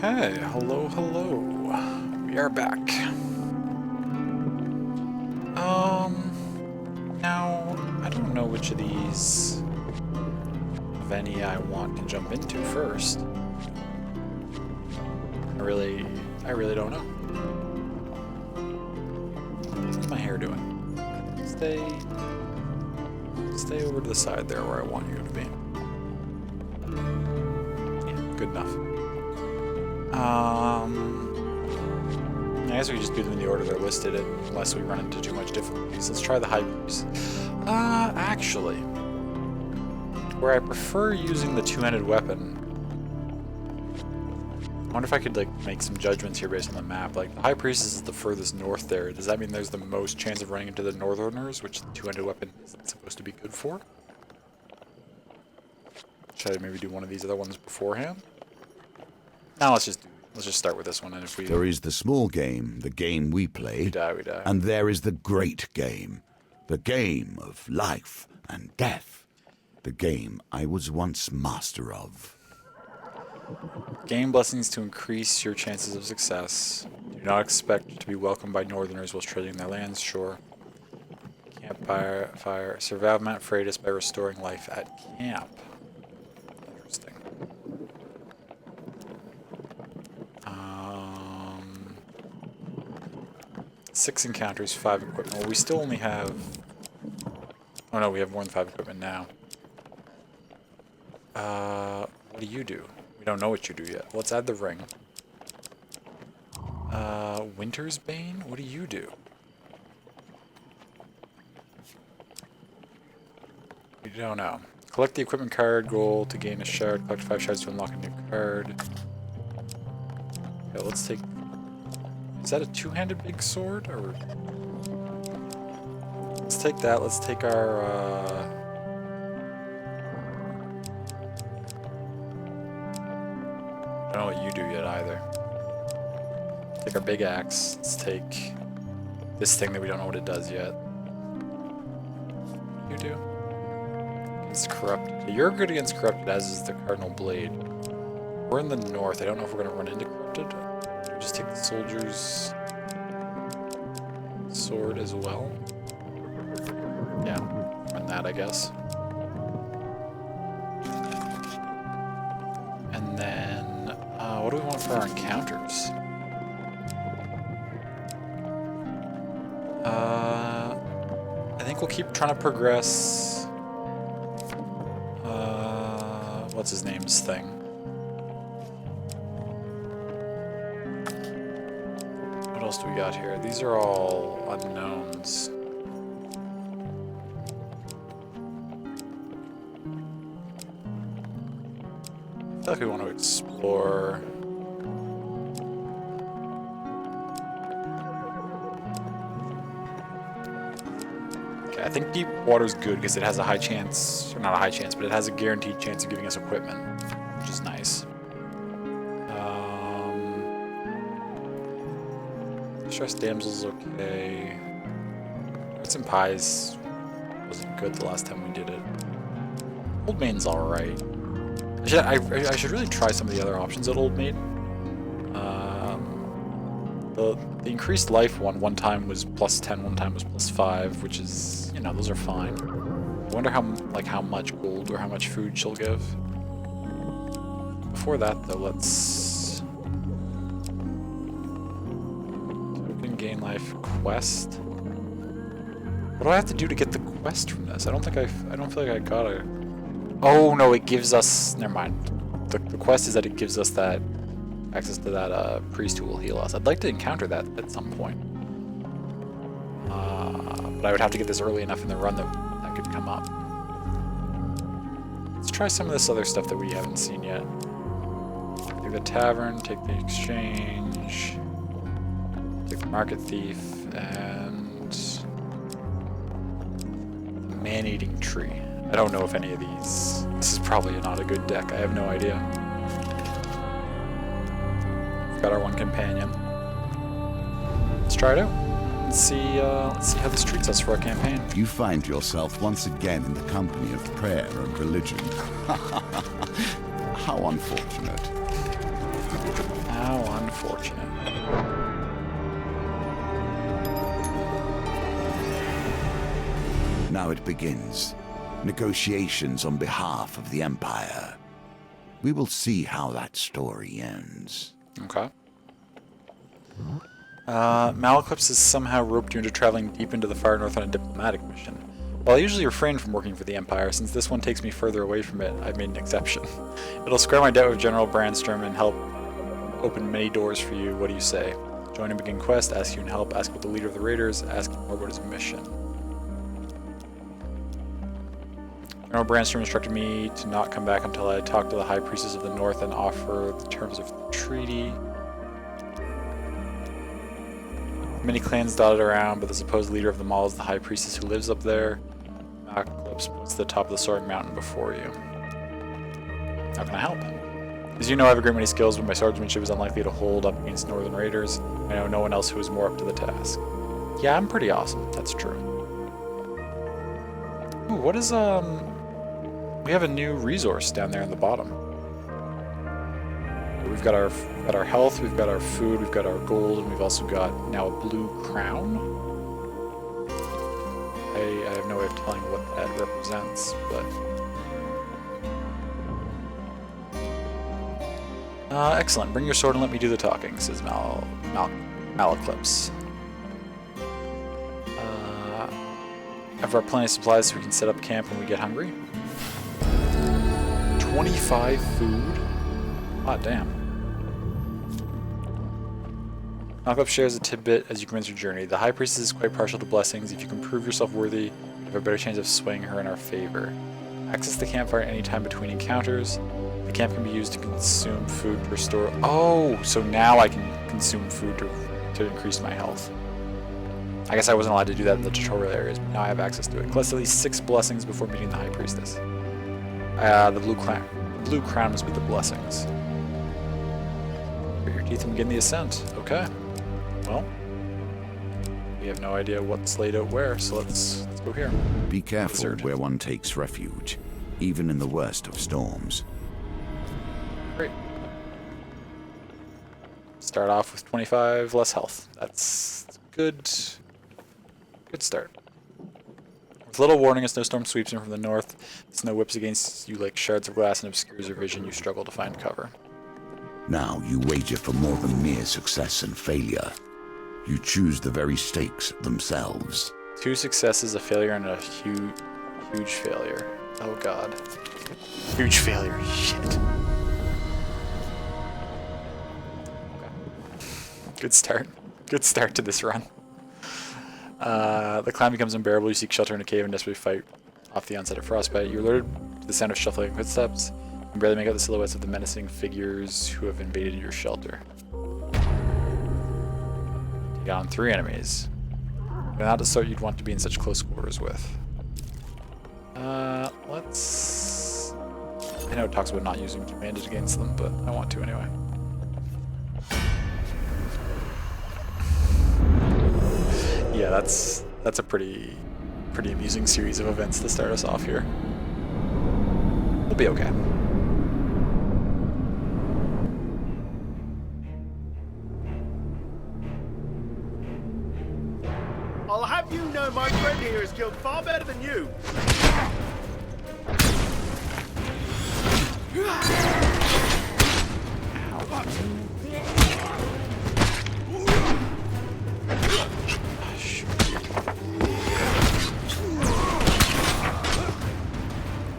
Okay, hello, hello. We are back. Now, I don't know which of these, if any, I want to jump into first. I really don't know. What's my hair doing? Stay over to the side there where I want you to be. Yeah, good enough. I guess we just do them in the order they're listed unless we run into too much difficulties. Let's try the High Priest. Actually, where I prefer using the two-handed weapon, I wonder if I could like make some judgments here based on the map. Like, the High Priest is the furthest north there. Does that mean there's the most chance of running into the Northerners, which the two-handed weapon isn't supposed to be good for? Should I maybe do one of these other ones beforehand? Now let's just start with this one, and if we... There is the small game, the game we play. We die. And there is the great game, the game of life and death. The game I was once master of. Gain blessings to increase your chances of success. Do not expect to be welcomed by Northerners while trading their lands, sure. Campfire. Survive Mount Freitas by restoring life at camp. Interesting. 6 encounters, 5 equipment. Well, we still only have... Oh no, we have more than 5 equipment now. What do you do? We don't know what you do yet. Let's add the ring. Winter's Bane? What do you do? We don't know. Collect the equipment card goal to gain a shard. Collect 5 shards to unlock a new card. Okay, let's take... Is that a two-handed big sword? Or... Let's take that. Let's take our... I don't know what you do yet either. Take our big axe. Let's take this thing that we don't know what it does yet. You do? Against corrupted. You're good against corrupted, as is the Cardinal Blade. We're in the north. I don't know if we're gonna run into corrupted. Do we just take the soldier's sword as well? Yeah, run that, I guess. And then, what do we want for our encounters? I think we'll keep trying to progress. What's his name's thing? What else do we got here? These are all unknowns. I feel like we want to explore. Okay, I think deep water's good because it has a high chance, or not a high chance, but it has a guaranteed chance of giving us equipment, which is nice. Stress Damsel's okay. Arts and Pies wasn't good the last time we did it. Old Maid's alright. I should really try some of the other options at Old Maid. The increased life one time was plus 10, one time was plus 5, which is, you know, those are fine. I wonder how much gold or how much food she'll give. Before that, though, let's token gain life quest. What do I have to do to get the quest from this? I don't feel like I got it. Oh no, it gives us. Never mind. The quest is that it gives us that access to that priest who will heal us. I'd like to encounter that at some point, but I would have to get this early enough in the run that could come up. Let's try some of this other stuff that we haven't seen yet. Take the tavern, take the exchange, take the market thief, and the man-eating tree. I don't know if any of these... This is probably not a good deck. I have no idea. We've got our one companion. Let's try it out. Let's see how this treats us for our campaign. You find yourself once again in the company of prayer and religion. How unfortunate. How unfortunate. Now it begins. Negotiations on behalf of the Empire. We will see how that story ends. Okay. Malaclips has somehow roped you into traveling deep into the far north on a diplomatic mission. While I usually refrain from working for the Empire, since this one takes me further away from it, I've made an exception. It'll square my debt with General Brandstrom and help open many doors for you. What do you say? Join and begin quest, ask you and help, ask about the leader of the raiders, ask more about his mission. General Brandstrom instructed me to not come back until I talk to the High Priestess of the North and offer the terms of the treaty. Many clans dotted around, but the supposed leader of them all is the High Priestess who lives up there. Malaclips puts the top of the Soaring Mountain before you. How can I help? As you know, I have a great many skills, but my swordsmanship is unlikely to hold up against Northern Raiders. I know no one else who is more up to the task. Yeah, I'm pretty awesome. That's true. Ooh, what is, we have a new resource down there in the bottom. We've got our health, we've got our food, we've got our gold, and we've also got now a blue crown. I have no way of telling what that represents, but excellent. Bring your sword and let me do the talking, says Malaclips. I've brought plenty of supplies so we can set up camp when we get hungry. 25 food? Ah, damn. Malaclips shares a tidbit as you commence your journey. The High Priestess is quite partial to blessings. If you can prove yourself worthy, you have a better chance of swaying her in our favor. Access the campfire at any time between encounters. The camp can be used to consume food to restore. Oh, so now I can consume food to increase my health. I guess I wasn't allowed to do that in the tutorial areas, but now I have access to it. Collect at least 6 blessings before meeting the High Priestess. The blue crown must be the blessings. Grit your teeth and begin the ascent. Okay. Well, we have no idea what's laid out where, so let's go here. Be careful Wizard. where one takes refuge, even in the worst of storms. Great. Start off with 25 less health. That's good. Good start. With little warning, a snowstorm sweeps in from the north. The snow whips against you like shards of glass and obscures your vision. You struggle to find cover. Now you wager for more than mere success and failure. You choose the very stakes themselves. 2 successes, a failure, and a huge failure. Oh god. Huge failure. Shit. Okay. Good start. Good start to this run. The climb becomes unbearable. You seek shelter in a cave and desperately fight off the onset of frostbite. You're alerted to the sound of shuffling footsteps and barely make out the silhouettes of the menacing figures who have invaded your shelter. You got on 3 enemies. You're not the sort you'd want to be in such close quarters with. Let's... I know it talks about not using two-handed against them, but I want to anyway. Yeah, that's a pretty amusing series of events to start us off here. We'll be okay. I'll have you know my friend here is killed far better than you.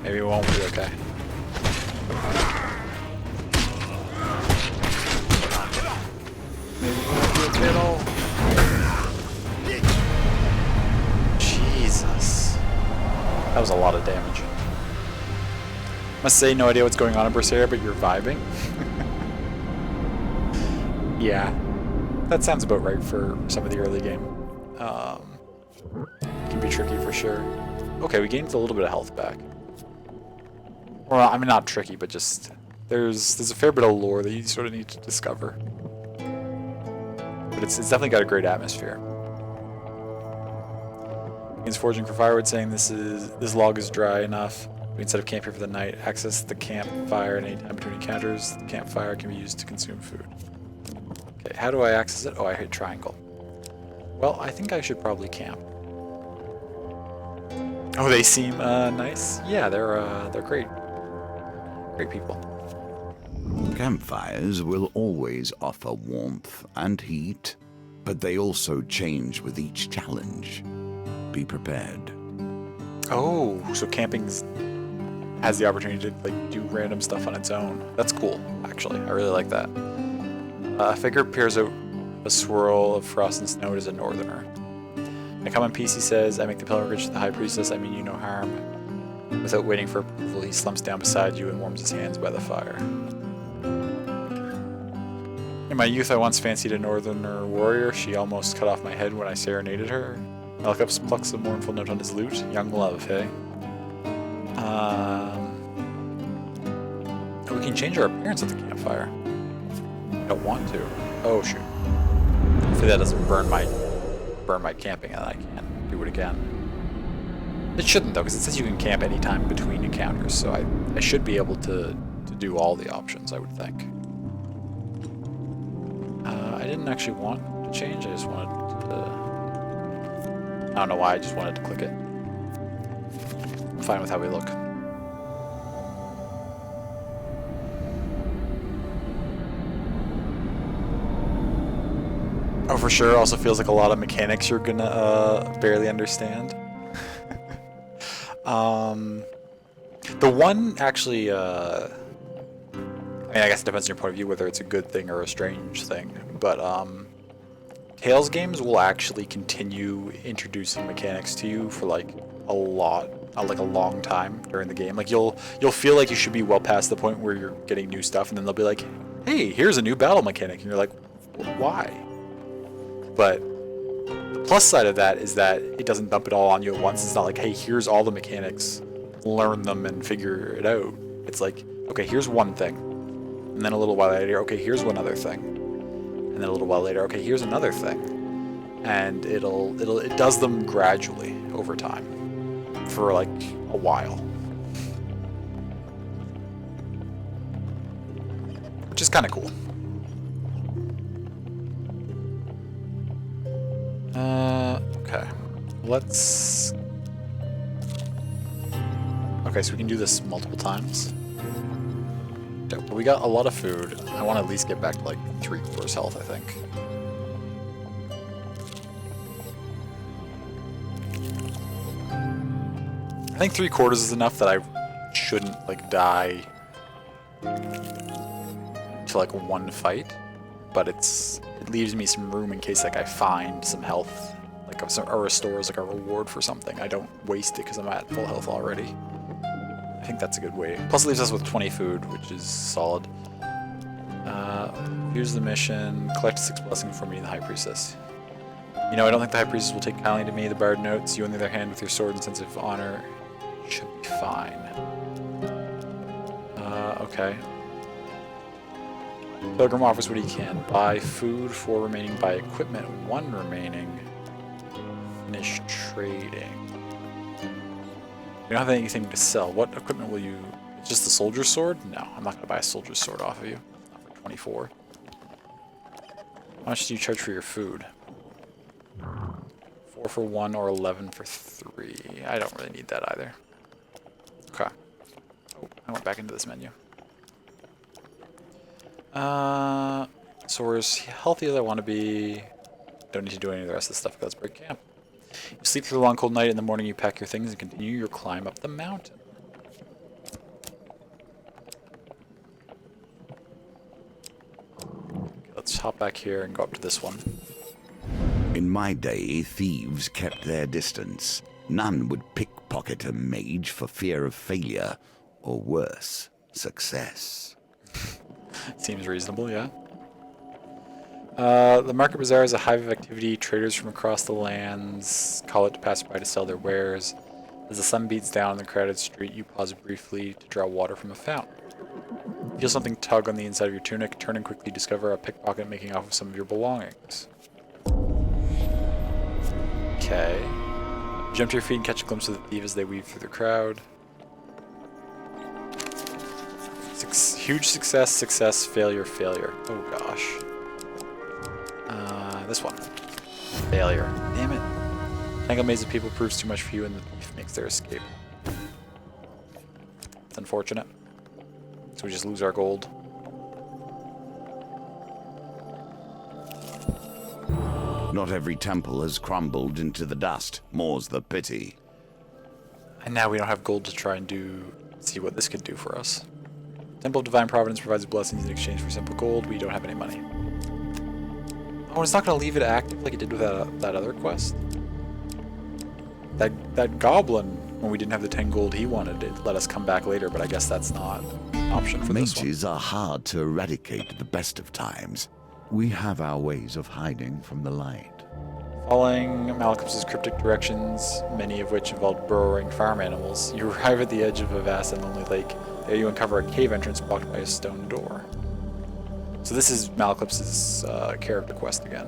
Maybe it won't be okay. Maybe it won't be okay at all. Jesus. That was a lot of damage. Must say, no idea what's going on in Berseria, but you're vibing. Yeah. That sounds about right for some of the early game. It can be tricky for sure. Okay, we gained a little bit of health back. Well, I mean, not tricky, but just there's a fair bit of lore that you sort of need to discover. But it's definitely got a great atmosphere. Begins foraging for firewood, saying this log is dry enough. Instead of camping for the night, access the campfire at any time between encounters. The campfire can be used to consume food. Okay, how do I access it? Oh, I hit triangle. Well, I think I should probably camp. Oh, they seem nice. Yeah, they're great. Great people. Campfires will always offer warmth and heat, but they also change with each challenge. Be prepared. Oh, so camping has the opportunity to like do random stuff on its own. That's cool, actually. I really like that. A figure peers out a swirl of frost and snow as a northerner. In a common piece, he says, "I make the pilgrimage to the High Priestess. I mean you no harm." Without waiting for approval, he slumps down beside you and warms his hands by the fire. In my youth, I once fancied a northerner warrior. She almost cut off my head when I serenaded her. Malkup plucks a mournful note on his lute. Young love, hey? We can change our appearance at the campfire. I don't want to. Oh shoot. Hopefully that doesn't burn my camping and I can't do it again. It shouldn't though, because it says you can camp anytime between encounters, so I should be able to do all the options, I would think. I didn't actually want to change, I just wanted to... I don't know why, I just wanted to click it. I'm fine with how we look. Oh, for sure, also feels like a lot of mechanics you're gonna barely understand. The one actually, I mean, I guess it depends on your point of view whether it's a good thing or a strange thing, but Tales games will actually continue introducing mechanics to you for like a long time during the game. Like you'll feel like you should be well past the point where you're getting new stuff, and then they'll be like, "Hey, here's a new battle mechanic," and you're like, "Why?" But the plus side of that is that it doesn't dump it all on you at once. It's not like, "Hey, here's all the mechanics, learn them and figure it out." It's like, "Okay, here's one thing," and then a little while later, "Okay, here's one other thing," and then a little while later, "Okay, here's another thing," and it does them gradually over time for like a while, which is kind of cool. Okay, let's... Okay, so we can do this multiple times. Okay, but we got a lot of food. I want to at least get back to like 3/4 health, I think. I think 3/4 is enough that I shouldn't like die to like one fight, but it leaves me some room in case like I find some health, like or restores like a reward for something. I don't waste it because I'm at full health already. I think that's a good way. Plus it leaves us with 20 food, which is solid. Here's the mission. Collect 6 blessings from me, the High Priestess. You know, I don't think the High Priestess will take kindly to me, the Bard notes. You on the other hand, with your sword and sense of honor, should be fine. Okay. Pilgrim offers what he can. Buy food, 4 remaining. Buy equipment, 1 remaining. Finish trading. You don't have anything to sell. What equipment will you... Just the soldier's sword? No, I'm not going to buy a soldier's sword off of you. Not for 24. How much do you charge for your food? 4 for 1 or 11 for 3. I don't really need that either. Okay. Oh, I went back into this menu. So we're as healthy as I want to be. Don't need to do any of the rest of the stuff. Let's break camp. You sleep through the long cold night. In the morning you pack your things and continue your climb up the mountain. Okay, let's hop back here and go up to this one. In my day, thieves kept their distance. None would pickpocket a mage for fear of failure, or worse, success. Seems reasonable, yeah. The Market Bazaar is a hive of activity. Traders from across the lands call it to passerby to sell their wares. As the sun beats down on the crowded street, you pause briefly to draw water from a fountain. Feel something tug on the inside of your tunic. Turn and quickly discover a pickpocket making off with some of your belongings. Okay. Jump to your feet and catch a glimpse of the thief as they weave through the crowd. Huge success, success, failure, failure. Oh gosh. This one. Failure. Damn it. Tangle maze of people proves too much for you and the thief makes their escape. It's unfortunate. So we just lose our gold. Not every temple has crumbled into the dust. More's the pity. And now we don't have gold to try and see what this could do for us. Temple of Divine Providence provides blessings in exchange for simple gold. We don't have any money. Oh, it's not going to leave it active like it did with that other quest? That goblin, when we didn't have the 10 gold he wanted, it let us come back later, but I guess that's not an option for this one. Mages are hard to eradicate at the best of times. We have our ways of hiding from the light. Following Malcolm's cryptic directions, many of which involved burrowing farm animals, you arrive at the edge of a vast and lonely lake. There you uncover a cave entrance blocked by a stone door. So this is Malcolm's character quest again.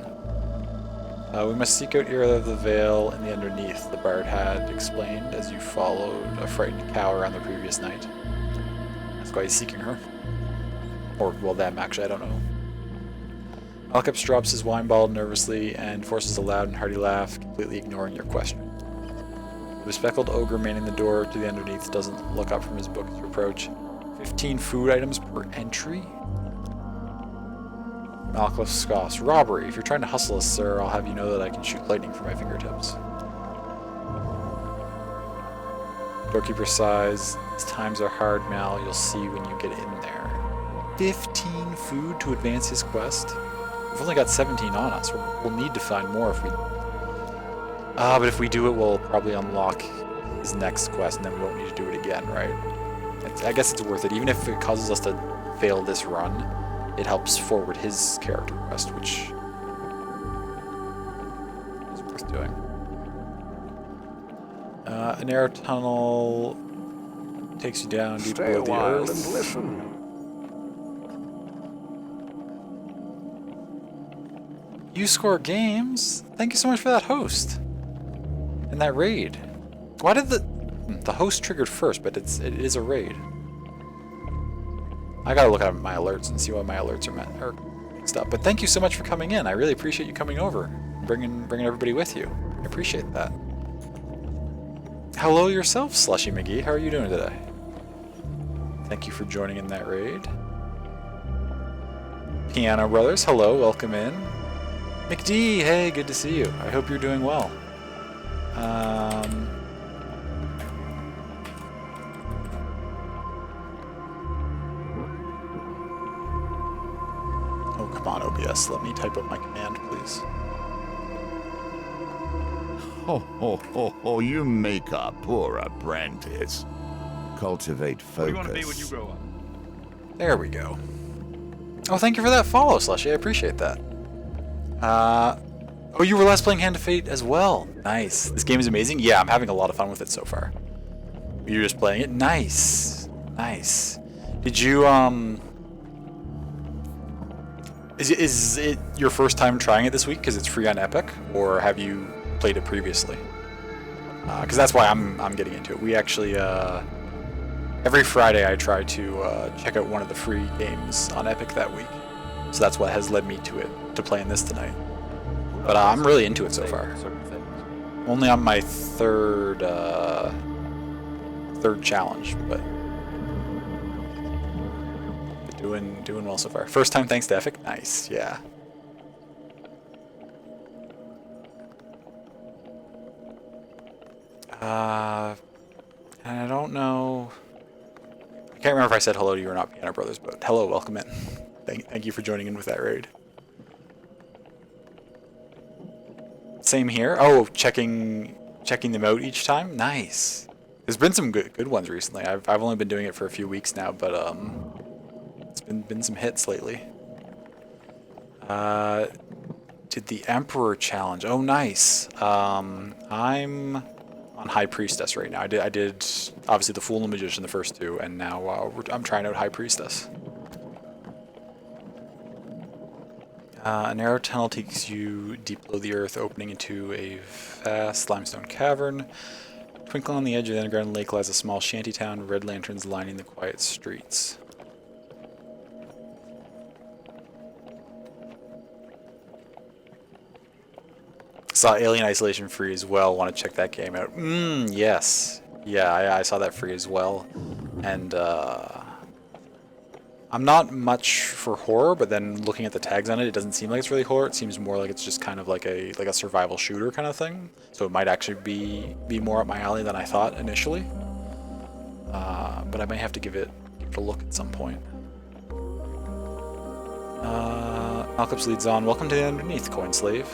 We must seek out Ira of the Vale in the underneath, the bard had explained as you followed a frightened cow around the previous night. That's why he's seeking her. Or, well, them actually, I don't know. Malcolm drops his wine bottle nervously and forces a loud and hearty laugh, completely ignoring your question. The bespectacled ogre manning the door to the underneath doesn't look up from his book as you approach. 15 food items per entry? Malcolm scoffs. Robbery. If you're trying to hustle us, sir, I'll have you know that I can shoot lightning from my fingertips. Doorkeeper sighs. These times are hard, Mal. You'll see when you get in there. 15 food to advance his quest? We've only got 17 on us. We'll need to find more if we... but if we do it, we'll probably unlock his next quest, and then we won't need to do it again, right? I guess it's worth it. Even if it causes us to fail this run, it helps forward his character quest, which is worth doing. A narrow tunnel takes you down deep below the earth. And listen. You Score Games, thank you so much for that host and that raid. Why did the host triggered first, but it is a raid. I gotta look at my alerts and see why my alerts are mixed up. But thank you so much for coming in. I really appreciate you coming over, bringing everybody with you. I appreciate that. Hello yourself, Slushy McGee. How are you doing today? Thank you for joining in that raid. Piano Brothers, hello, welcome in. McD, hey, good to see you. I hope you're doing well. Oh, come on, OBS. Let me type up my command, please. Oh, you make a poor apprentice. Cultivate focus. What do you want to be when you grow up? There we go. Oh, thank you for that follow, Slushy. I appreciate that. Oh, you were last playing Hand of Fate as well. Nice. This game is amazing. Yeah, I'm having a lot of fun with it so far. You're just playing it? Nice. Nice. Did you, Is it your first time trying it this week because it's free on Epic, or have you played it previously? Because that's why I'm getting into it. We actually, every Friday I try to check out one of the free games on Epic that week. So that's what has led me to playing this tonight. But I'm really into it so far. Only on my third challenge, but doing well so far. First time thanks to Epic? Nice, yeah. And I don't know. I can't remember if I said hello to you or not, Piano Brothers, but hello, welcome in. Thank you for joining in with that raid. Same here. Oh, checking them out each time. Nice. There's been some good ones recently. I've only been doing it for a few weeks now, but it's been some hits lately. Did the Emperor challenge? Oh, nice. I'm on High Priestess right now. I did obviously the Fool and the Magician the first two, and now I'm trying out High Priestess. A narrow tunnel takes you deep below the earth, opening into a vast limestone cavern. Twinkling on the edge of the underground lake lies a small shantytown, red lanterns lining the quiet streets. saw Alien Isolation free as well. Want to check that game out? Yes. Yeah, I saw that free as well. And I'm not much for horror, but then looking at the tags on it, it doesn't seem like it's really horror. It seems more like it's just kind of like a survival shooter kind of thing. So it might actually be more up my alley than I thought initially. But I might have to give it a look at some point. Malcolms leads on. Welcome to the Underneath, Coin Slave.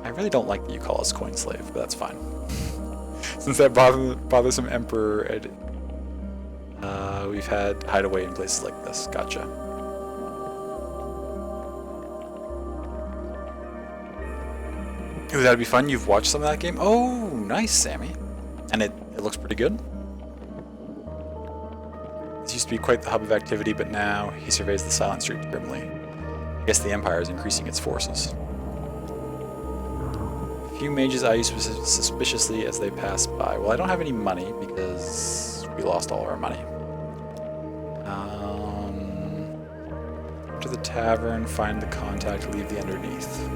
I really don't like that you call us Coin Slave, but that's fine. Since that bothersome Emperor, we've had hideaway in places like this. Gotcha. Ooh, that'd be fun. You've watched some of that game? Oh, nice, Sammy. And it looks pretty good. This used to be quite the hub of activity, but now he surveys the silent street grimly. I guess the Empire is increasing its forces. Few mages eye you suspiciously as they pass by. Well, I don't have any money because we lost all of our money. To the tavern, find the contact, leave the Underneath.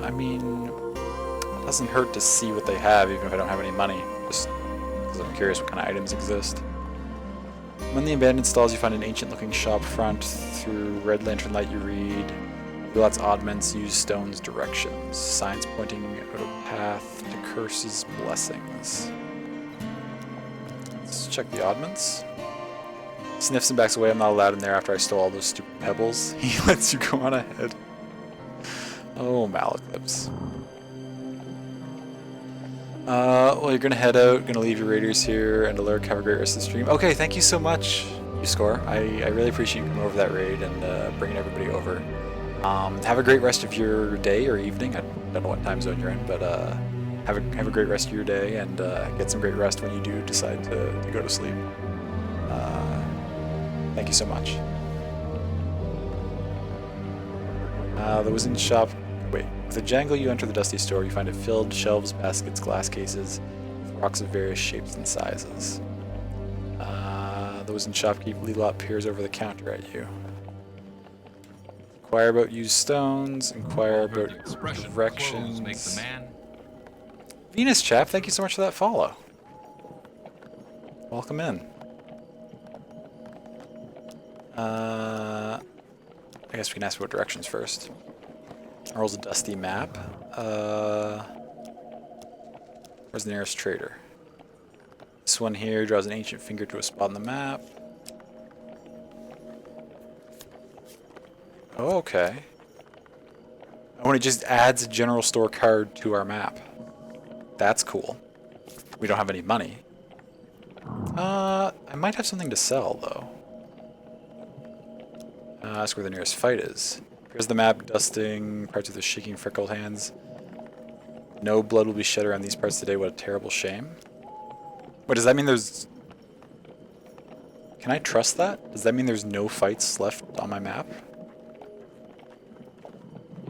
I mean, it doesn't hurt to see what they have, even if I don't have any money. Just because I'm curious what kind of items exist. Among the abandoned stalls, you find an ancient-looking shop front. Through red lantern light, you read lots of oddments, use stones, directions, signs pointing out a path to curses, blessings. Let's check the oddments. Sniffs and backs away. I'm not allowed in there after I stole all those stupid pebbles. He lets you go on ahead. Oh, Malaclips. Well, you're gonna head out, gonna leave your raiders here, and Alaric, have a great rest of the stream. Okay, thank you so much, YouScore. I really appreciate you coming over that raid and bringing everybody over. Have a great rest of your day or evening. I don't know what time zone you're in, but have a great rest of your day and get some great rest when you do decide to go to sleep. Thank you so much. The Wizard's shop. Wait. With a jangle, you enter the dusty store. You find it filled, shelves, baskets, glass cases, with rocks of various shapes and sizes. The Wizard's shopkeep Lelot peers over the counter at you. Inquire about used stones. Inquire about directions. Venus Chap, thank you so much for that follow. Welcome in. I guess we can ask about directions first. Rolls a dusty map. Where's the nearest trader? This one here draws an ancient finger to a spot on the map. Oh, okay. Oh, and it just adds a general store card to our map. That's cool. We don't have any money. I might have something to sell, though. Ask where the nearest fight is. Here's the map, dusting parts of the shaking freckled hands. No blood will be shed around these parts today. What a terrible shame. What does that mean? There's... Can I trust that? Does that mean there's no fights left on my map?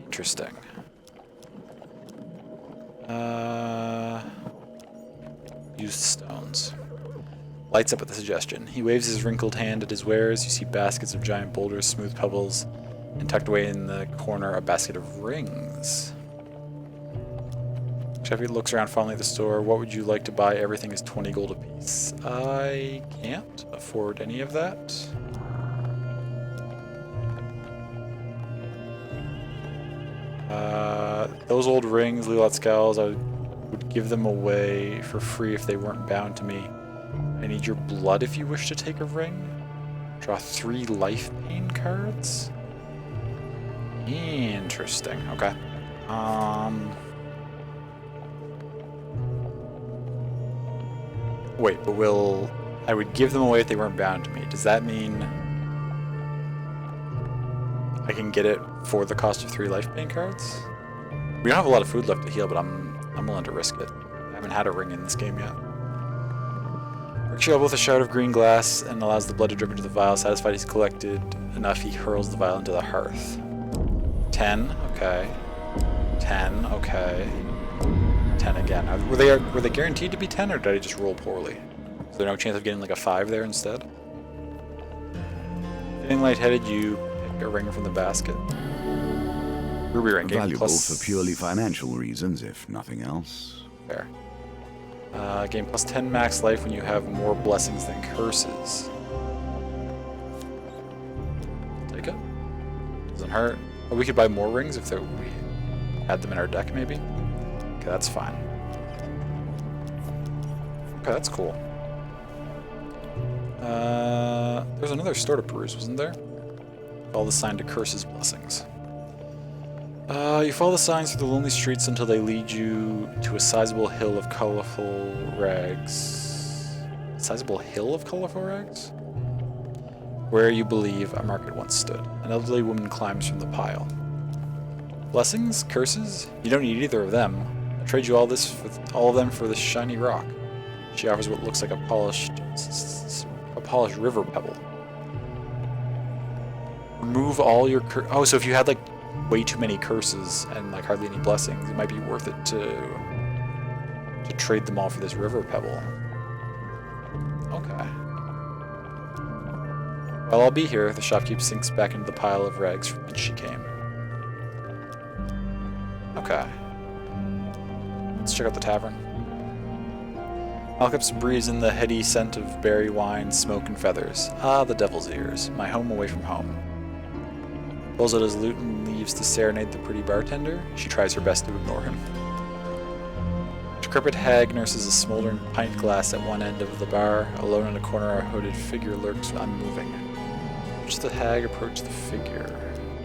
Interesting. Used stones. Lights up at the suggestion. He waves his wrinkled hand at his wares. You see baskets of giant boulders, smooth pebbles, and tucked away in the corner, a basket of rings. Sheffy looks around fondly at the store. What would you like to buy? Everything is 20 gold apiece. I can't afford any of that. Those old rings, Lelot Scowls, I would give them away for free if they weren't bound to me. I need your blood if you wish to take a ring. Draw 3 life pain cards. Interesting. Okay. Wait, but I would give them away if they weren't bound to me. Does that mean I can get it for the cost of 3 life pain cards? We don't have a lot of food left to heal, but I'm willing to risk it. I haven't had a ring in this game yet. Works you up with a shard of green glass and allows the blood to drip into the vial. Satisfied he's collected enough, he hurls the vial into the hearth. 10, okay. 10, okay. 10 again. Were they guaranteed to be 10, or did I just roll poorly? Is there no chance of getting like a 5 there instead? Getting lightheaded, you A ring from the basket. Ruby ring. Gain Valuable plus... for purely financial reasons, if nothing else. Fair. Gain plus 10 max life when you have more blessings than curses. Take it. Doesn't hurt. Oh, we could buy more rings if we had them in our deck, maybe? Okay, that's fine. Okay, that's cool. There's another store to peruse, wasn't there? Follow the sign to curses blessings. You follow the signs through the lonely streets until they lead you to a sizable hill of colorful rags. Sizable hill of colorful rags? Where you believe a market once stood. An elderly woman climbs from the pile. Blessings? Curses? You don't need either of them. I'll trade you all of them for this shiny rock. She offers what looks like a polished river pebble. Remove all your oh, so if you had like way too many curses and like hardly any blessings, it might be worth it to trade them all for this river pebble. Okay. While I'll be here, the shopkeep sinks back into the pile of rags from which she came. Okay. Let's check out the tavern. Malcolm breathes in the heady scent of berry wine, smoke, and feathers. Ah, the devil's ears. My home away from home. Pulls out his lute and leaves to serenade the pretty bartender. She tries her best to ignore him. A decrepit hag nurses a smoldering pint glass at one end of the bar. Alone in a corner, a hooded figure lurks unmoving. Watch the hag approach the figure.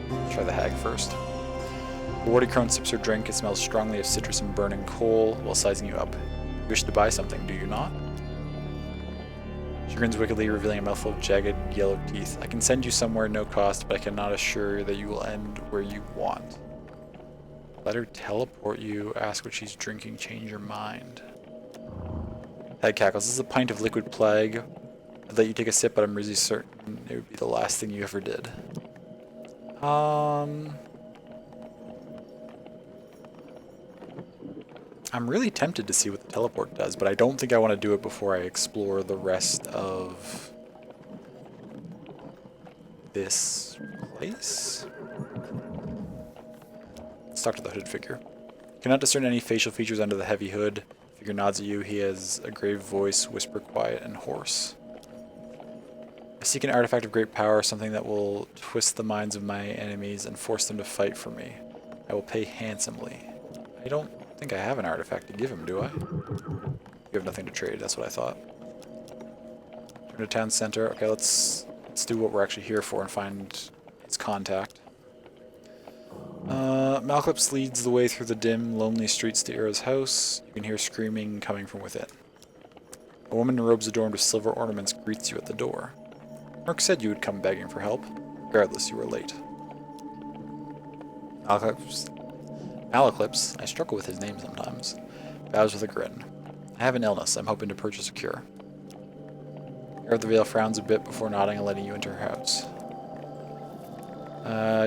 Let's try the hag first. The warty crone sips her drink. It smells strongly of citrus and burning coal while sizing you up. You wish to buy something, do you not? She grins wickedly, revealing a mouthful of jagged, yellow teeth. I can send you somewhere no cost, but I cannot assure that you will end where you want. Let her teleport you, ask what she's drinking, change your mind. Hag cackles. This is a pint of liquid plague. I'd let you take a sip, but I'm really certain it would be the last thing you ever did. I'm really tempted to see what the teleport does, but I don't think I want to do it before I explore the rest of this place. Let's talk to the hooded figure. You cannot discern any facial features under the heavy hood. The figure nods at you. He has a grave voice, whisper quiet and hoarse. I seek an artifact of great power, something that will twist the minds of my enemies and force them to fight for me. I will pay handsomely. I don't think I have an artifact to give him, do I? You have nothing to trade, that's what I thought. Turn to town center. Okay, let's do what we're actually here for and find his contact. Malclips leads the way through the dim, lonely streets to Ira's house. You can hear screaming coming from within. A woman in robes adorned with silver ornaments greets you at the door. Merc said you would come begging for help. Regardless, you were late. Malclips, I struggle with his name sometimes, bows with a grin. I have an illness. I'm hoping to purchase a cure. Ira of the Veil frowns a bit before nodding and letting you enter her house.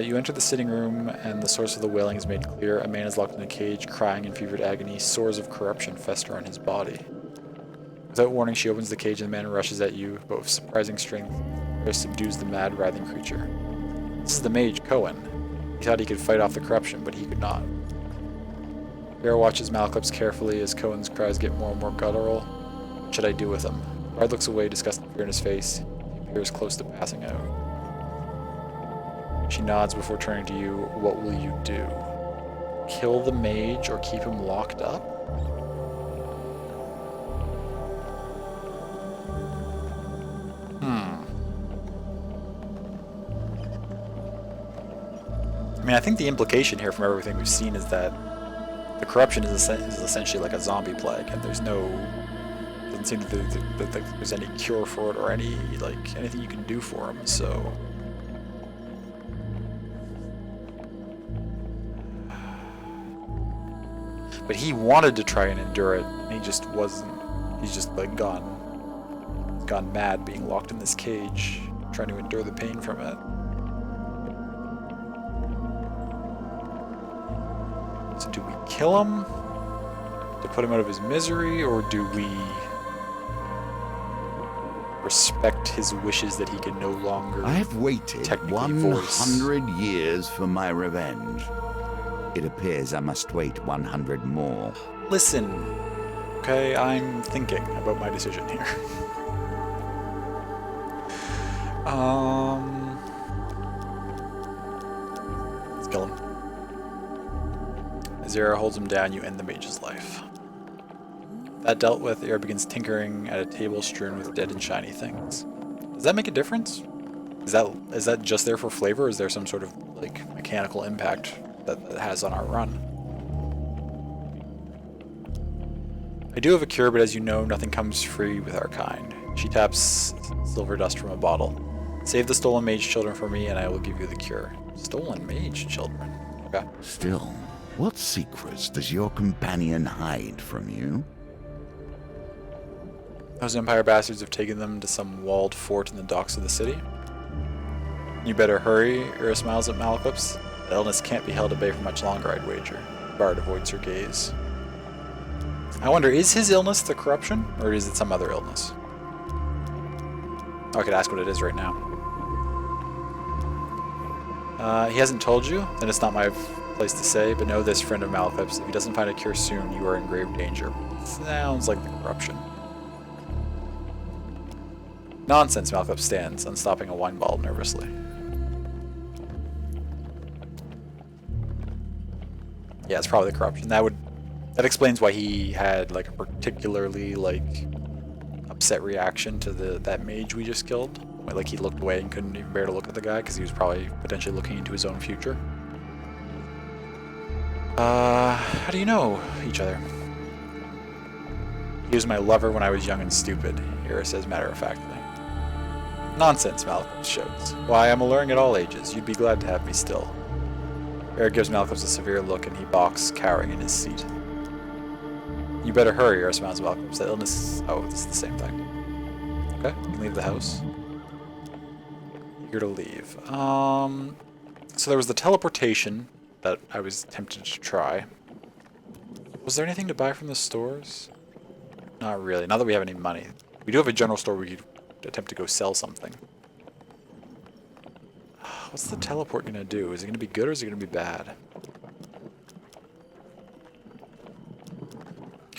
You enter the sitting room, and the source of the wailing is made clear. A man is locked in a cage, crying in fevered agony. Sores of corruption fester on his body. Without warning, she opens the cage, and the man rushes at you, but with surprising strength, Ira subdues the mad, writhing creature. This is the mage, Cohen. He thought he could fight off the corruption, but he could not. Ira watches Malclips carefully as Cohen's cries get more and more guttural. What should I do with him? Bard looks away, disgusted fear in his face. He appears close to passing out. She nods before turning to you. What will you do? Kill the mage or keep him locked up? I mean, I think the implication here from everything we've seen is that the corruption is essentially like a zombie plague, and there's no... doesn't seem that there's any cure for it or anything you can do for him, so... But he wanted to try and endure it, and he just wasn't. He's just like gone mad being locked in this cage, trying to endure the pain from it. So do we kill him to put him out of his misery, or do we respect his wishes that he can no longer. I have waited Technically voice. 100 years for my revenge. It appears I must wait 100 more. Listen, okay, I'm thinking about my decision here. Let's kill him. As Era holds him down, you end the mage's life. That dealt with, Era begins tinkering at a table strewn with dead and shiny things. Does that make a difference? Is that just there for flavor, or is there some sort of like mechanical impact that it has on our run? I do have a cure, but as you know, nothing comes free with our kind. She taps silver dust from a bottle. Save the stolen mage children for me, and I will give you the cure. Stolen mage children? Okay. Still, what secrets does your companion hide from you? Those Empire bastards have taken them to some walled fort in the docks of the city. You better hurry, Ira smiles at Malaclips. The illness can't be held at bay for much longer, I'd wager. Bard avoids her gaze. I wonder, is his illness the corruption, or is it some other illness? Oh, I could ask what it is right now. He hasn't told you? Then it's not my place to say, but know this, friend of Malaclips. If he doesn't find a cure soon, you are in grave danger. Sounds like the corruption. Nonsense, Malaclips stands, unstopping a wine bottle nervously. Yeah, it's probably the corruption. That explains why he had like a particularly like upset reaction to that mage we just killed. Like he looked away and couldn't even bear to look at the guy because he was probably potentially looking into his own future. How do you know each other? He was my lover when I was young and stupid, Ira says matter-of-factly. Nonsense, Malaclips shouts. Why, I'm alluring at all ages. You'd be glad to have me still. Ira gives Malaclips a severe look and he balks, cowering in his seat. You better hurry, Ira smiles at Malaclips. That illness... Oh, this is the same thing. Okay, you can leave the house. Eager to leave. So there was the teleportation that I was tempted to try. Was there anything to buy from the stores? Not really. Not that we have any money. We do have a general store where we could attempt to go sell something. What's the teleport gonna do? Is it gonna be good or is it gonna be bad?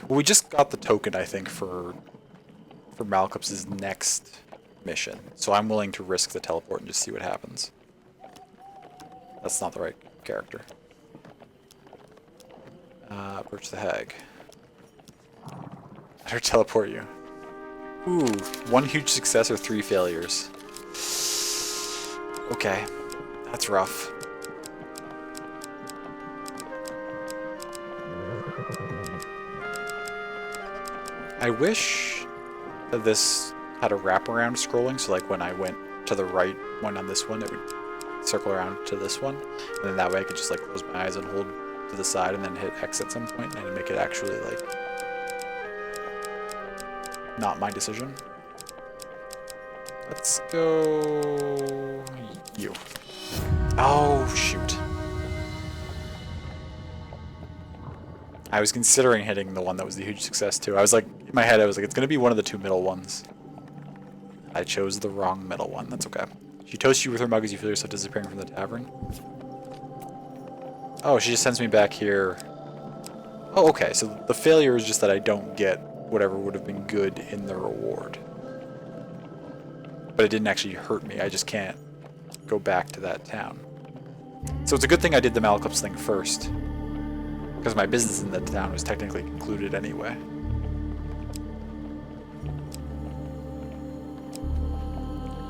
Well, we just got the token, I think, for Malaclips' next mission. So I'm willing to risk the teleport and just see what happens. That's not the right character. Approach the hag. Let her teleport you. Ooh, 1 huge success or 3 failures. Okay, that's rough. I wish that this had a wraparound scrolling, so like when I went to the right one on this one, it would circle around to this one, and then that way I could just like close my eyes and hold to the side and then hit X at some point, and make it actually like not my decision. Let's go you. Oh shoot. I was considering hitting the one that was the huge success too. I was like, in my head I was like, it's gonna be one of the 2 middle ones. I chose the wrong middle one, that's okay. She toasts you with her mug as you feel yourself disappearing from the tavern. Oh, she just sends me back here. Oh, okay, so the failure is just that I don't get whatever would have been good in the reward. But it didn't actually hurt me, I just can't go back to that town. So it's a good thing I did the Malaclips thing first, because my business in that town was technically concluded anyway.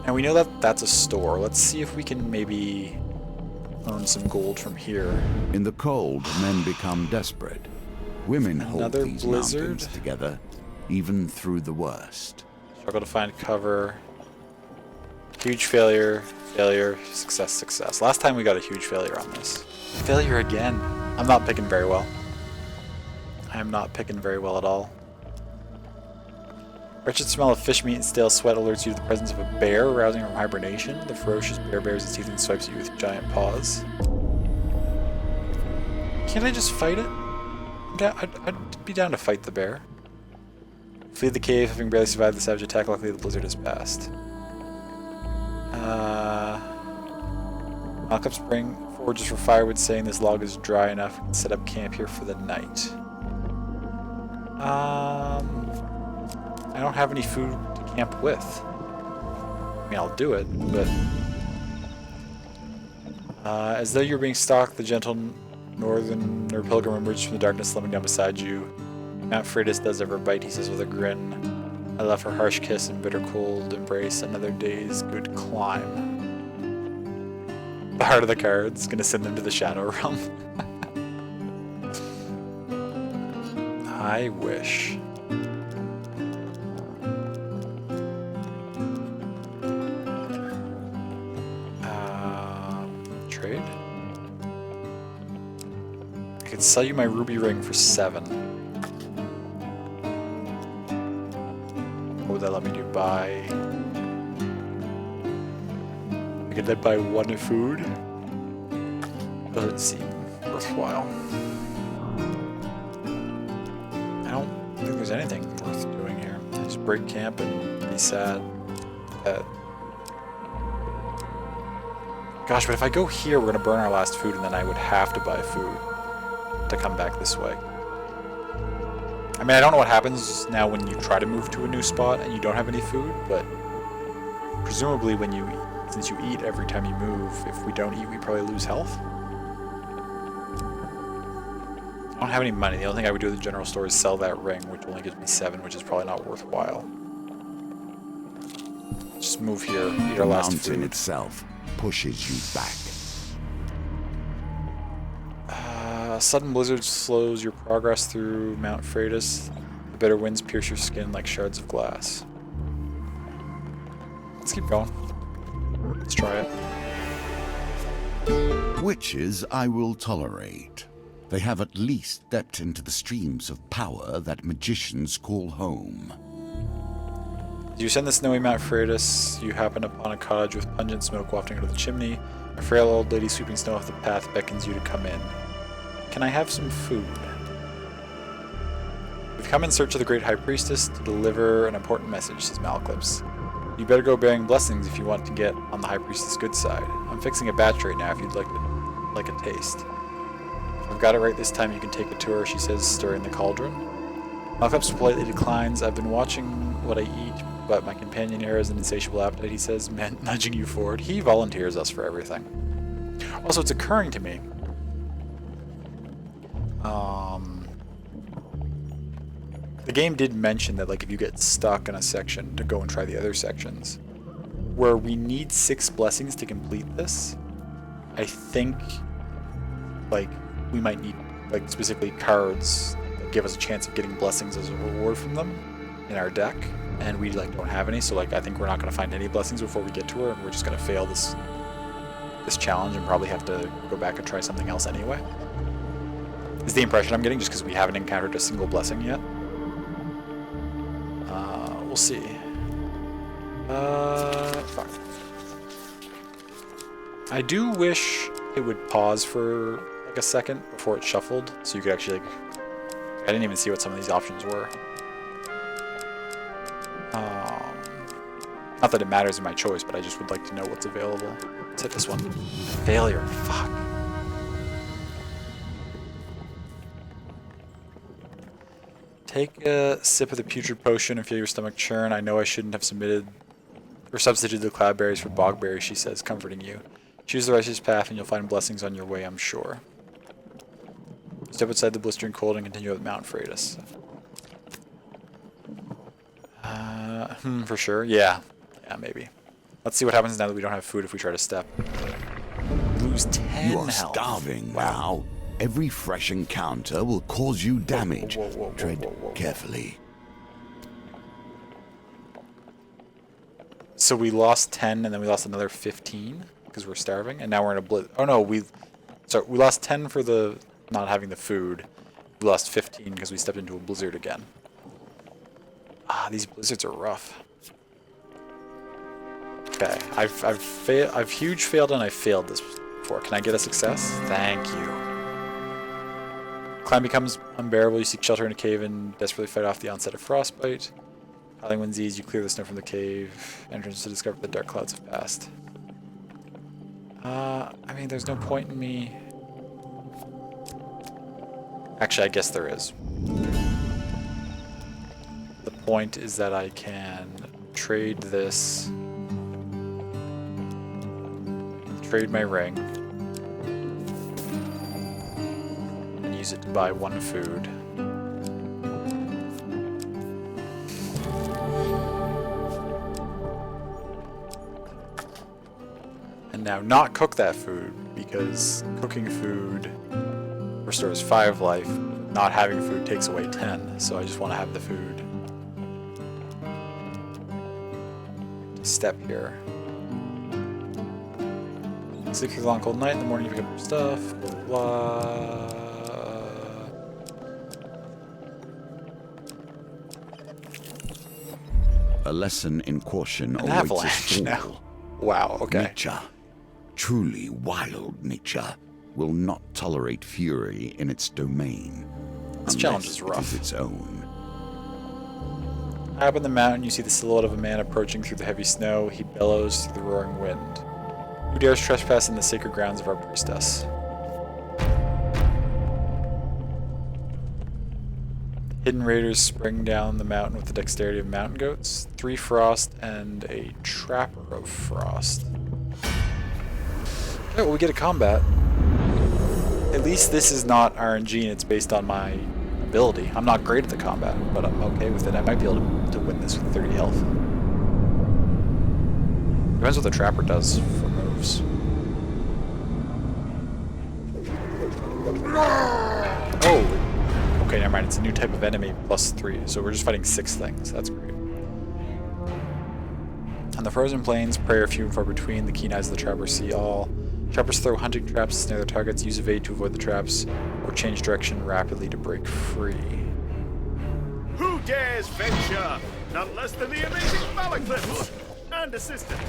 And we know that that's a store. Let's see if we can maybe earn some gold from here. In the cold, men become desperate. Women hold Another these blizzard? mountains together, even through the worst. Struggle to find cover. Huge failure, failure, success, success. Last time we got a huge failure on this. Failure again. I'm not picking very well. I am not picking very well at all. Wretched smell of fish meat and stale sweat alerts you to the presence of a bear rousing from hibernation. The ferocious bear bares its teeth and swipes at you with giant paws. Can't I just fight it? I'd be down to fight the bear. Flee the cave, having barely survived the savage attack. Luckily, the blizzard has passed. Malcolm Spring forges for firewood, saying this log is dry enough. We can set up camp here for the night. I don't have any food to camp with. I mean, I'll do it, but... as though you were being stalked, the gentle northerner pilgrim emerged from the darkness, slumming down beside you. Mount Freitas does ever bite, he says with a grin. I left her harsh kiss and bitter cold embrace. Another day's good climb. The heart of the cards, gonna send them to the Shadow Realm. I wish. Trade? I could sell you my ruby ring for 7. What would that let me do? Buy... I could then buy 1 food. Doesn't seem worthwhile. I don't think there's anything worth doing here. I just break camp and be sad. Gosh, but if I go here, we're gonna burn our last food, and then I would have to buy food to come back this way. I mean, I don't know what happens now when you try to move to a new spot and you don't have any food, but presumably when you, since you eat every time you move, if we don't eat, we probably lose health. I don't have any money. The only thing I would do at the general store is sell that ring, which only gives me 7, which is probably not worthwhile. Just move here, eat our last food. The mountain itself pushes you back. A sudden blizzard slows your progress through Mount Freitas. The bitter winds pierce your skin like shards of glass. Let's keep going. Let's try it. Witches I will tolerate. They have at least stepped into the streams of power that magicians call home. As you ascend the snowy Mount Freitas, you happen upon a cottage with pungent smoke wafting out of the chimney. A frail old lady sweeping snow off the path beckons you to come in. Can I have some food? We've come in search of the great High Priestess to deliver an important message, says Malclips. You better go bearing blessings if you want to get on the High Priestess' good side. I'm fixing a batch right now if you'd like a taste. If I've got it right this time, you can take a tour, she says, stirring the cauldron. Malclips politely declines. I've been watching what I eat, but my companion here has an insatiable appetite, he says, nudging you forward. He volunteers us for everything. Also, it's occurring to me. The game did mention that, like, if you get stuck in a section, to go and try the other sections. Where we need 6 blessings to complete this, I think, like, we might need, like, specifically cards that give us a chance of getting blessings as a reward from them in our deck, and we, like, don't have any, so, like, I think we're not going to find any blessings before we get to her, and we're just going to fail this challenge and probably have to go back and try something else anyway. Is the impression I'm getting, just because we haven't encountered a single blessing yet. We'll see. Fuck. I do wish it would pause for like a second before it shuffled, so you could actually, like, I didn't even see what some of these options were. Not that it matters in my choice, but I just would like to know what's available. Let's hit this one. Failure. Fuck. Take a sip of the putrid potion and feel your stomach churn. I know I shouldn't have substituted the cloudberries for bogberries, she says, comforting you. Choose the righteous path and you'll find blessings on your way, I'm sure. Step outside the blistering cold and continue up Mount Freitas. For sure. Yeah. Yeah, maybe. Let's see what happens now that we don't have food if we try to step. Lose 10 You are health. starving now. Every fresh encounter will cause you damage. Tread carefully. So we lost 10 and then we lost another 15 because we're starving, and now we're in a blitz. Oh no, we lost 10 for the not having the food. We lost 15 because we stepped into a blizzard again. Ah, these blizzards are rough. Okay, I've huge failed and I failed this before. Can I get a success? Thank you. Climb becomes unbearable. You seek shelter in a cave and desperately fight off the onset of frostbite. Howling winds ease. You clear the snow from the cave. Entrance to discover the dark clouds have passed. I mean, there's no point in me... Actually, I guess there is. The point is that I can trade this... Trade my ring. And use it to buy 1 food. And now not cook that food, because cooking food restores 5 life. Not having food takes away 10, so I just want to have the food. Step here. Sleep through the long cold night, in the morning you pick up your stuff, blah blah blah. A lesson in caution An awaits us avalanche all. now. Wow, okay. Nature, truly wild nature, will not tolerate fury in its domain. This challenge is unless it rough. is its own. High up in the mountain, you see the silhouette of a man approaching through the heavy snow. He bellows through the roaring wind. Who dares trespass in the sacred grounds of our priestess? Hidden raiders spring down the mountain with the dexterity of mountain goats. 3 frost and a trapper of frost. Okay, well, we get a combat. At least this is not RNG and it's based on my ability. I'm not great at the combat, but I'm okay with it. I might be able to win this with 30 health. Depends what the trapper does for moves. Oh! Okay, never mind. It's a new type of enemy, +3. So we're just fighting 6 things. That's great. On the frozen plains, prey are few and far between. The keen eyes of the trapper see all. Trappers throw hunting traps to snare their targets, use evade to avoid the traps, or change direction rapidly to break free. Who dares venture? None less than the amazing Malaclips and assistant.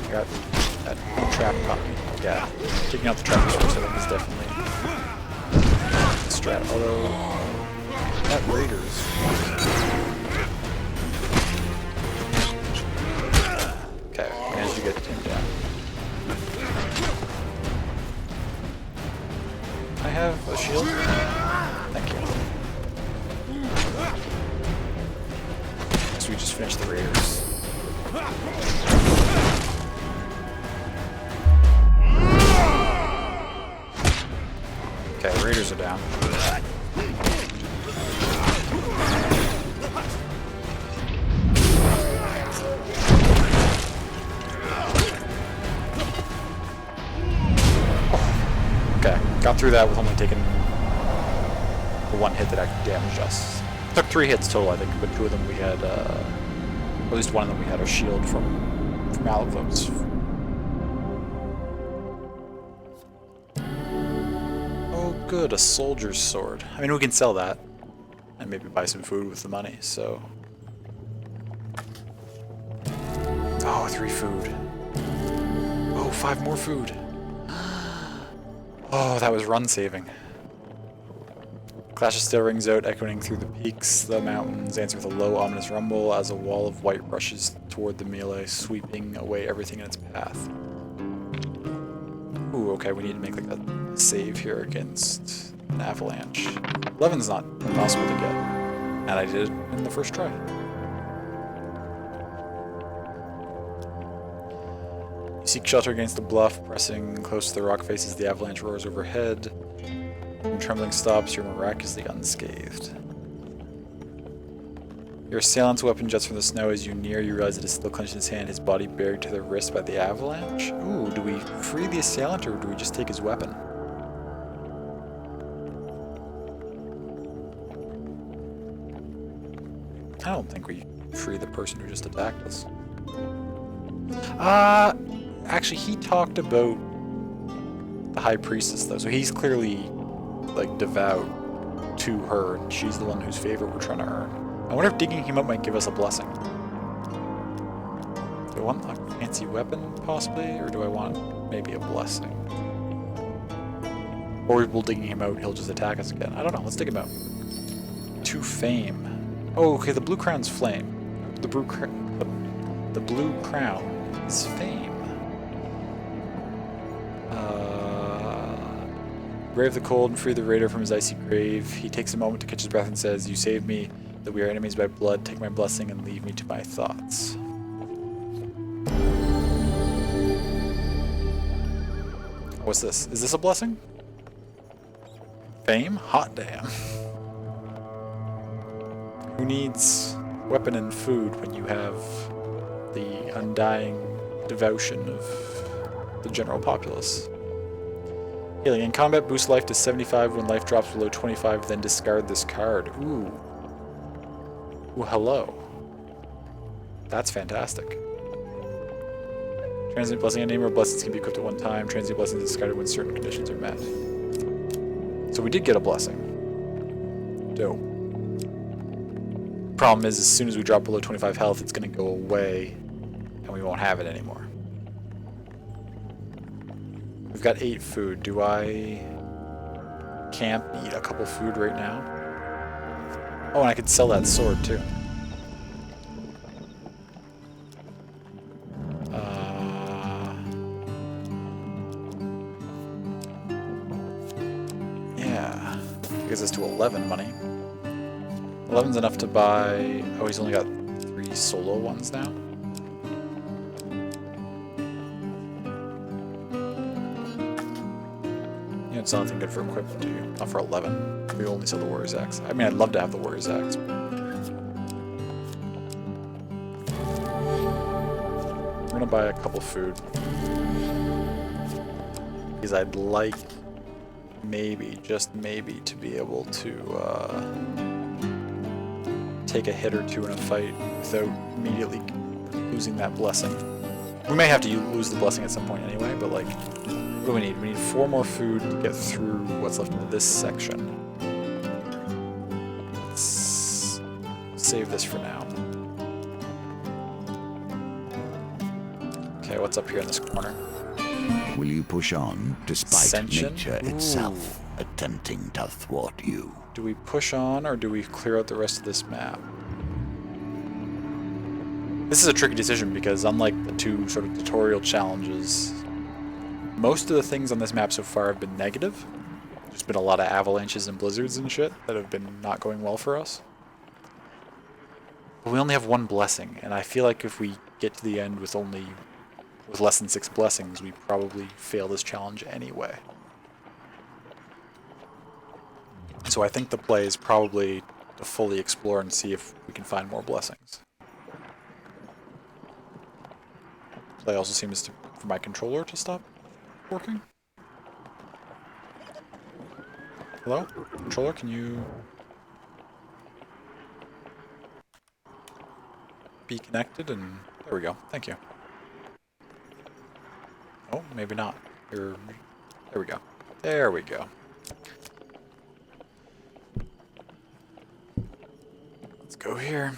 Got that trap caught me. Yeah, taking out the trappers first I think is definitely a strat. Although that raiders. Okay, managed to get him down. I have a shield. Thank you. So we just finished the raiders. Okay, raiders are down. Okay, got through that with only taking the 1 hit that actually damaged us. Took 3 hits total, I think, but 2 of them we had, or at least 1 of them we had a shield from Malaclips. Oh good, a soldier's sword. I mean, we can sell that and maybe buy some food with the money, so... Oh, 3 food. Oh, 5 more food. Oh, that was run saving. Clash of Steel rings out, echoing through the peaks. The mountains answer with a low, ominous rumble as a wall of white rushes toward the melee, sweeping away everything in its path. Ooh, okay, we need to make like a save here against an avalanche. 11's not impossible to get, and I did it in the first try. You seek shelter against a bluff, pressing close to the rock faces. The avalanche roars overhead. When trembling stops, you're miraculously unscathed. Your assailant's weapon juts from the snow. As you near, you realize it is still clenched in his hand, his body buried to the wrist by the avalanche. Ooh, do we free the assailant or do we just take his weapon? I don't think we free the person who just attacked us. Actually, he talked about the High Priestess, though, so he's clearly, like, devout to her, and she's the one whose favor we're trying to earn. I wonder if digging him up might give us a blessing. Do I want a fancy weapon, possibly, or do I want maybe a blessing? Or will digging him out, he'll just attack us again. I don't know, let's dig him out. To fame. Oh, okay, the blue crown's flame. The blue crown is fame. Brave the cold and free the raider from his icy grave. He takes a moment to catch his breath and says, "You saved me, that we are enemies by blood. Take my blessing and leave me to my thoughts." What's this? Is this a blessing? Fame? Hot damn. Who needs weapon and food when you have the undying devotion of the general populace? Healing. In combat, boost life to 75 when life drops below 25, then discard this card. Ooh. Ooh, hello. That's fantastic. Transient blessing. A name or blessings can be equipped at one time. Transient blessings is discarded when certain conditions are met. So we did get a blessing. Dope. Problem is, as soon as we drop below 25 health, it's going to go away, and we won't have it anymore. We've got 8 food. Do I camp, eat a couple food right now? Oh, and I could sell that sword too. Yeah, gives us to 11 money. 11's enough to buy... Oh, he's only got 3 solo ones now. It's not anything good for equipment, do you? Not for 11. We only sell the Warrior's Axe. I mean, I'd love to have the Warrior's Axe. I'm gonna buy a couple food. Because I'd like, maybe, just maybe, to be able to take a hit or two in a fight without immediately losing that blessing. We may have to lose the blessing at some point anyway, but like... What do we need? We need 4 more food to get through what's left of this section. Let's save this for now. Okay, what's up here in this corner? Will you push on despite Ascension? nature itself attempting to thwart you? Do we push on or do we clear out the rest of this map? This is a tricky decision because unlike the 2 sort of tutorial challenges, most of the things on this map so far have been negative. There's been a lot of avalanches and blizzards and shit that have been not going well for us. But we only have 1 blessing, and I feel like if we get to the end with less than 6 blessings, we probably fail this challenge anyway. So I think the play is probably to fully explore and see if we can find more blessings. Play also seems to, for my controller to stop working. Hello? Controller, can you be connected? And there we go. Thank you. Oh, maybe not. There we go. There we go. Let's go here.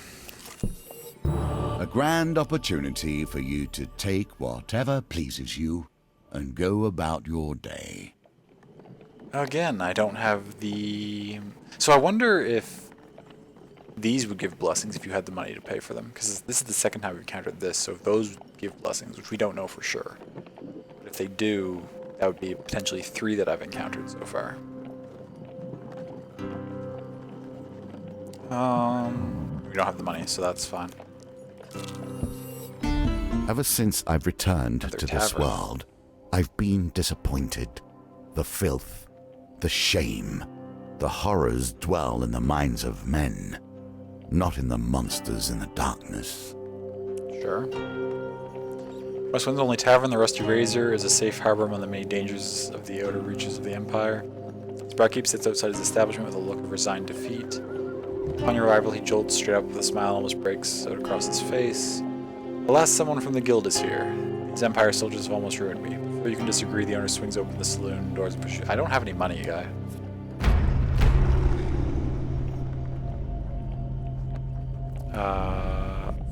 A grand opportunity for you to take whatever pleases you and go about your day. Again, I don't have the... So I wonder if these would give blessings if you had the money to pay for them, because this is the second time we've encountered this, so if those would give blessings, which we don't know for sure. But if they do, that would be potentially 3 that I've encountered so far. We don't have the money, so that's fine. Ever since I've returned Another to this tavern. world, I've been disappointed. The filth, the shame, the horrors dwell in the minds of men, not in the monsters in the darkness. Sure. Westwind's only tavern, the Rusty Razor, is a safe harbor among the many dangers of the outer reaches of the Empire. His barkeep sits outside his establishment with a look of resigned defeat. Upon your arrival, he jolts straight up with a smile and almost breaks out across his face. Alas, someone from the guild is here. These Empire soldiers have almost ruined me. Before you can disagree, the owner swings open the saloon doors and pushes you. I don't have any money, guy.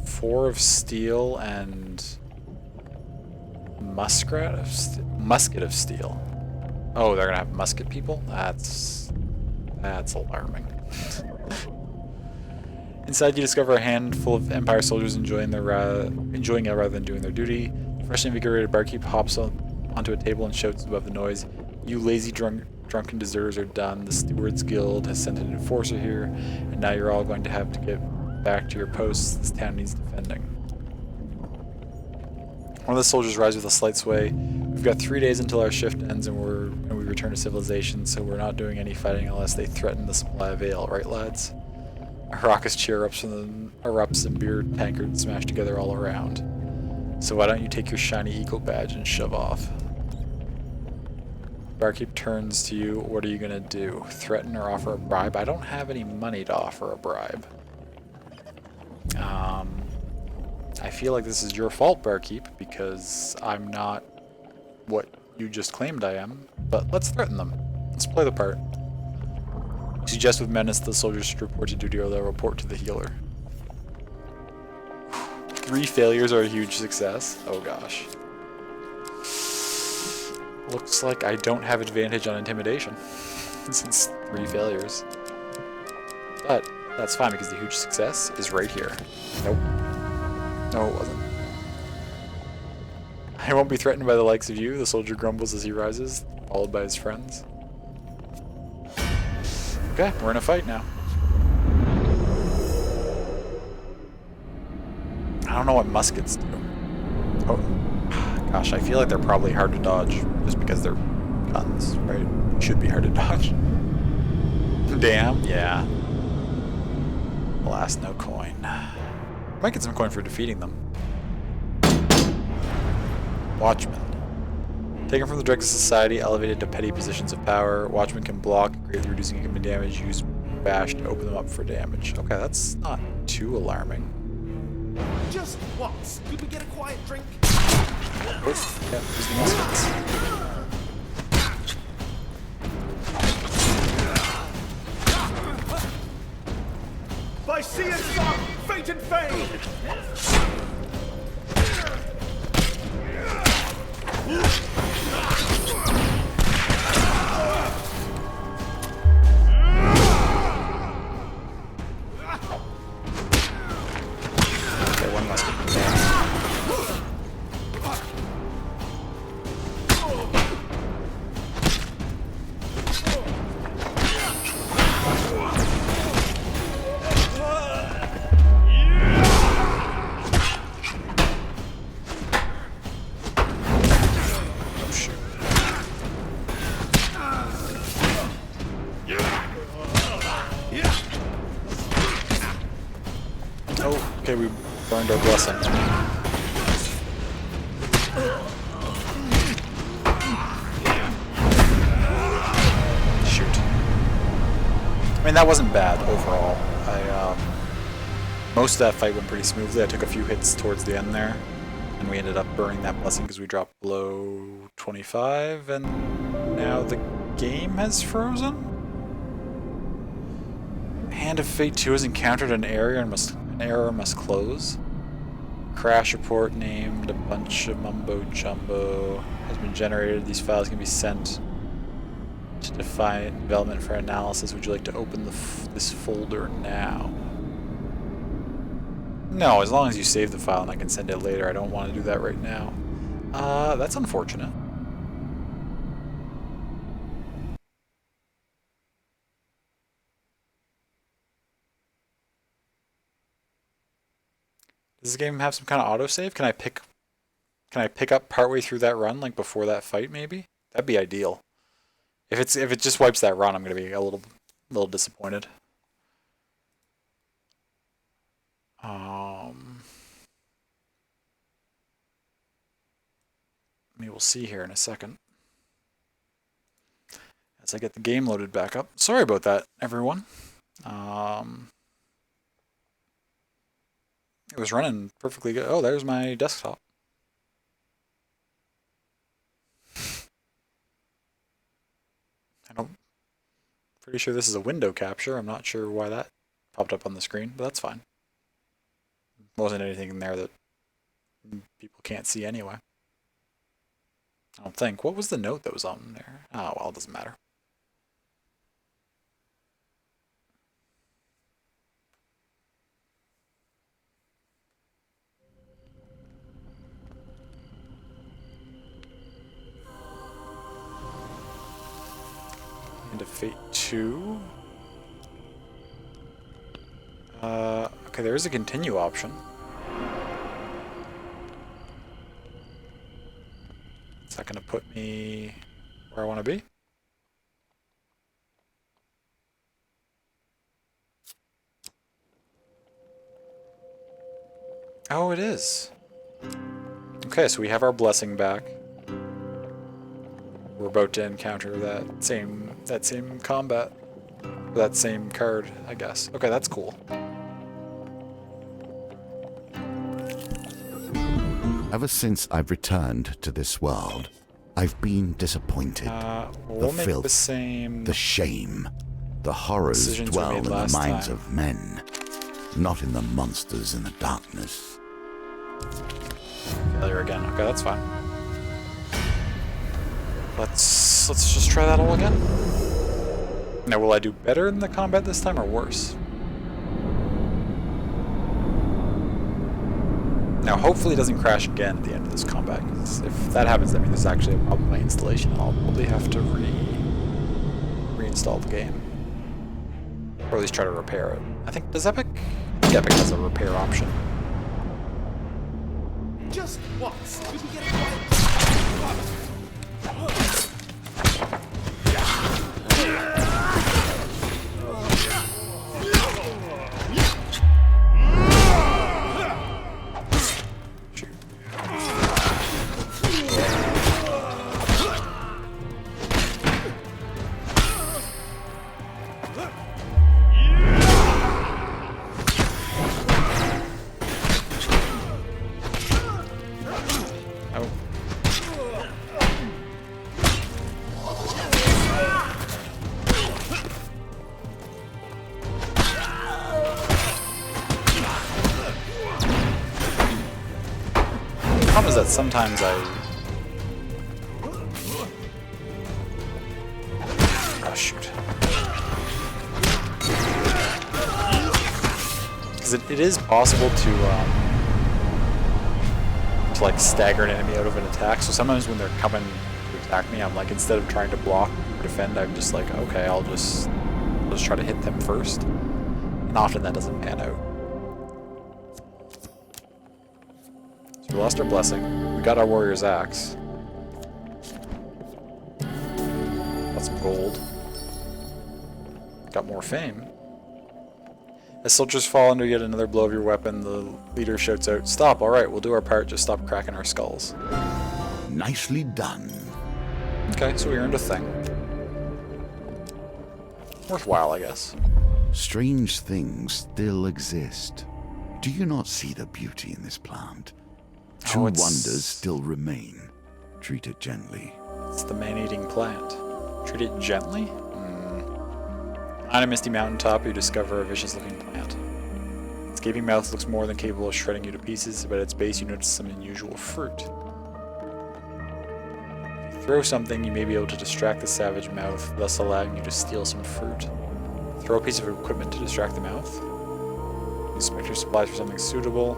Four of steel and musket of steel. Oh, they're gonna have musket people? That's alarming. Inside, you discover a handful of Empire soldiers enjoying it rather than doing their duty. The fresh invigorated barkeep hops onto a table and shouts above the noise, "You lazy drunken deserters are done. The Stewards Guild has sent an enforcer here, and now you're all going to have to get back to your posts. This town needs defending." One of the soldiers rises with a slight sway. "We've got 3 days until our shift ends and we return to civilization, so we're not doing any fighting unless they threaten the supply of ale, right lads?" A raucous cheer erupts and beer tankards smash together all around. "So why don't you take your shiny eagle badge and shove off?" Barkeep turns to you. "What are you gonna do? Threaten or offer a bribe?" I don't have any money to offer a bribe. I feel like this is your fault, Barkeep, because I'm not what you just claimed I am. But let's threaten them. Let's play the part. You suggest with menace the soldiers should report to duty or they'll report to the healer. 3 failures are a huge success. Oh gosh. Looks like I don't have advantage on intimidation since 3 failures. But that's fine because the huge success is right here. Nope. No, it wasn't. "I won't be threatened by the likes of you," the soldier grumbles as he rises, followed by his friends. Okay, we're in a fight now. I don't know what muskets do. Oh, gosh, I feel like they're probably hard to dodge just because they're guns, right? Should be hard to dodge. Damn, yeah. Alas, no coin. Might get some coin for defeating them. Watchmen. Taken from the dregs of society, elevated to petty positions of power, Watchmen can block, greatly reducing incoming damage, use bash to open them up for damage. Okay, that's not too alarming. Just once, could we get a quiet drink? Oh, yeah, use the muskets. By sea and sun, fate and fame! Okay, one musket. Okay, we burned our blessing. Shoot. I mean, that wasn't bad overall. Most of that fight went pretty smoothly. I took a few hits towards the end there, and we ended up burning that blessing because we dropped below 25, and now the game has frozen? Hand of Fate 2 has encountered an error and must close. Crash report named a bunch of mumbo jumbo has been generated. These files can be sent to define development for analysis. Would you like to open this folder now? No, as long as you save the file and I can send it later. I don't want to do that right now. That's unfortunate. Does this game have some kind of autosave? Can I pick up partway through that run, like before that fight maybe? That'd be ideal. If it just wipes that run, I'm gonna be a little disappointed. Maybe we'll see here in a second. As I get the game loaded back up. Sorry about that, everyone. It was running perfectly good. Oh, there's my desktop. I don't... Pretty sure this is a window capture. I'm not sure why that popped up on the screen, but that's fine. Wasn't anything in there that people can't see anyway. I don't think. What was the note that was on there? Oh, well, it doesn't matter. Into Fate 2. Okay, there is a continue option. Is that going to put me where I want to be? Oh, it is. Okay, so we have our blessing back. We're about to encounter that same combat. That same card, I guess. Okay, that's cool. Ever since I've returned to this world, I've been disappointed. We'll The make filth, the same the shame, the horrors decisions we dwell made in the last minds time. of men, not in the monsters in the darkness. Failure again. Okay, that's fine. Let's just try that all again. Now, will I do better in the combat this time or worse? Now, hopefully it doesn't crash again at the end of this combat, 'cause if that happens, that means there's actually a problem with my installation, and I'll probably have to reinstall the game. Or at least try to repair it. I think, does Epic? I think Epic has a repair option. Just once. Could we get a quiet? Is that sometimes oh shoot. Because it is possible to like stagger an enemy out of an attack, so sometimes when they're coming to attack me, I'm like, instead of trying to block or defend, I'm just like, okay, I'll just try to hit them first. And often that doesn't pan out. So we lost our blessing. We got our warrior's axe. Got some gold. Got more fame. As soldiers fall under yet another blow of your weapon, the leader shouts out, "Stop, alright, we'll do our part, just stop cracking our skulls." Nicely done. Okay, so we earned a thing. Worthwhile, I guess. Strange things still exist. Do you not see the beauty in this plant? Two it's- wonders still remain. Treat it gently. It's the man-eating plant. Treat it gently? On a misty mountaintop, you discover a vicious-looking plant. Its gaping mouth looks more than capable of shredding you to pieces, but at its base you notice some unusual fruit. If you throw something, you may be able to distract the savage mouth, thus allowing you to steal some fruit. Throw a piece of equipment to distract the mouth. Inspect your supplies for something suitable.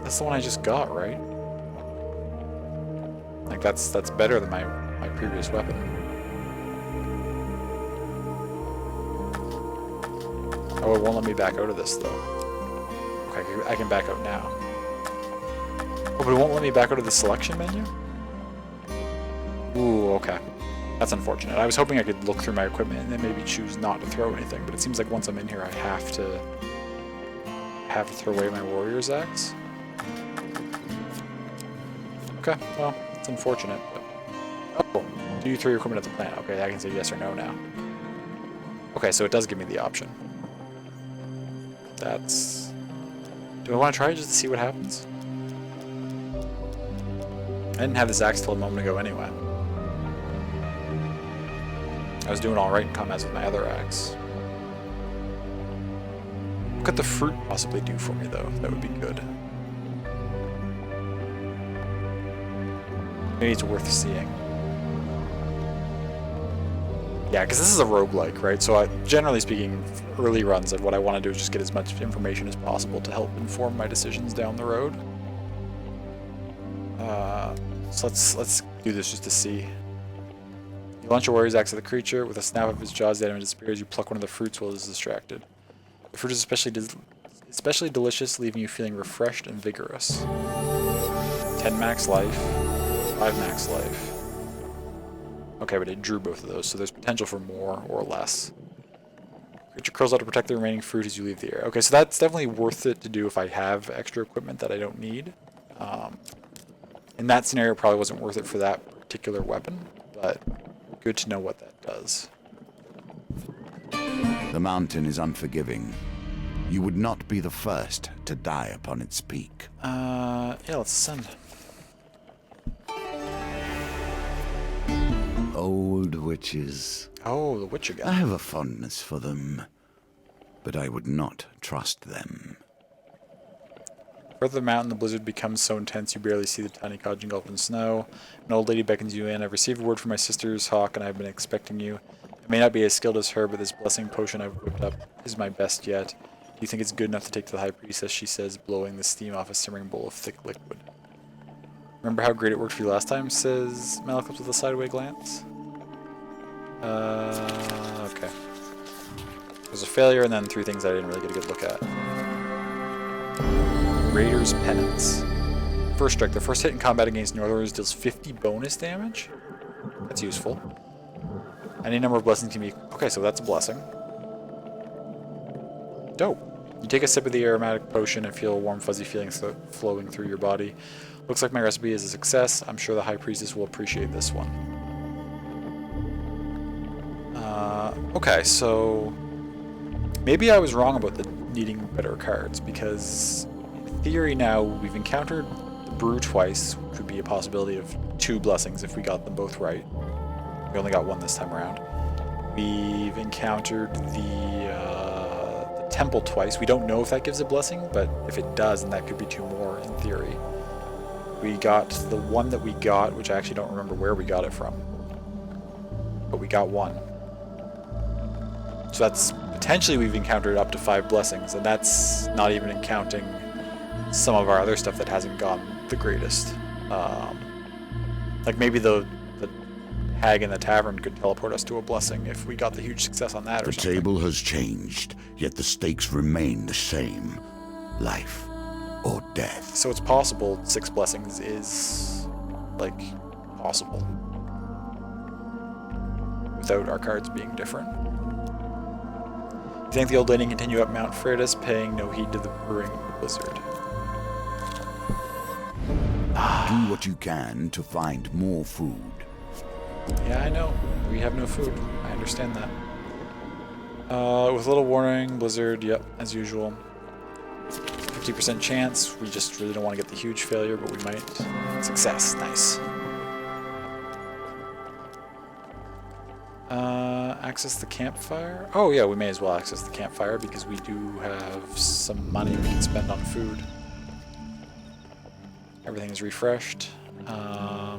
That's the one I just got, right? Like that's better than my previous weapon. Oh, it won't let me back out of this though. Okay, I can back out now. Oh, but it won't let me back out of the selection menu? Ooh, okay. That's unfortunate. I was hoping I could look through my equipment and then maybe choose not to throw anything, but it seems like once I'm in here I have to throw away my warrior's axe. Okay, well, it's unfortunate, but... Oh, do you throw your equipment at the plant? Okay, I can say yes or no now. Okay, so it does give me the option. That's... Do I want to try it just to see what happens? I didn't have this axe till a moment ago anyway. I was doing alright in combats with my other axe. What could the fruit possibly do for me though? That would be good. Maybe it's worth seeing. Yeah, because this is a roguelike, right? So generally speaking, early runs, what I want to do is just get as much information as possible to help inform my decisions down the road. So let's do this just to see. You launch your warrior's axe at the creature. With a snap of his jaws, the enemy disappears. You pluck one of the fruits while it is distracted. The fruit is especially delicious, leaving you feeling refreshed and vigorous. 10 max life, 5 max life. Okay, but it drew both of those, so there's potential for more or less. Creature curls out to protect the remaining fruit as you leave the area. Okay, so that's definitely worth it to do if I have extra equipment that I don't need. In that scenario, it probably wasn't worth it for that particular weapon, but good to know what that does. The mountain is unforgiving. You would not be the first to die upon its peak. Yeah, let's send. Old witches. Oh, the witch I again. have a fondness for them, but I would not trust them. Further the mountain, the blizzard becomes so intense you barely see the tiny cottage engulfed in snow. An old lady beckons you in. I've received word from my sister's hawk, and I've been expecting you. I may not be as skilled as her, but this blessing potion I've whipped up is my best yet. Do you think it's good enough to take to the high priestess? She says, blowing the steam off a simmering bowl of thick liquid. Remember how great it worked for you last time? Says Malekith with a sideway glance. Okay. There's a failure, and then 3 things I didn't really get a good look at. Raider's Penance. First strike. The first hit in combat against Northerners deals 50 bonus damage. That's useful. Any number of blessings can be... Okay, so that's a blessing. Dope. You take a sip of the aromatic potion and feel a warm, fuzzy feeling flowing through your body. Looks like my recipe is a success. I'm sure the High Priestess will appreciate this one. Okay, so... Maybe I was wrong about the needing better cards, because... In theory now, we've encountered the brew twice, which would be a possibility of 2 blessings if we got them both right. We only got 1 this time around. We've encountered the temple twice. We don't know if that gives a blessing, but if it does, then that could be 2 more in theory. We got the one that we got, which I actually don't remember where we got it from. But we got 1. So that's potentially we've encountered up to 5 blessings, and that's not even counting some of our other stuff that hasn't gone the greatest. Like maybe the hag in the tavern could teleport us to a blessing if we got the huge success on that or The something. table has changed, yet the stakes remain the same. Life or death. So it's possible 6 blessings is, like, possible. Without our cards being different. You think the old lady can continue up Mount Freitas, paying no heed to the brewing blizzard? Do what you can to find more food. Yeah, I know. We have no food. I understand that. With little warning, blizzard, yep, as usual. 50% chance. We just really don't want to get the huge failure, but we might. Success. Nice. Access the campfire. Oh yeah, we may as well access the campfire because we do have some money we can spend on food. Everything is refreshed. Oh,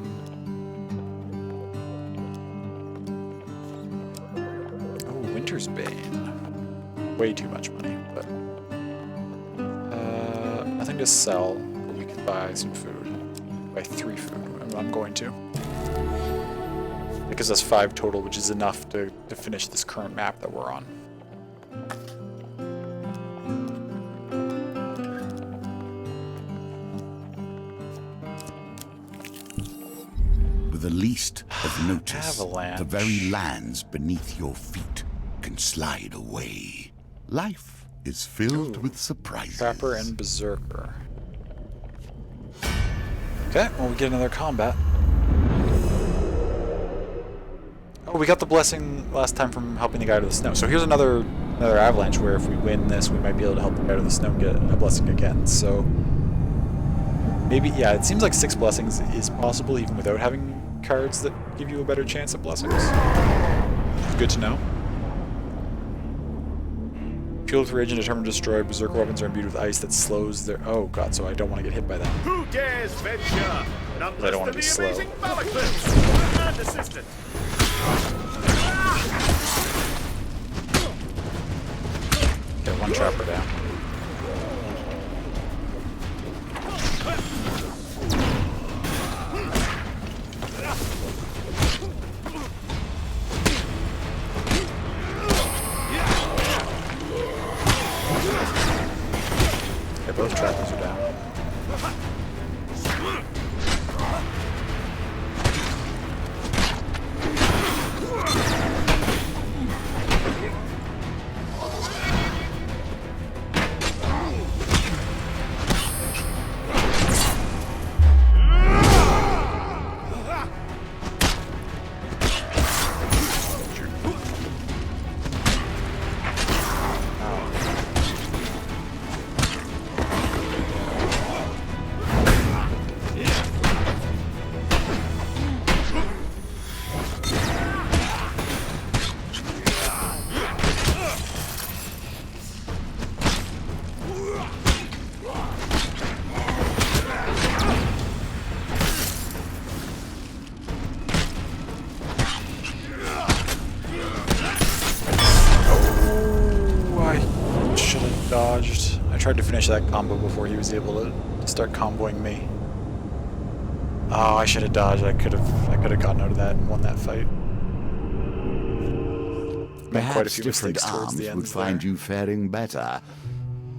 Winter's Bane. Way too much money, but nothing to sell, but we can buy some food. Buy 3 food. I'm going to. It gives us 5 total, which is enough to finish this current map that we're on. With the least of notice, Avalanche. the very lands beneath your feet can slide away. Life is filled with surprises. Trapper and Berserker. Okay, well we get another combat. Oh, we got the blessing last time from helping the guy to the snow. So here's another another avalanche where if we win this, we might be able to help out of the snow and get a blessing again. So maybe, yeah, it seems like 6 blessings is possible even without having cards that give you a better chance at blessings. Good to know. Fueled with rage and determined to destroy, berserker weapons are imbued with ice that slows their... Oh god, so I don't want to get hit by that. Who dares venture? None I less don't want than to be the slow. amazing Malekith and assistant. Get one trapper down. Okay, both trappers are down. Dodged. I tried to finish that combo before he was able to start comboing me. Oh, I should have dodged. I could have gotten out of that and won that fight. Made quite a Perhaps few different mistakes towards arms the end. would find you faring better,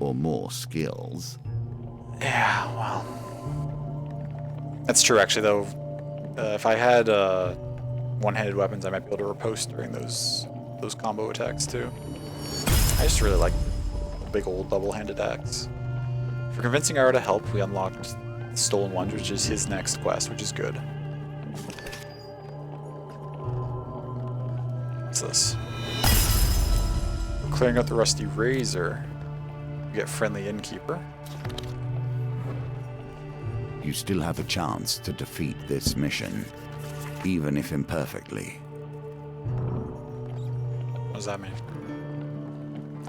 or more skills. Yeah, well, that's true. Actually, though, if I had one-handed weapons, I might be able to riposte during those combo attacks too. I just really like big old double-handed axe. For convincing Ara to help, we unlocked Stolen Ones, which is his next quest, which is good. What's this? Clearing out the Rusty Razor. You get Friendly Innkeeper. You still have a chance to defeat this mission, even if imperfectly. What does that mean?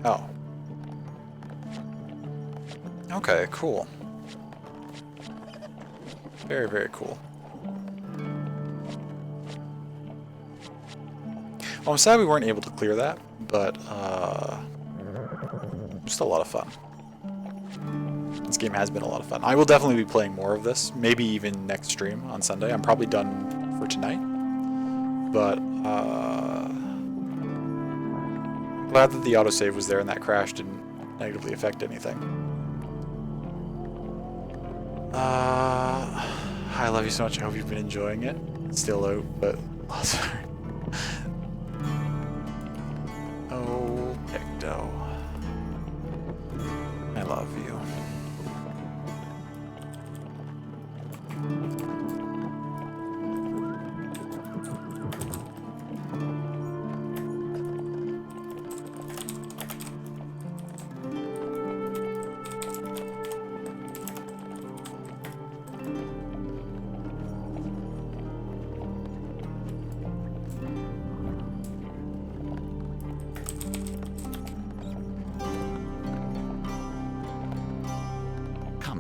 Oh. Okay, cool. Very, very cool. Well, I'm sad we weren't able to clear that, but still a lot of fun. This game has been a lot of fun. I will definitely be playing more of this, maybe even next stream on Sunday. I'm probably done for tonight, but glad that the autosave was there and that crash didn't negatively affect anything. I love you so much. I hope you've been enjoying it. It's still out, but sorry. Oh, Picto. I love you.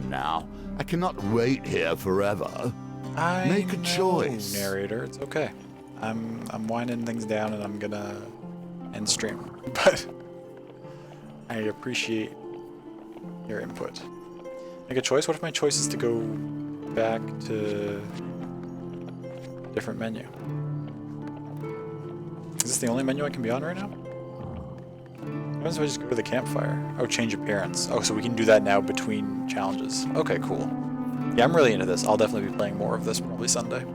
Now, I cannot wait here forever. Make a choice. Narrator, it's okay. I'm winding things down and I'm gonna end stream. But I appreciate your input. Make a choice? What if my choice is to go back to a different menu? Is this the only menu I can be on right now? What happens if I just go to the campfire? Oh, change appearance. Oh, so we can do that now between challenges. Okay, cool. Yeah, I'm really into this. I'll definitely be playing more of this probably Sunday.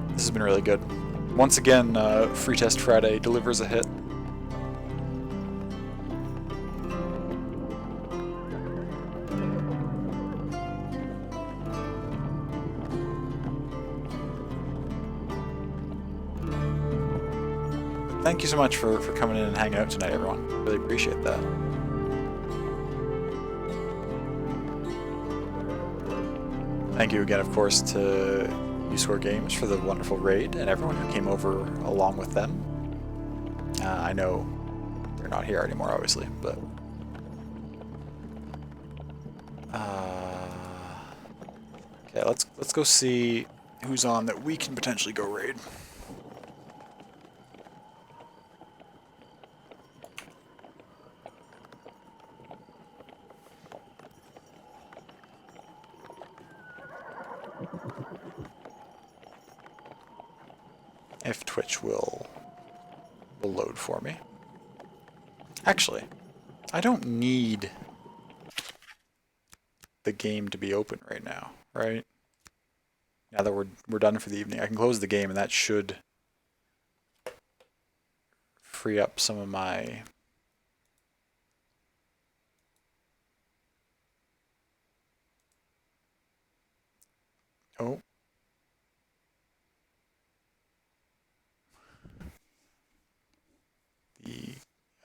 This has been really good. Once again, Free Test Friday delivers a hit. thank you so much for coming in and hanging out tonight, everyone. Really appreciate that. Thank you again, of course, to U-Score Games for the wonderful raid and everyone who came over along with them. I know they're not here anymore, obviously, but... okay, let's go see who's on that we can potentially go raid. If Twitch will load for me. Actually, I don't need the game to be open right now, right? Now that we're done for the evening, I can close the game and that should free up some of my... Oh.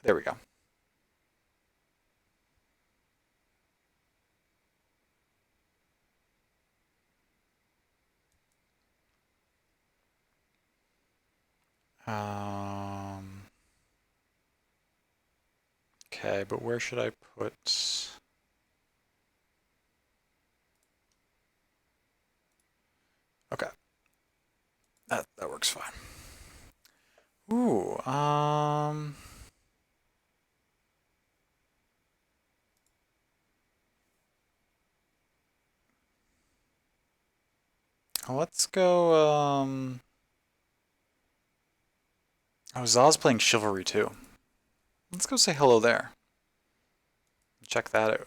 There we go. Okay, but where should I put... Okay. That works fine. Ooh, let's go, oh, Zal's playing Chivalry too. Let's go say hello there. Check that out.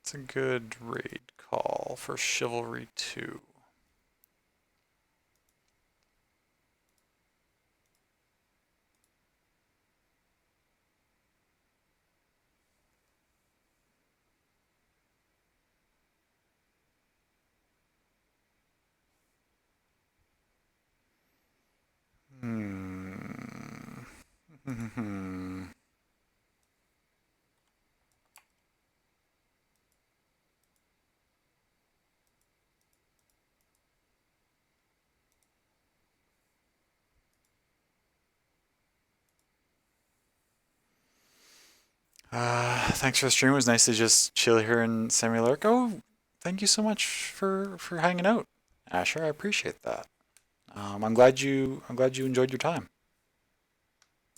It's a good raid call for Chivalry 2. Thanks for the stream. It was nice to just chill here in Semi-Lurk. Oh, thank you so much for hanging out, Asher. I appreciate that. I'm glad you enjoyed your time.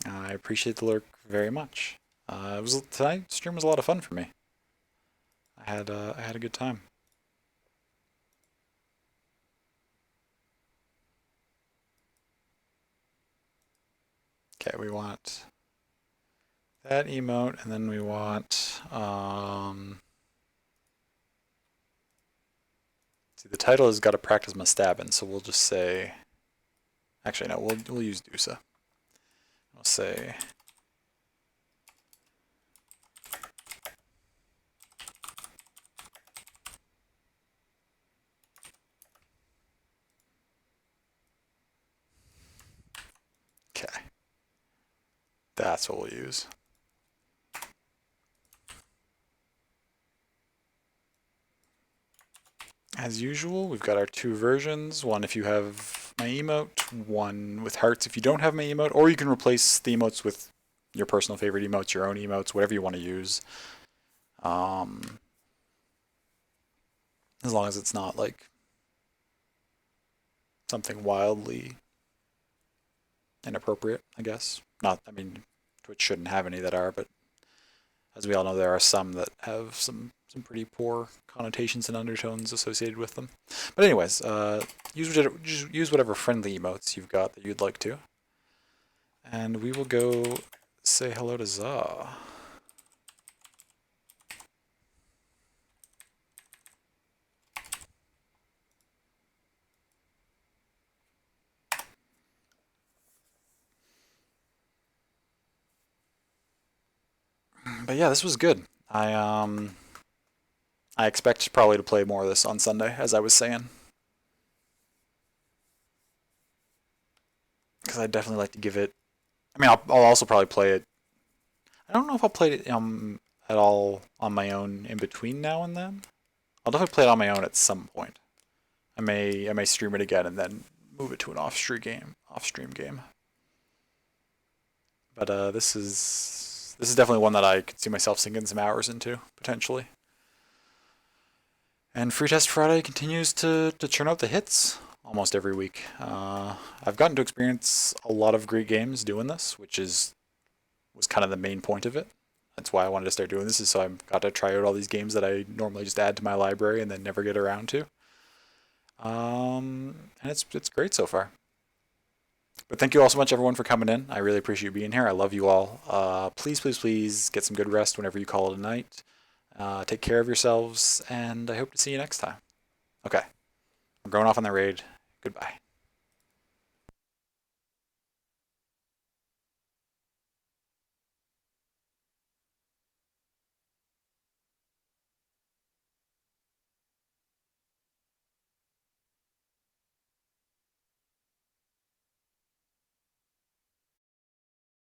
I appreciate the lurk very much. Tonight's stream was a lot of fun for me. I had a good time. Okay, we want that emote, and then we want see, the title has got to practice my stabbing, so we'll just say, actually no, we'll use Dusa. We'll say okay. That's what we'll use. As usual, we've got our two versions. One if you have my emote, one with hearts if you don't have my emote, or you can replace the emotes with your personal favorite emotes, your own emotes, whatever you want to use. As long as it's not like something wildly inappropriate, I guess. I mean, Twitch shouldn't have any that are, but as we all know, there are some that have some pretty poor connotations and undertones associated with them. But anyways, use whatever friendly emotes you've got that you'd like to. And we will go say hello to Za. But yeah, this was good. I I expect probably to play more of this on Sunday, as I was saying. Because I'd definitely like to give it... I mean, I'll also probably play it... I don't know if I'll play it at all on my own in between now and then. I'll definitely play it on my own at some point. I may stream it again and then move it to an off-stream game. But this is definitely one that I could see myself sinking some hours into, potentially. And Free Test Friday continues to churn out the hits almost every week. I've gotten to experience a lot of great games doing this, which was kind of the main point of it. That's why I wanted to start doing this, is so I've got to try out all these games that I normally just add to my library and then never get around to. And it's great so far. But thank you all so much, everyone, for coming in. I really appreciate you being here. I love you all. Please, please, please get some good rest whenever you call it a night. Take care of yourselves, and I hope to see you next time. Okay. I'm going off on the raid. Goodbye.